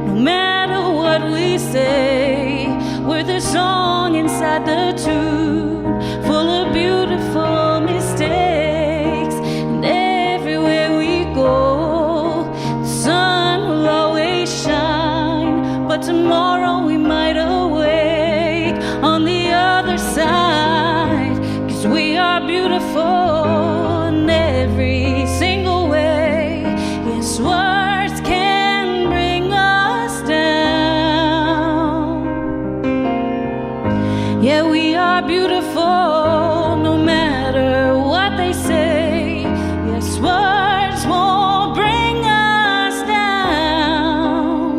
Speaker 22: no matter what we say, we're the song inside the tune, full of beautiful mistakes. And everywhere we go, the sun will always shine. But tomorrow we might awake on the other side, 'cause we are beautiful in every single way. Yes, words can bring us down. Yeah, we are beautiful no matter what they say. Yes, words won't bring us down.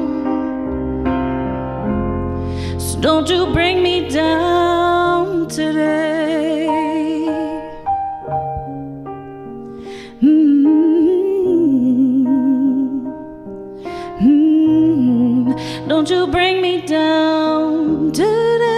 Speaker 22: So don't you bring me down today. Don't you bring me down today.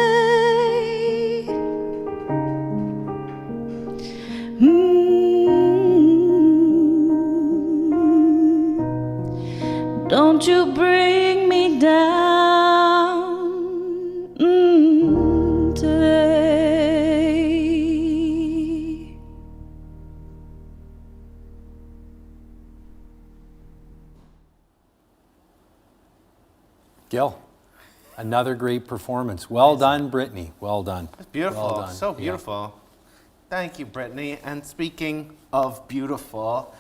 Speaker 22: Don't you bring me down today.
Speaker 4: Gil, another great performance. Well done, Brittany. Well done.
Speaker 3: It's beautiful.
Speaker 4: Well done.
Speaker 3: So beautiful. Thank you, Brittany. And speaking of beautiful,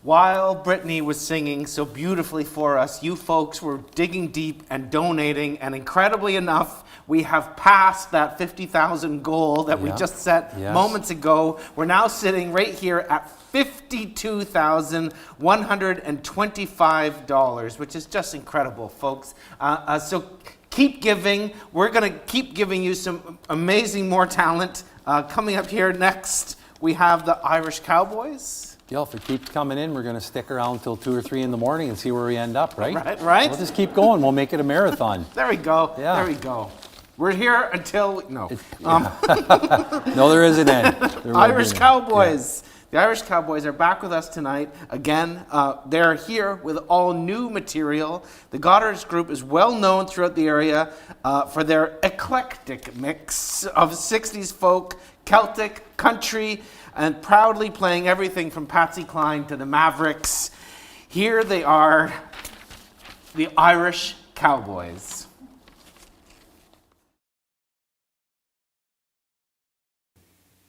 Speaker 3: while Brittany was singing so beautifully for us, you folks were digging deep and donating, and incredibly enough, we have passed that 50,000 goal that we just set moments ago. We're now sitting right here at $52,125, which is just incredible, folks. So keep giving. We're going to keep giving you some amazing more talent. Coming up here next, we have the Irish Cowboys.
Speaker 4: Gil, if it keeps coming in, we're going to stick around till 2 or 3 in the morning and see where we end up, right?
Speaker 3: Right.
Speaker 4: We'll just keep going. We'll make it a marathon.
Speaker 3: There we go.
Speaker 4: Yeah.
Speaker 3: There we go. We're here until, no.
Speaker 4: No, there is an end.
Speaker 3: Irish Cowboys. Yeah. The Irish Cowboys are back with us tonight. Again, they're here with all new material. The Goddard's group is well known throughout the area for their eclectic mix of 60s folk, Celtic, country, and proudly playing everything from Patsy Cline to the Mavericks. Here they are, the Irish Cowboys.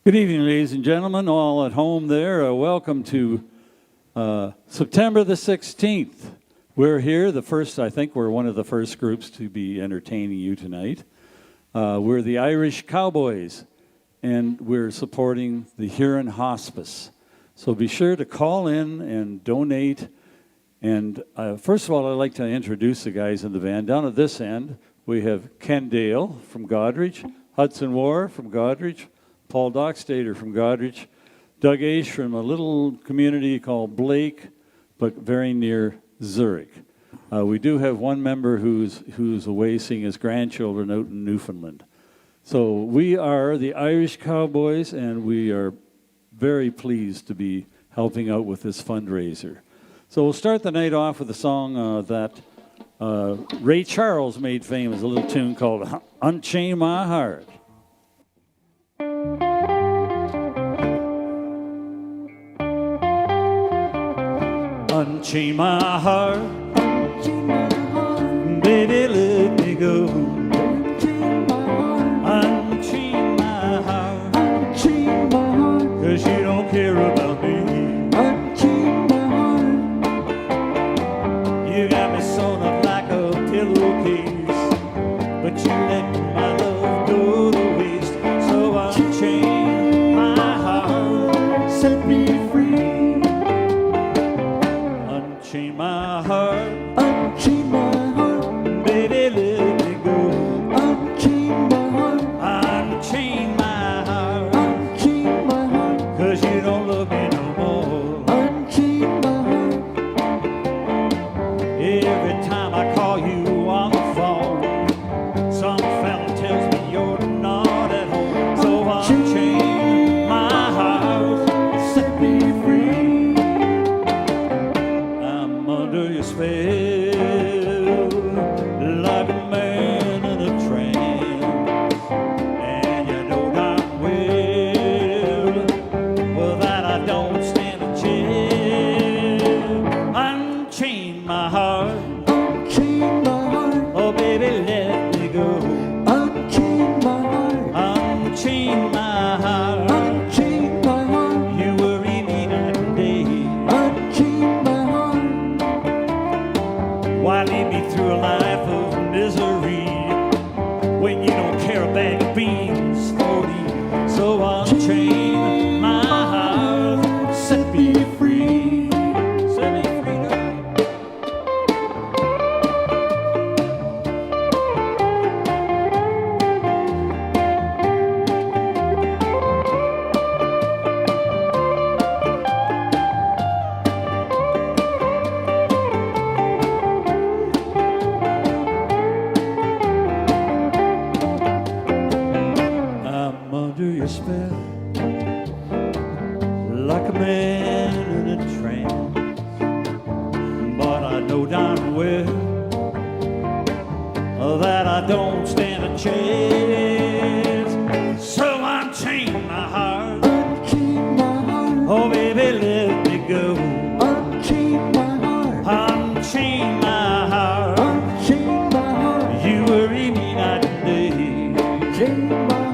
Speaker 18: Good evening, ladies and gentlemen, all at home there. Welcome to September the 16th. We're here, I think we're one of the first groups to be entertaining you tonight. We're the Irish Cowboys, and we're supporting the Huron Hospice. So be sure to call in and donate. And first of all, I'd like to introduce the guys in the band. Down at this end, we have Ken Dale from Goderich, Hudson War from Goderich, Paul Dockstader from Goderich, Doug Aish from a little community called Blake, but very near Zurich. We do have one member who's away seeing his grandchildren out in Newfoundland. So we are the Irish Cowboys, and we are very pleased to be helping out with this fundraiser. So we'll start the night off with a song that Ray Charles made famous, a little tune called Unchain My Heart. Unchain my heart, baby, let me go. Unchain my heart, 'cause you don't care about me. You got me sewn up like a pillowcase, but you let my love go to waste. So unchain my heart, set me free. Unchain my heart, baby, let me go. Unchain my heart, 'cause you don't love me no more. Every time I call you on the phone, some fella tells me you're not at home. So unchain my heart, like a man in a trance. But I know darn well that I don't stand a chance. So unchain my heart. Oh, baby, let me go. Unchain my heart. Unchain my heart. Unchain my heart. You worry me night and day. Unchain my heart.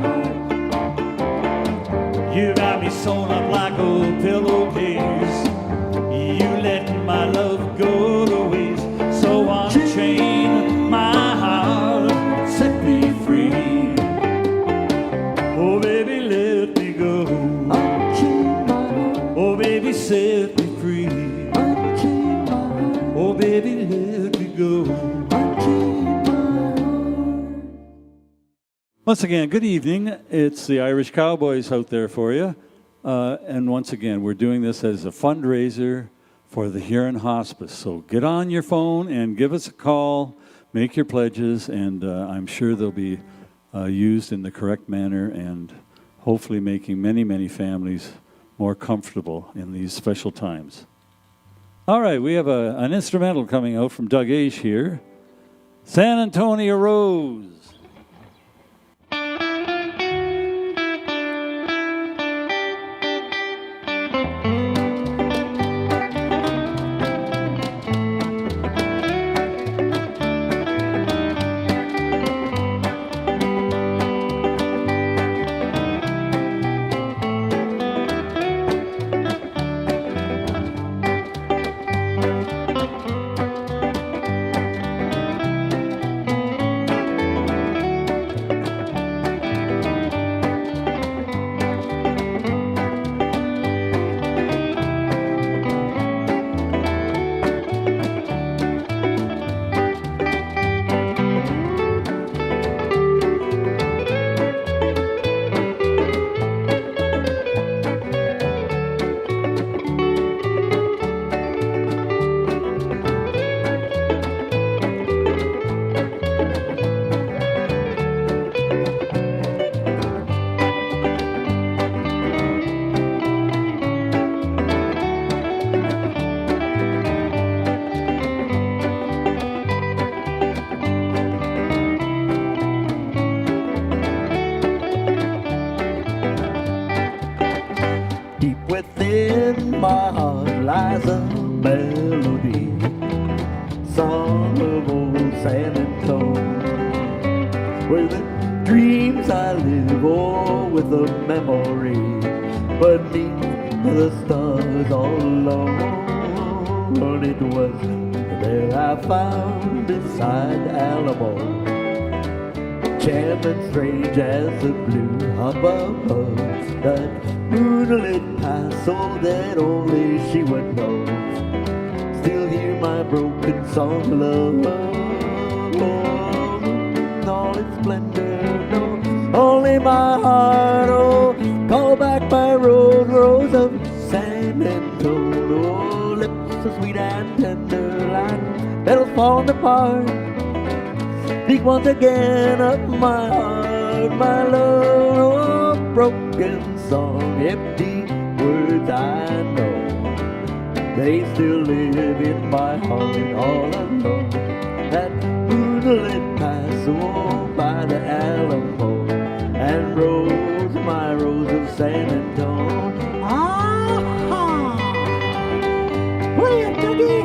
Speaker 18: You got me sewn up like a pillowcase. You let my love go to waste. So unchain my heart. Set me free. Oh, baby, let me go. Oh, baby, set me free. Oh, baby, let me go. Once again, good evening. It's the Irish Cowboys out there for you. And once again, we're doing this as a fundraiser for the Huron Hospice. So get on your phone and give us a call, make your pledges, and I'm sure they'll be used in the correct manner and hopefully making many, many families more comfortable in these special times. All right, we have an instrumental coming out from Doug Aish here. San Antonio Rose.
Speaker 19: Within my heart lies a melody, song of old San Antonio, where the dreams I live, oh, with a memory, beneath the stars all alone. It was there I found beside Alamo, charming strange as the blue above that moonlit past, so that only she would know. Still hear my broken song of love, in all its splendor, no, only my heart, oh, call back my rose, rose of San Antonio, lips so sweet and tender, like petals falling apart. Speak once again of my heart, my love, oh, broken song, empty words I know. They still live in my heart all alone. That moonlit pass, oh, by the Alamo, and rose, my rose of San Antonio. Ah-ha! Play it, Dougie!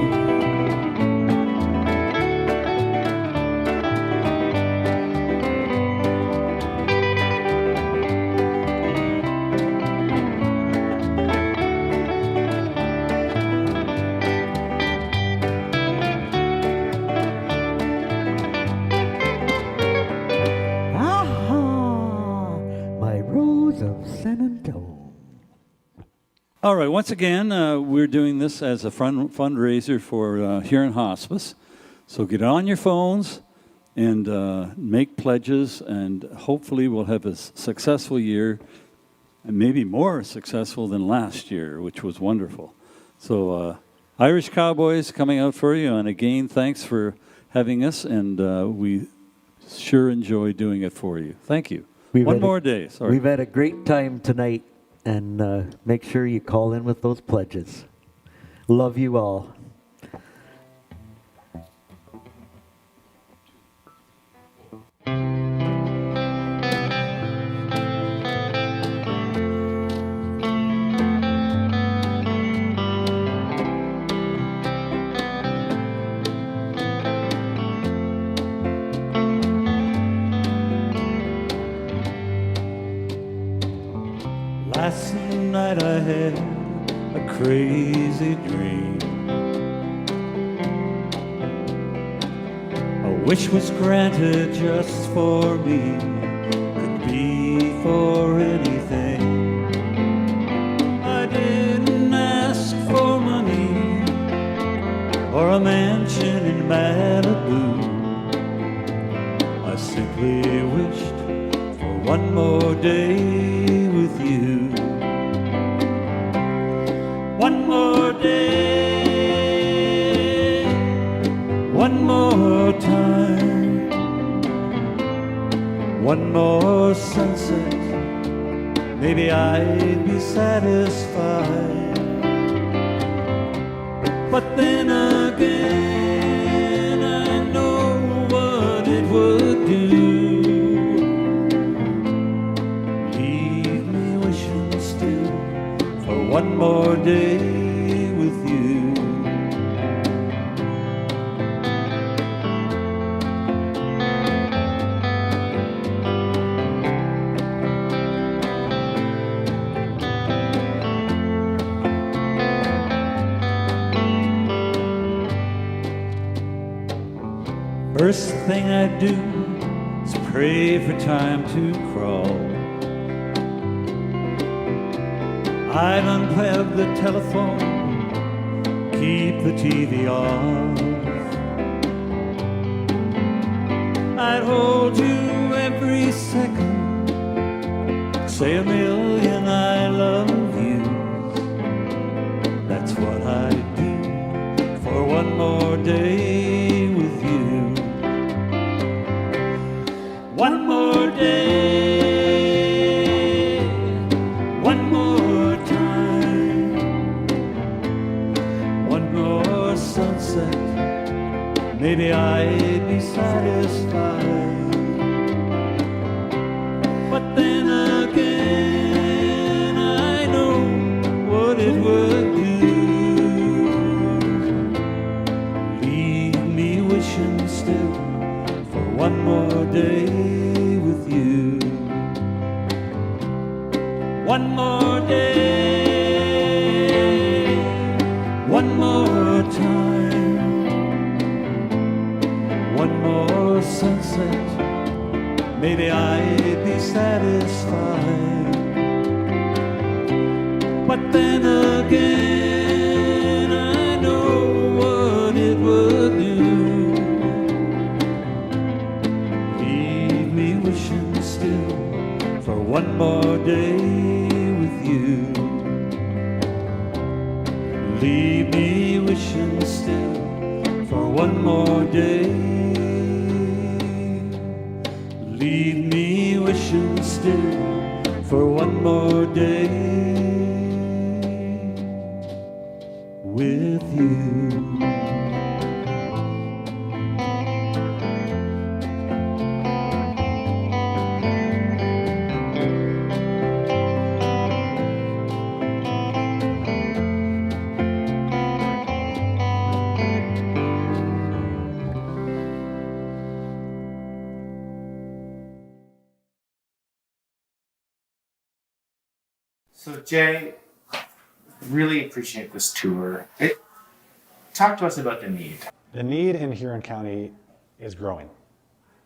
Speaker 18: All right, once again, we're doing this as a fundraiser for Huron Hospice. So get on your phones and make pledges, and hopefully we'll have a successful year, and maybe more successful than last year, which was wonderful. So Irish Cowboys coming out for you, and again, thanks for having us, and we sure enjoy doing it for you. Thank you. One more day. Sorry.
Speaker 19: We've had a great time tonight. and make sure you call in with those pledges. Love you all.
Speaker 18: Last night I had a crazy dream. A wish was granted just for me, could be for anything. I didn't ask for money or a mansion in Malibu. I simply wished for one more day with you. One more day, one more time, one more sunset, maybe I'd be satisfied. But then again, I know what it would do. Leave me wishing still for one more day with you. First thing I do is pray for time to crawl. I'd unplug the telephone, keep the TV off. I'd hold you every second, say a million I love yous. That's what I'd do for one more day with you. One more day, one more time, one more sunset, maybe I'd be satisfied. But then again, I know what it would do. Leave me wishing still for one more day with you. One more day, one more time, one more sunset, maybe I'd be satisfied. But then again, I know what it would do. Leave me wishing still for one more day with you. Leave me wishing still for one more day. Leave me wishing still for one more day with you.
Speaker 3: So Jay, really appreciate this tour. Talk to us about the need.
Speaker 12: The need in Huron County is growing,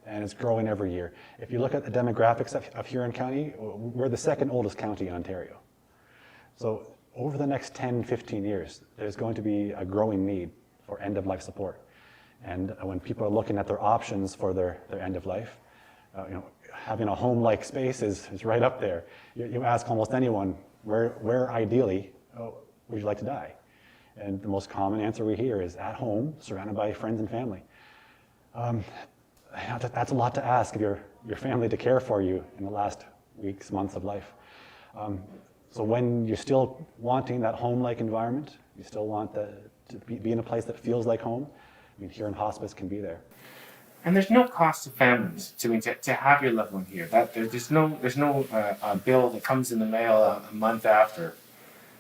Speaker 12: and it's growing every year. If you look at the demographics of Huron County, we're the second oldest county in Ontario. So over the next 10, 15 years, there's going to be a growing need for end-of-life support. And when people are looking at their options for their end of life, having a home-like space is right up there. You ask almost anyone, where ideally would you like to die? And the most common answer we hear is at home, surrounded by friends and family. That's a lot to ask of your family to care for you in the last weeks, months of life. So when you're still wanting that home-like environment, you still want to be in a place that feels like home, I mean, Huron Hospice can be there.
Speaker 3: And there's no cost to families to have your loved one here. There's no bill that comes in the mail a month after.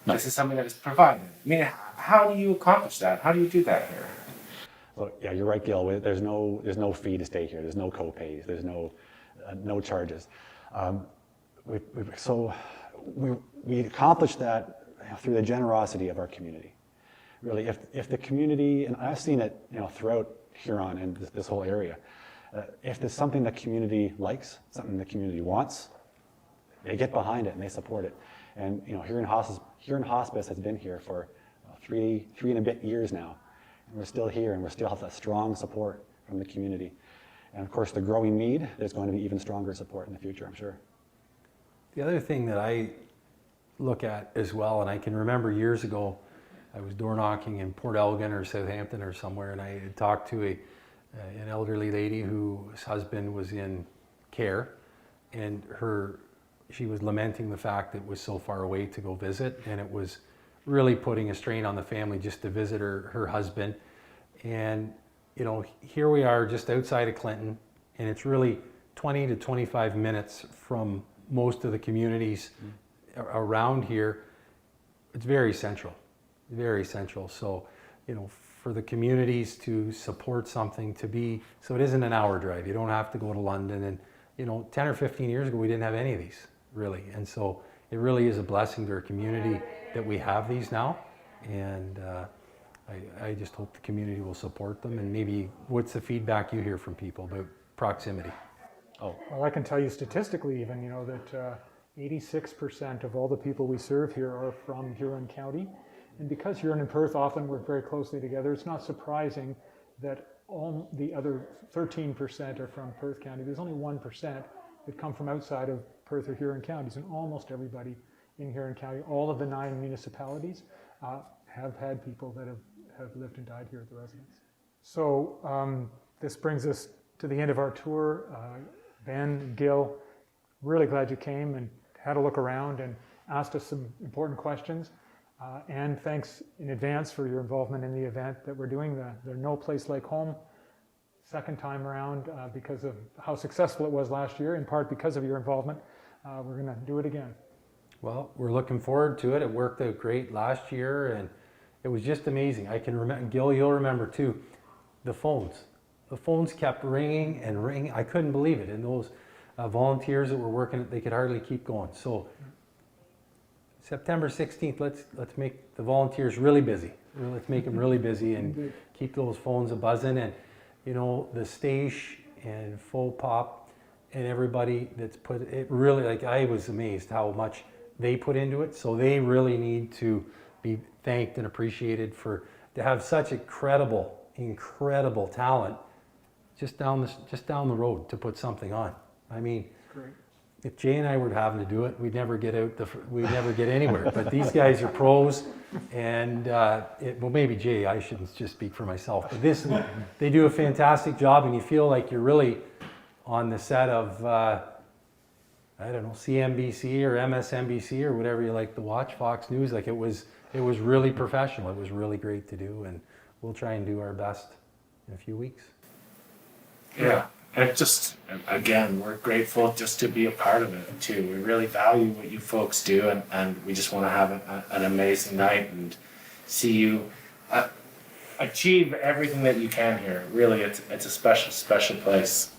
Speaker 3: No. This is something that is provided. I mean, how do you accomplish that? How do you do that here?
Speaker 12: Well, yeah, you're right, Gil. There's no fee to stay here. There's no co-pays. There's no charges. We accomplished that through the generosity of our community. Really, if the community, and I've seen it, throughout Huron and this whole area, if there's something the community likes, something the community wants, they get behind it and they support it. And Huron Hospice has been here for 3 and a bit years now, and we're still here, and we still have that strong support from the community. And of course, the growing need, there's going to be even stronger support in the future, I'm sure.
Speaker 4: The other thing that I look at as well, and I can remember years ago, I was door knocking in Port Elgin or Southampton or somewhere, and I had talked to an elderly lady whose husband was in care, and she was lamenting the fact that it was so far away to go visit, and it was really putting a strain on the family just to visit her husband. And here we are just outside of Clinton, and it's really 20 to 25 minutes from most of the communities around here. It's very central. Very central. So, for the communities to support something so it isn't an hour drive. You don't have to go to London. And, 10 or 15 years ago, we didn't have any of these, really. And so it really is a blessing to our community that we have these now. And I just hope the community will support them. And maybe what's the feedback you hear from people about proximity?
Speaker 14: Oh. Well, I can tell you statistically even, that 86% of all the people we serve here are from Huron County. And because Huron and Perth often work very closely together, it's not surprising that all the other 13% are from Perth County. There's only 1% that come from outside of Perth or Huron counties, and almost everybody in Huron County, all of the 9 municipalities, have had people that have lived and died here at the residence. So this brings us to the end of our tour. Ben, Gil, really glad you came and had a look around and asked us some important questions. And thanks in advance for your involvement in the event that we're doing, the No Place Like Home, second time around because of how successful it was last year, in part because of your involvement. We're going to do it again.
Speaker 4: Well, we're looking forward to it. It worked out great last year, and it was just amazing. I can remember, Gil, you'll remember too, the phones. The phones kept ringing and ringing. I couldn't believe it. And those volunteers that were working, they could hardly keep going. So September 16th, let's make the volunteers really busy. Let's make them really busy and keep those phones a-buzzing. And, the stage and Faux Pop and everybody that's put it, really, I was amazed how much they put into it. So they really need to be thanked and appreciated to have such incredible talent just down the road to put something on. I mean, great. If Jay and I were having to do it, we'd never get anywhere. But these guys are pros, and well, maybe Jay, I shouldn't just speak for myself, but they do a fantastic job, and you feel like you're really on the set of, I don't know, CNBC or MSNBC or whatever you like to watch, Fox News. It was really professional. It was really great to do, and we'll try and do our best in a few weeks.
Speaker 3: Yeah. And just, again, we're grateful just to be a part of it, too. We really value what you folks do, and we just want to have an amazing night and see you achieve everything that you can here. Really, it's a special, special place.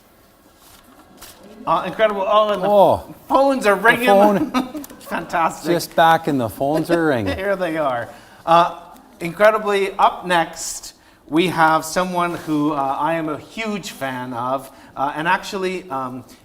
Speaker 3: Incredible. Oh, the phones are ringing. Fantastic.
Speaker 4: Just back and the phones are ringing.
Speaker 3: Here they are. Incredibly, up next, we have someone who I am a huge fan of. And actually,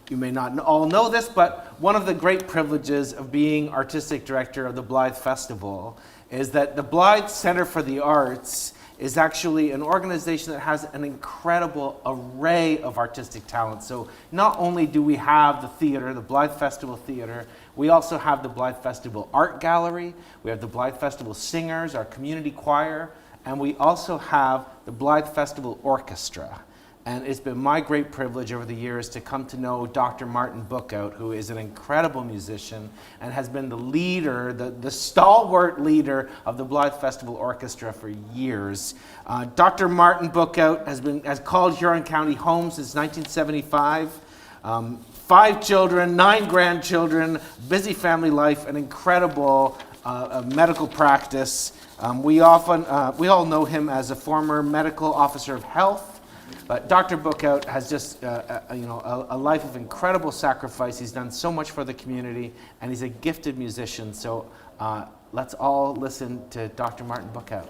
Speaker 3: you may not all know this, but one of the great privileges of being artistic director of the Blythe Festival is that the Blythe Center for the Arts is actually an organization that has an incredible array of artistic talent. So not only do we have the theater, the Blythe Festival Theater, we also have the Blythe Festival Art Gallery, we have the Blythe Festival Singers, our community choir, and we also have the Blythe Festival Orchestra. And it's been my great privilege over the years to come to know Dr. Martin Bookout, who is an incredible musician and has been the leader, the stalwart leader of the Blythe Festival Orchestra for years. Dr. Martin Bookout has called Huron County home since 1975. 5 children, 9 grandchildren, busy family life, an incredible medical practice. We all know him as a former medical officer of health. But Dr. Bookout has just a life of incredible sacrifice. He's done so much for the community, and he's a gifted musician. So let's all listen to Dr. Martin Bookout.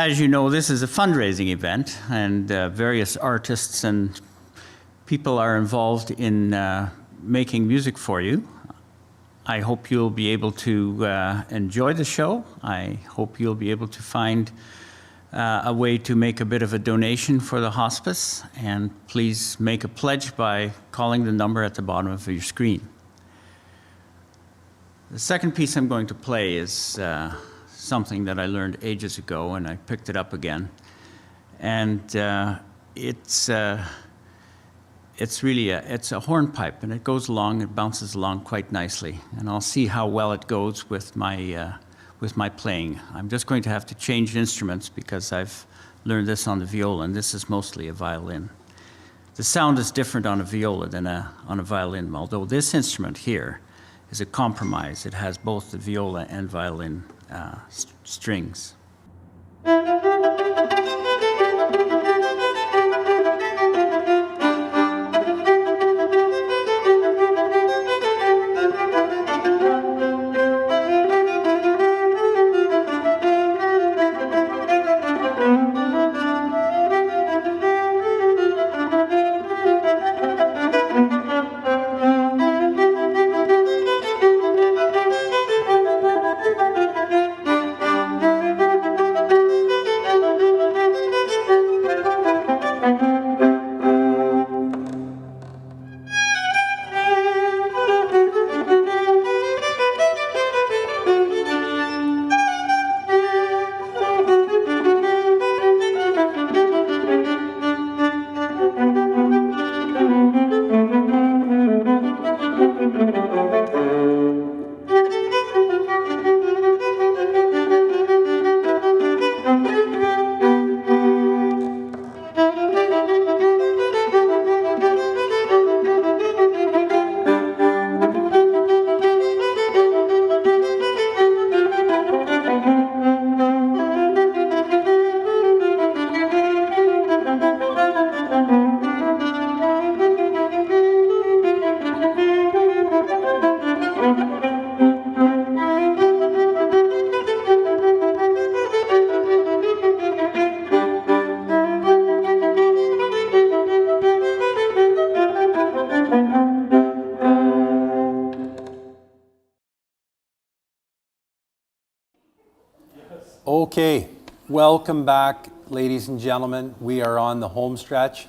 Speaker 10: As you know, this is a fundraising event, and various artists and people are involved in making music for you. I hope you'll be able to enjoy the show. I hope you'll be able to find a way to make a bit of a donation for the hospice, and please make a pledge by calling the number at the bottom of your screen. The second piece I'm going to play is something that I learned ages ago, and I picked it up again. And it's really it's a hornpipe, and it goes along, it bounces along quite nicely. And I'll see how well it goes with my playing. I'm just going to have to change instruments because I've learned this on the viola, and this is mostly a violin. The sound is different on a viola than on a violin, although this instrument here is a compromise. It has both the viola and violin strings.
Speaker 4: Okay, welcome back, ladies and gentlemen. We are on the home stretch.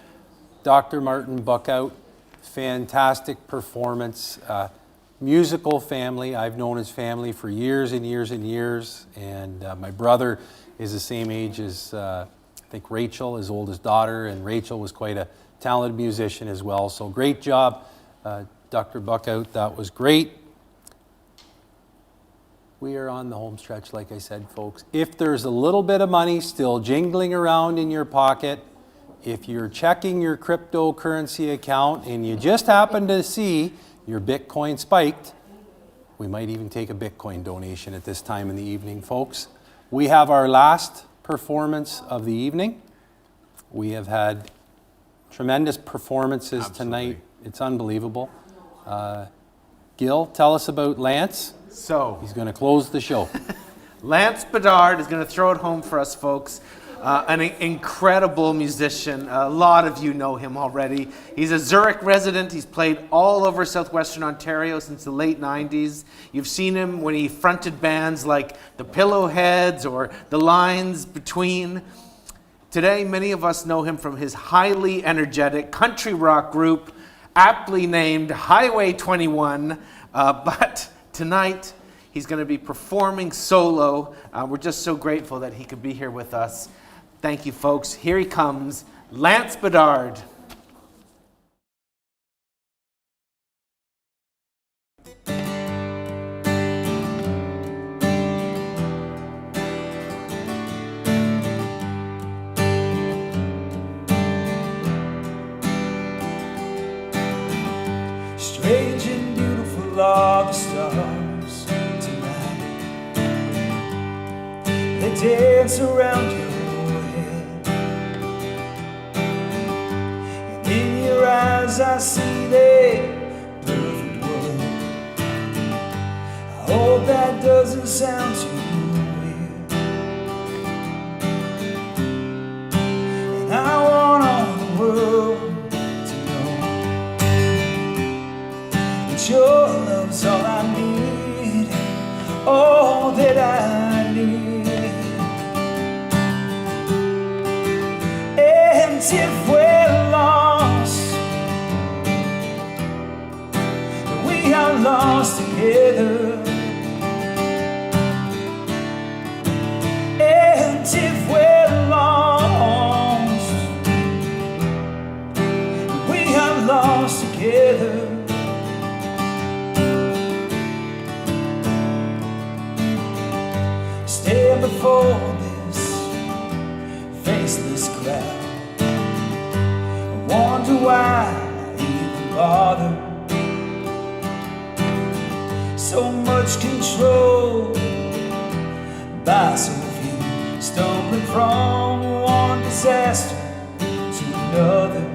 Speaker 4: Dr. Martin Buckout, fantastic performance. Musical family. I've known his family for years and years and years, and my brother is the same age as, I think, Rachel, his oldest daughter, and Rachel was quite a talented musician as well. So great job, Dr. Buckout. That was great. We are on the home stretch, like I said, folks. If there's a little bit of money still jingling around in your pocket, if you're checking your cryptocurrency account and you just happen to see your Bitcoin spiked, we might even take a Bitcoin donation at this time in the evening, folks. We have our last performance of the evening. We have had tremendous performances tonight. It's unbelievable. Gil, tell us about Lance.
Speaker 3: So
Speaker 4: he's going to close the show.
Speaker 3: Lance Bedard is going to throw it home for us, folks. An incredible musician. A lot of you know him already. He's a Zurich resident. He's played all over southwestern Ontario since the late 90s. You've seen him when he fronted bands like the Pillowheads or the Lines Between. Today, many of us know him from his highly energetic country rock group, aptly named Highway 21. But tonight, he's going to be performing solo. We're just so grateful that he could be here with us. Thank you, folks. Here he comes, Lance Bedard.
Speaker 5: Strange and beautiful are the stars tonight. They dance around your head, and in your eyes I see their perfect world. I hope that doesn't sound too weird. lost together. Stand before this faceless crowd. I wonder why I even bother. So much control by so few, stumbling from one disaster to another.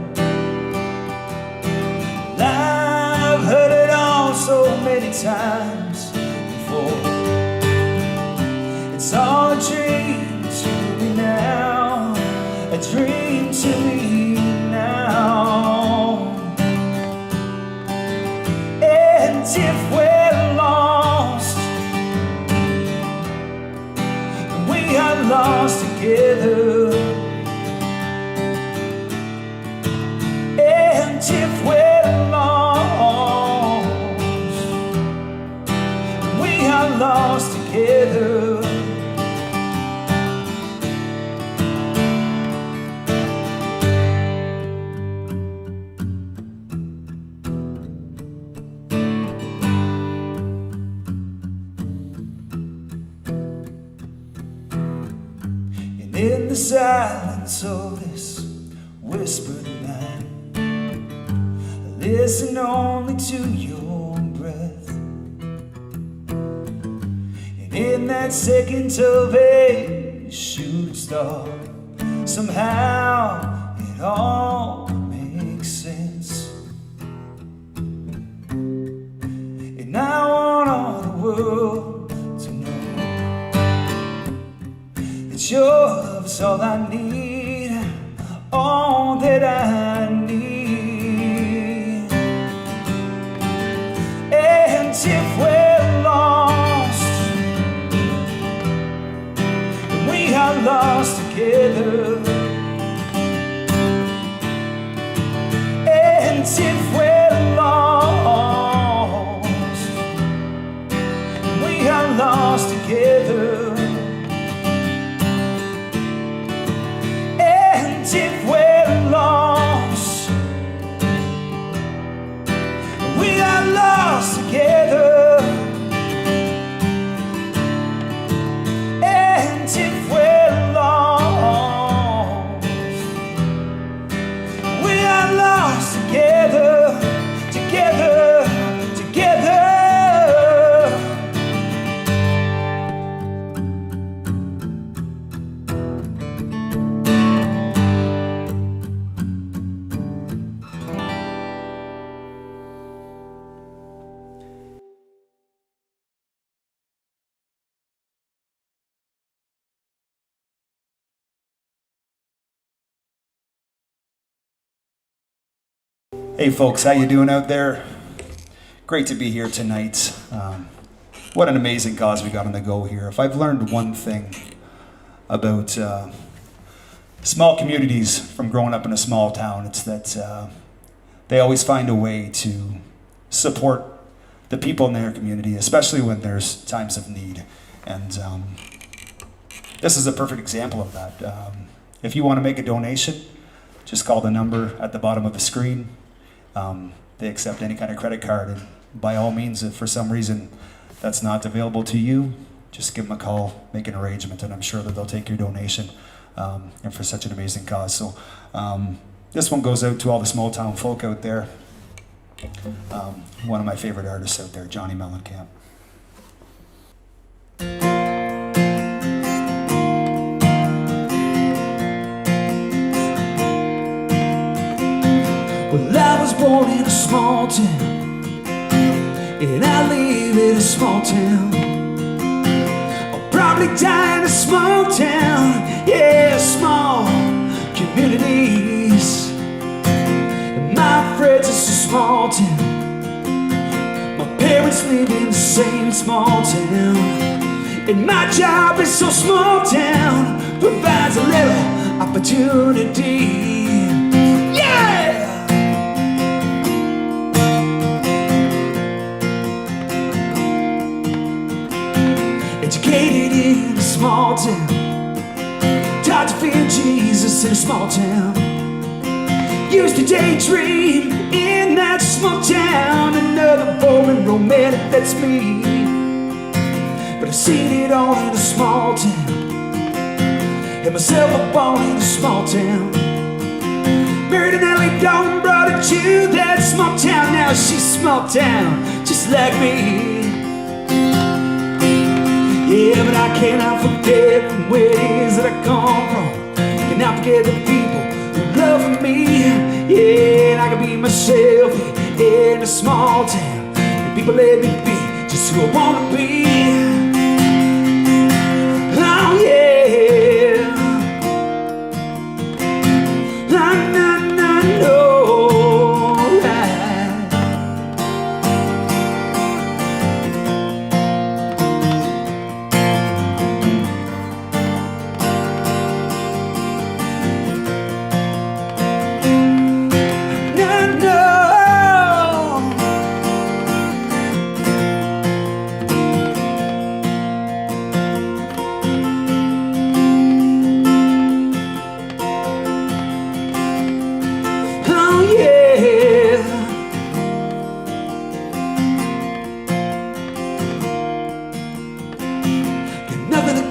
Speaker 5: And I've heard it all so many times before. It's all a dream to me now, a dream to me now. And if we're lost, we are lost together. And if we're lost, we are lost together. In the silence of this whispered night, I listen only to your breath. And in that second of a shooting star, somehow it all makes sense. And I want all the world to know that your love is all I need, all that I need. And if we're lost, we are lost together. And if we're lost, we are lost together. If we're lost, we are lost together. And if we're lost, we are lost together, together, together. Hey folks, how you doing out there? Great to be here tonight. What an amazing cause we got on the go here. If I've learned one thing about small communities from growing up in a small town, it's that they always find a way to support the people in their community, especially when there's times of need. And this is a perfect example of that. If you want to make a donation, just call the number at the bottom of the screen. They accept any kind of credit card, and by all means, if for some reason that's not available to you, just give them a call, make an arrangement, and I'm sure that they'll take your donation, and for such an amazing cause. So this one goes out to all the small town folk out there. One of my favorite artists out there, Johnny Mellencamp. Well, I was born in a small town, and I live in a small town. I'll probably die in a small town, yeah, small communities. And my friends, it's a small town. My parents live in the same small town, and my job is so small town, provides a little opportunity. Yeah! Educated in a small town, taught to fear Jesus in a small town.
Speaker 13: Used to daydream in that small town, another boring romantic, that's me. But I've seen it all in a small town, had myself a ball in a small town. Married an LA dog, brought her to that small town. Now she's small town, just like me. Yeah, but I cannot forget from where it is that I come from. Cannot forget the people who love me. Yeah, and I can be myself in a small town, and people let me be just who I wanna be. Oh yeah, I know.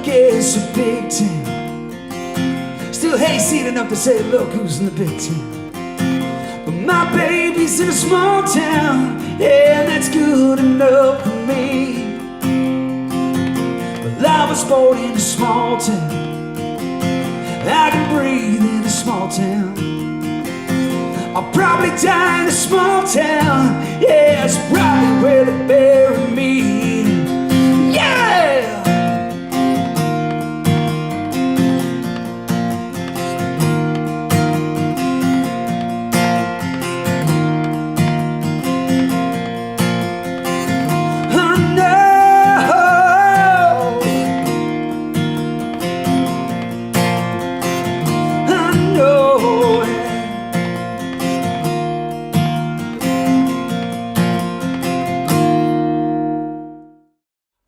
Speaker 13: It's a big town, still hayseed enough to say, look who's in the big town. But my baby's in a small town, and that's good enough for me. Well, I was born in a small town, I can breathe in a small town. I'll probably die in a small town, yeah, it's probably where they bury me. Yeah!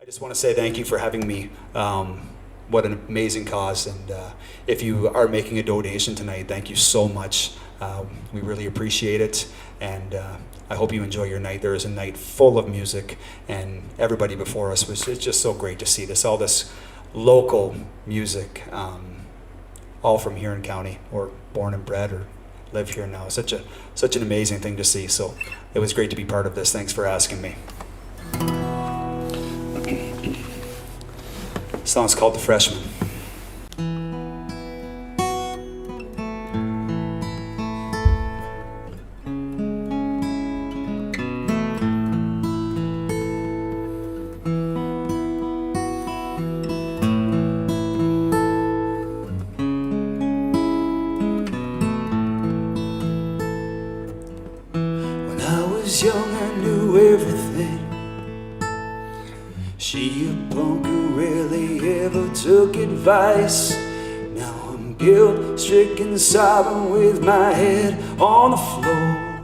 Speaker 5: I just want to say thank you for having me. What an amazing cause, and if you are making a donation tonight, thank you so much. We really appreciate it, and I hope you enjoy your night. There is a night full of music, and everybody before us it's just so great to see this, all this local music, all from Huron County, or born and bred, or live here now. Such an amazing thing to see. So it was great to be part of this. Thanks for asking me. The song's called The Freshman.
Speaker 13: When I was young, I knew everything. She a punk who rarely ever took advice. Now I'm guilt-stricken, sobbing with my head on the floor.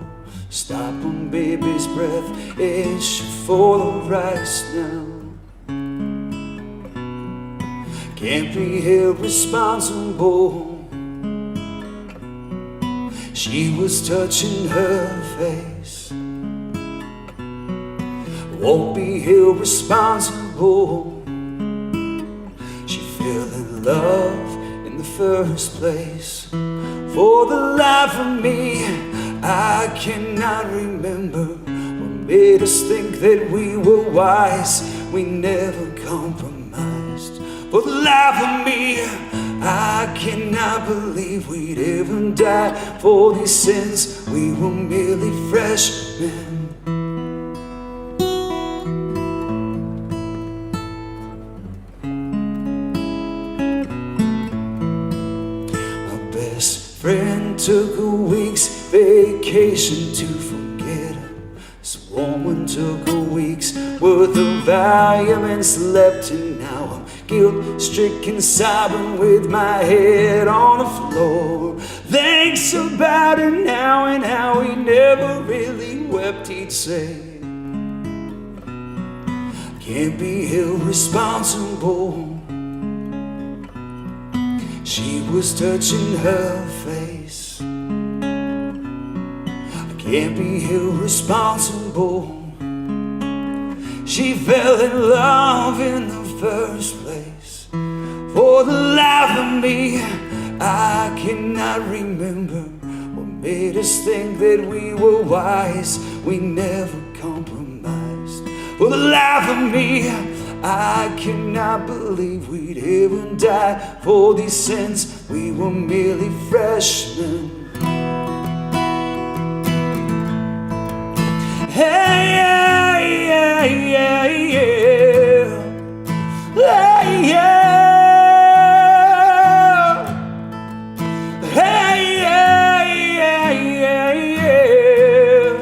Speaker 13: Stopping baby's breath, is she full of rice now? Can't be held responsible. She was touching her face. Won't be held responsible. She fell in love in the first place. For the life of me, I cannot remember what made us think that we were wise. We never compromised. For the life of me, I cannot believe we'd ever die for these sins. We were merely freshmen. Friend took a week's vacation to forget her. This woman took a week's worth of Valium and slept, and now I'm guilt-stricken, sobbing with my head on the floor. Thinks about her now and how he never really wept, he'd say. Can't be held responsible. She was touching her face. can't be held responsible. She fell in love in the first place. For the life of me, I cannot remember what made us think that we were wise. We never compromised. For the life of me, I cannot believe we'd ever die for these sins. We were merely freshmen. Hey, yeah, yeah, yeah, yeah. Hey, yeah. Hey, yeah, yeah, yeah, yeah.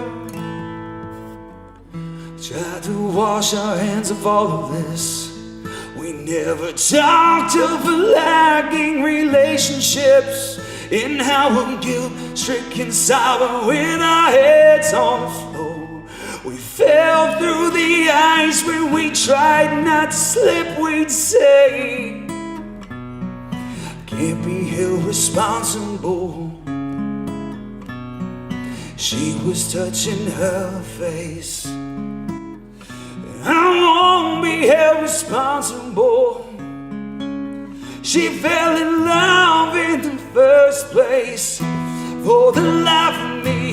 Speaker 13: Tried to wash our hands of all of this. We never talked of lagging relationships in our guilt-stricken sorrow with our heads on the floor. We fell through the ice when we tried not to slip, we'd say. Can't be held responsible. She was touching her face. I won't be held responsible. She fell in love in the first place. For the life of me,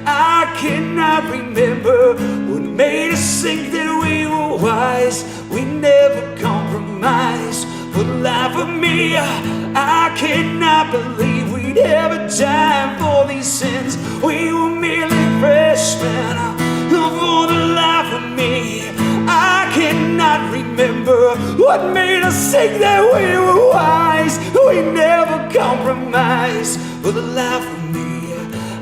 Speaker 13: I cannot remember what made us think that we were wise. We never compromised. For the life of me, I cannot believe we'd ever die for these sins. We were merely freshmen. For the life of me, I cannot remember what made us think that we were wise. We never compromised. For the life of me,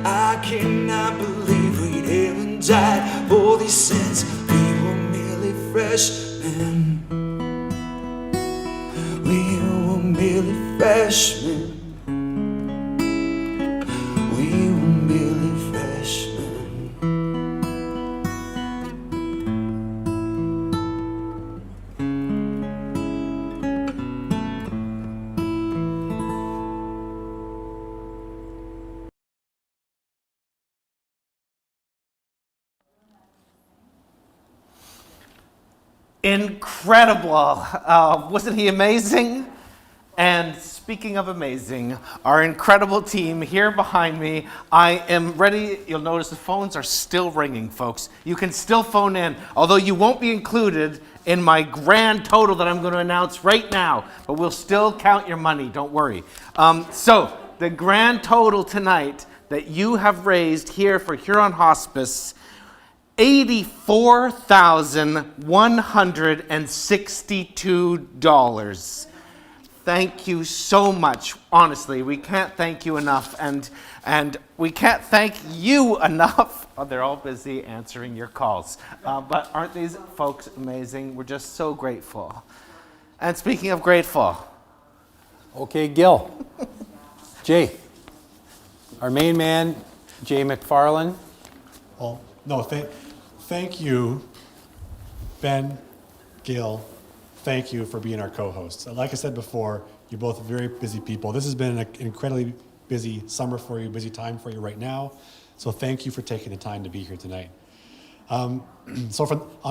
Speaker 13: I cannot believe we'd ever die for these sins. We were merely freshmen. We were merely freshmen. We were merely freshmen.
Speaker 3: Incredible. Wasn't he amazing? And speaking of amazing, our incredible team here behind me, I am ready. You'll notice the phones are still ringing, folks. You can still phone in, although you won't be included in my grand total that I'm going to announce right now, but we'll still count your money, don't worry. So the grand total tonight that you have raised here for Huron Hospice, $84,162. Thank you so much. Honestly, we can't thank you enough, and we can't thank you enough. Oh, they're all busy answering your calls. But aren't these folks amazing? We're just so grateful. And speaking of grateful.
Speaker 4: Okay, Gil. Jay. Our main man, Jay McFarland.
Speaker 20: Well, no, thank you, Ben, Gil. Thank you for being our co-hosts. Like I said before, you're both very busy people. This has been an incredibly busy summer for you, busy time for you right now. So thank you for taking the time to be here tonight. On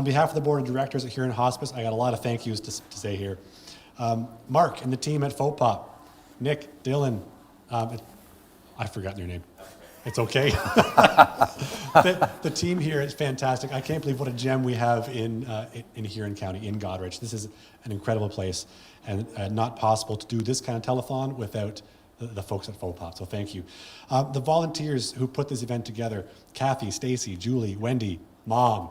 Speaker 20: behalf of the board of directors at Huron Hospice, I got a lot of thank yous to say here. Mark and the team at Fopop, Nick, Dylan, I've forgotten your name. It's okay. The team here is fantastic. I can't believe what a gem we have in Huron County, in Goderich. This is an incredible place, and not possible to do this kind of telethon without the folks at Fopop, so thank you. The volunteers who put this event together, Kathy, Stacy, Julie, Wendy, Mom,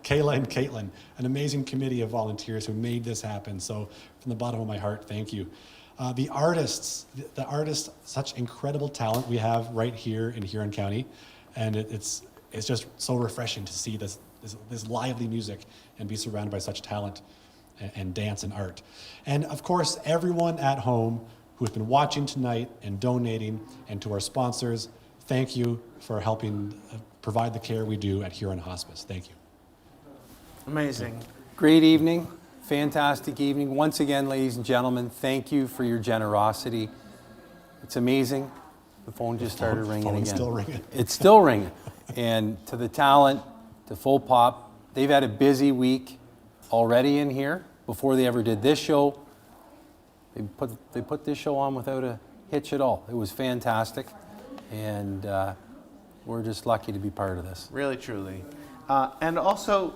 Speaker 20: Kayla and Caitlin, an amazing committee of volunteers who made this happen, so from the bottom of my heart, thank you. The artists, such incredible talent we have right here in Huron County, and it's just so refreshing to see this lively music and be surrounded by such talent and dance and art. And of course, everyone at home who has been watching tonight and donating, and to our sponsors, thank you for helping provide the care we do at Huron Hospice. Thank you.
Speaker 3: Amazing.
Speaker 4: Great evening. Fantastic evening. Once again, ladies and gentlemen, thank you for your generosity. It's amazing. The phone just started ringing again.
Speaker 20: It's still ringing.
Speaker 4: It's still ringing. And to the talent, to Full Pop, they've had a busy week already in here before they ever did this show. They put this show on without a hitch at all. It was fantastic, and we're just lucky to be part of this.
Speaker 3: Really, truly. And also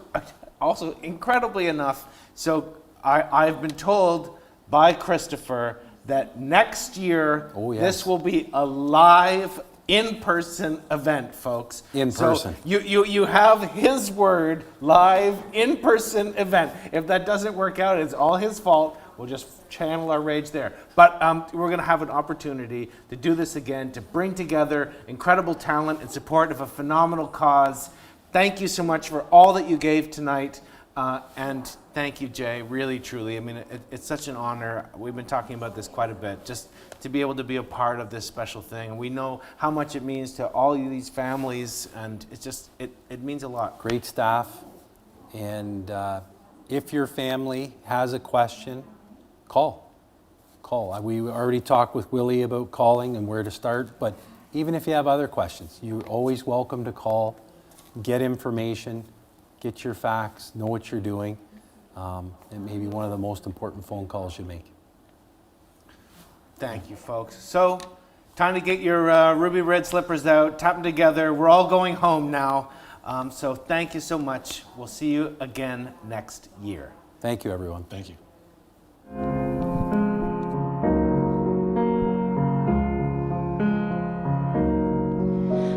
Speaker 3: incredibly enough, so I've been told by Christopher that next year, this will be a live, in-person event, folks.
Speaker 4: In person.
Speaker 3: So you have his word, live, in-person event. If that doesn't work out, it's all his fault. We'll just channel our rage there. But we're going to have an opportunity to do this again, to bring together incredible talent in support of a phenomenal cause. Thank you so much for all that you gave tonight. And thank you, Jay, really, truly. I mean, it's such an honor. We've been talking about this quite a bit, just to be able to be a part of this special thing. We know how much it means to all of these families, and it's just, it means a lot.
Speaker 4: Great staff. And if your family has a question, call. We already talked with Willie about calling and where to start, but even if you have other questions, you're always welcome to call, get information, get your facts, know what you're doing. It may be one of the most important phone calls you make.
Speaker 3: Thank you, folks. So, time to get your ruby red slippers out, tap them together. We're all going home now. So thank you so much. We'll see you again next year.
Speaker 4: Thank you, everyone.
Speaker 20: Thank you.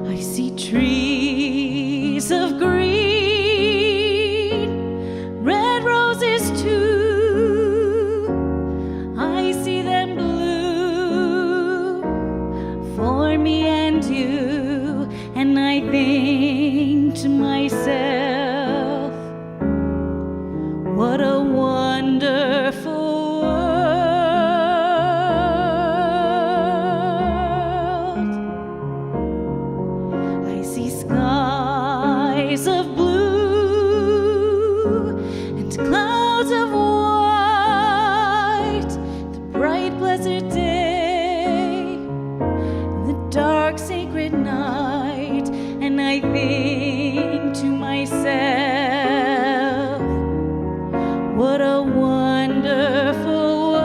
Speaker 15: I see trees of green, red roses too. I see them bloom for me and you, and I think to myself, what a wonderful world. I see skies of blue and clouds of white, the bright blessed day, the dark sacred night, and I think to myself, what a wonderful world.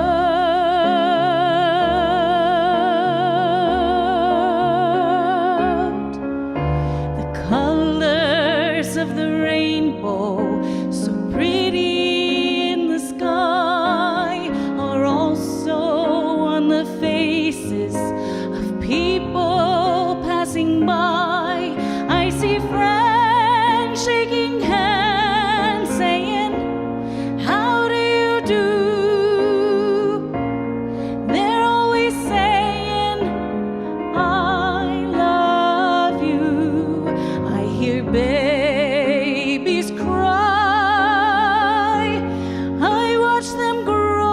Speaker 15: The colors of the rainbow, so pretty in the sky, are also on the faces of people passing by. I see friends shaking hands, saying, how do you do? They're always saying, I love you. I hear babies cry. I watch them grow.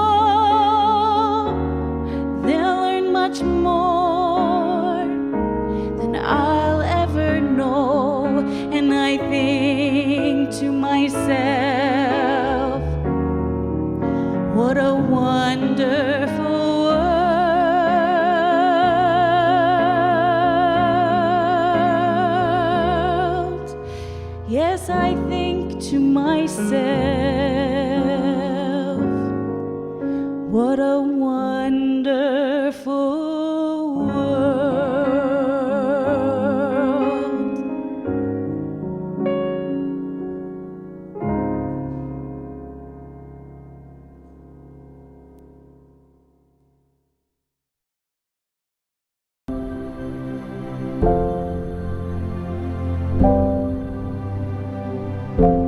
Speaker 15: They'll learn much more than I'll ever know. And I think to myself, what a wonderful world. Yes, I think to myself, what a wonderful world.
Speaker 19: Thank you.